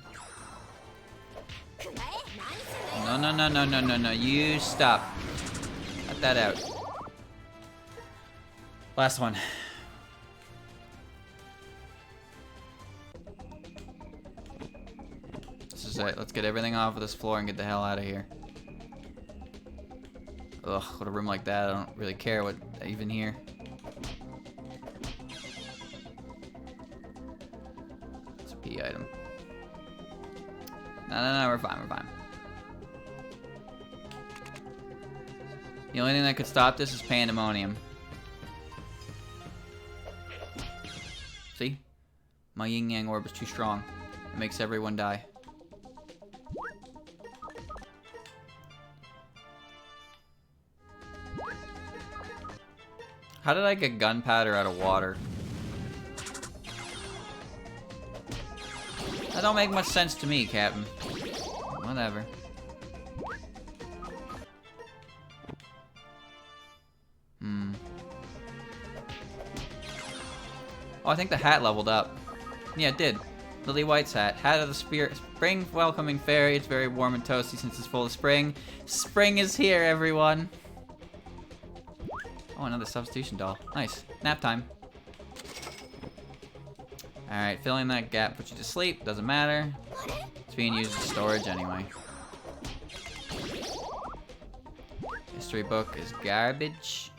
No, no, no, no, no, no, no. You stop. Cut that out. Last one. This is it. Let's get everything off of this floor and get the hell out of here. Ugh, with a room like that, I don't really care what I even hear. It's a P item. No, no, no, we're fine, we're fine. The only thing that could stop this is pandemonium. See? My yin-yang orb is too strong. It makes everyone die. How did I get gunpowder out of water? That don't make much sense to me, Captain. Whatever. Oh, I think the hat leveled up. Yeah, it did. Lily White's hat. Hat of the Spirit. Spring welcoming fairy. It's very warm and toasty since it's full of spring. Spring is here, everyone. Oh, another substitution doll. Nice. Nap time. Alright, filling that gap puts you to sleep. Doesn't matter. It's being used as storage anyway. History book is garbage.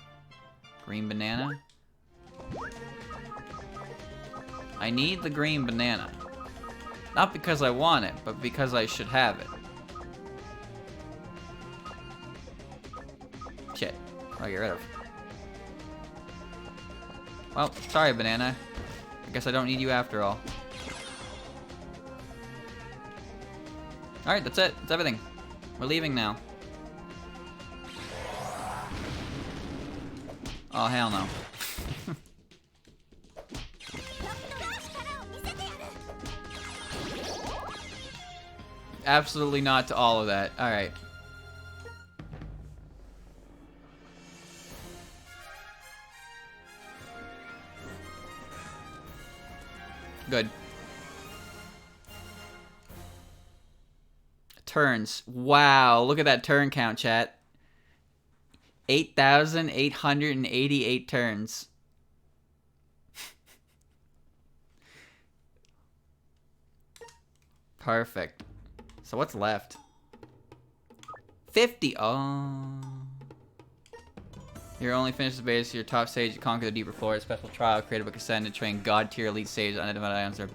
Green banana. I need the green banana. Not because I want it, but because I should have it. Shit. I'll get rid of. Well, sorry, banana. I guess I don't need you after all. Alright, that's it. That's everything. We're leaving now. Oh, hell no. Absolutely not to all of that. Alright. Good. Turns. Wow, look at that turn count, chat. 8,888 turns. Perfect. So what's left? 50. Oh. You're only finished the base. Your top stage, you conquer the deeper floors. Special trial created by Cassette to train god tier elite stages. Unidentified items are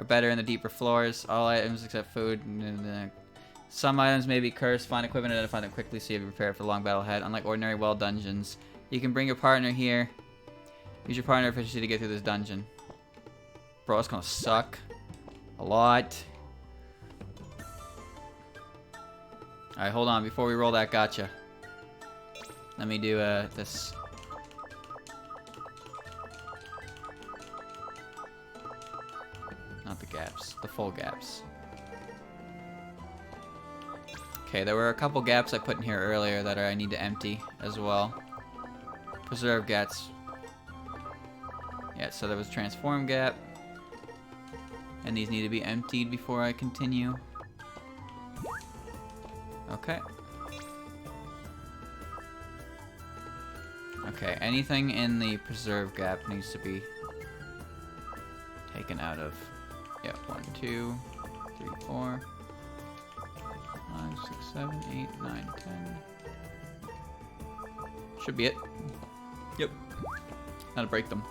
better in the deeper floors. All items except food. Some items may be cursed. Find equipment and identify them quickly so you have to prepare for the long battle ahead. Unlike ordinary well dungeons, you can bring your partner here. Use your partner efficiency to get through this dungeon. Bro, it's gonna suck. A lot. Alright, hold on. Before we roll that gacha. Let me do this. Not the gaps. The full gaps. Okay, there were a couple gaps I put in here earlier that I need to empty as well. Preserve gaps. Yeah, so there was transform gap. And these need to be emptied before I continue. Okay. Okay, anything in the preserve gap needs to be taken out of. Yeah, 1, 2, 3, 4, 5, 6, 7, 8, 9, 10. Should be it. Yep. Now to break them.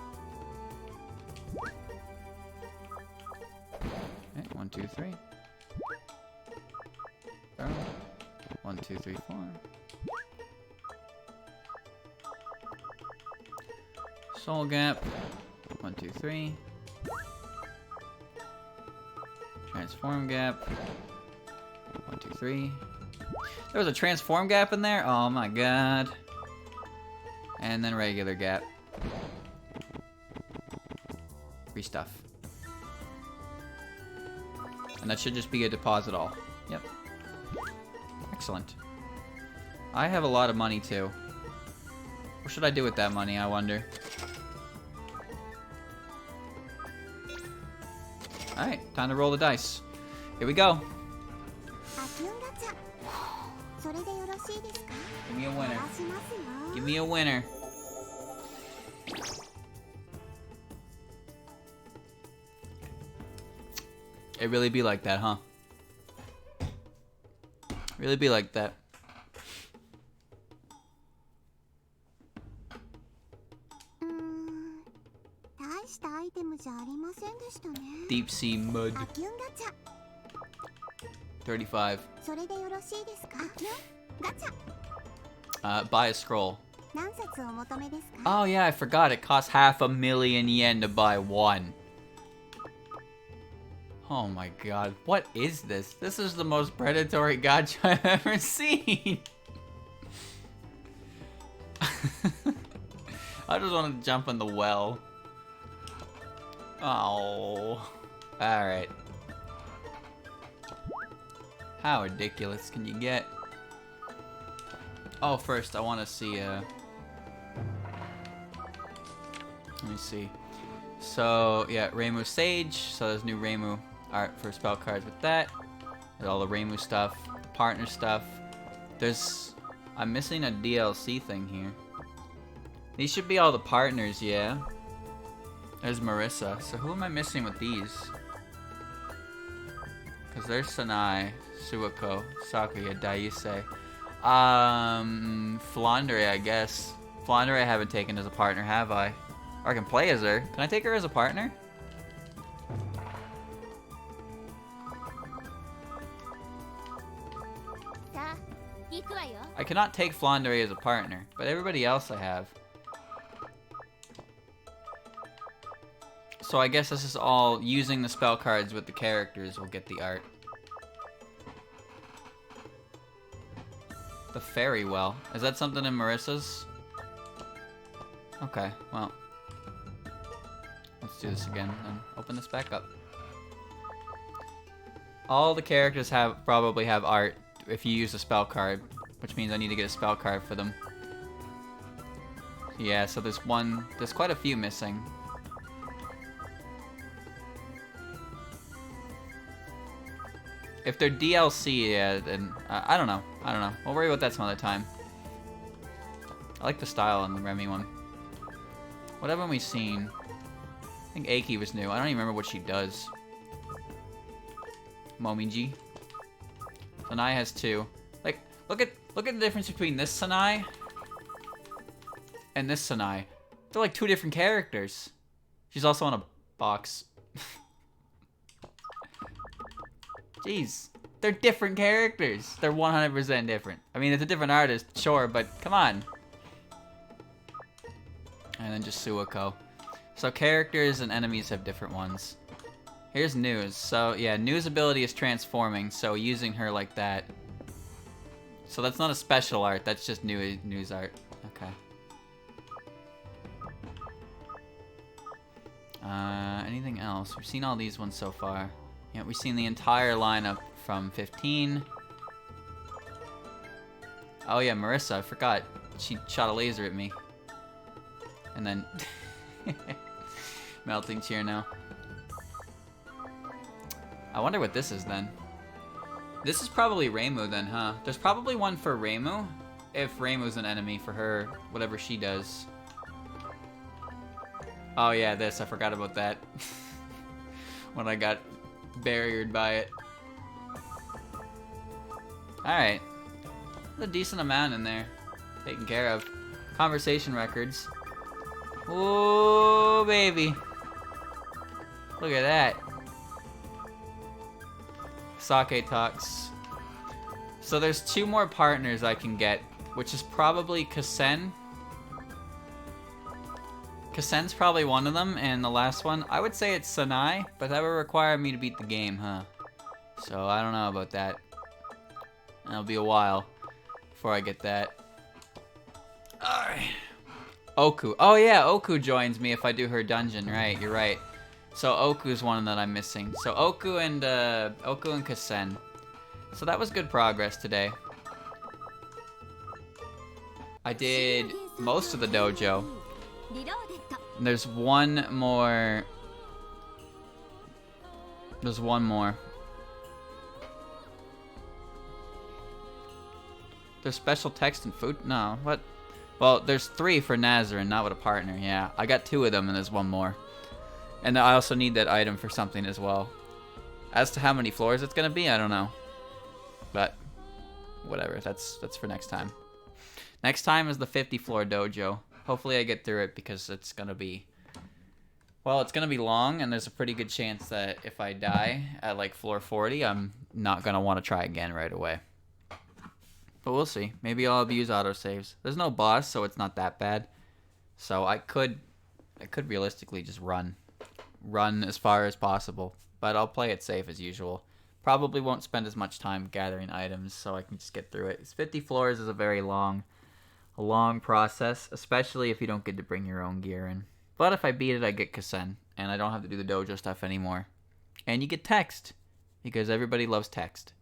Okay, 1, 2, 3. 1, 2, 3, 4. Soul gap. 1, 2, 3. Transform gap. 1, 2, 3. There was a transform gap in there? Oh my god. And then regular gap. Restuff. And that should just be a deposit all. Yep. Excellent. I have a lot of money too. What should I do with that money, I wonder? Alright, time to roll the dice. Here we go. Give me a winner. Give me a winner. It really be like that, huh? Really be like that. Deep sea mud. 35. Buy a scroll. Oh yeah, I forgot. It costs 500,000 yen to buy one. Oh my god. What is this? This is the most predatory gacha I've ever seen. I just want to jump in the well. Oh. Alright. How ridiculous can you get? Oh, first I want to see, let me see. So, yeah, Reimu Sage. So there's new Reimu art for spell cards with that. There's all the Reimu stuff, the partner stuff. There's... I'm missing a DLC thing here. These should be all the partners, yeah. There's Marissa. So who am I missing with these? Because there's Sanai, Suako, Sakuya, Daisei. Flandre, I guess. Flandre I haven't taken as a partner, have I? Or I can play as her. Can I take her as a partner? I cannot take Flandre as a partner, but everybody else I have. So I guess this is all using the spell cards with the characters will get the art. The fairy well. Is that something in Marissa's? Okay, well. Let's do this again and open this back up. All the characters probably have art if you use a spell card, which means I need to get a spell card for them. Yeah, so there's quite a few missing. If they're DLC, yeah, then I don't know. I don't know. We'll worry about that some other time. I like the style on the Remy one. What haven't we seen? I think Aiki was new. I don't even remember what she does. Momiji. Sanai has 2. Like, look at the difference between this Sanai and this Sanai. They're like 2 different characters. She's also on a box. Jeez. They're different characters. They're 100% different. I mean, it's a different artist, sure, but come on. And then just Suiko. So characters and enemies have different ones. Here's News. So yeah, News' ability is transforming, so using her like that. So that's not a special art, that's just News art. Okay. Anything else? We've seen all these ones so far. Yeah, we've seen the entire lineup from 15. Oh yeah, Marissa, I forgot. She shot a laser at me. And then... Melting cheer now. I wonder what this is then. This is probably Reimu then, huh? There's probably one for Reimu, if Reimu's an enemy for her, whatever she does. Oh yeah, this, I forgot about that. When I got barriered by it. Alright. There's a decent amount in there. Taken care of. Conversation records. Oh baby. Look at that. Sake talks. So there's 2 more partners I can get, which is probably Kasen. Kasen's probably one of them, and the last one, I would say it's Sanai, but that would require me to beat the game, huh? So I don't know about that. It'll be a while before I get that. Alright. Oku. Oh yeah, Oku joins me if I do her dungeon, right, you're right. So Oku's one that I'm missing. So Oku and Kasen. So that was good progress today. I did most of the dojo. And there's one more. There's one more. There's special text and food? No, what? Well, there's 3 for Nazarene, not with a partner, yeah. I got 2 of them and there's one more. And I also need that item for something as well. As to how many floors it's gonna be, I don't know. But, whatever, that's for next time. Next time is the 50 floor dojo. Hopefully I get through it because it's gonna be... Well, it's gonna be long and there's a pretty good chance that if I die at like floor 40, I'm not gonna want to try again right away. But we'll see. Maybe I'll abuse autosaves. There's no boss, so it's not that bad. So I could realistically just run as far as possible. But I'll play it safe as usual. Probably won't spend as much time gathering items, so I can just get through it. 50 floors is a very long process, especially if you don't get to bring your own gear in. But if I beat it, I get Kasen, and I don't have to do the dojo stuff anymore. And you get text, because everybody loves text.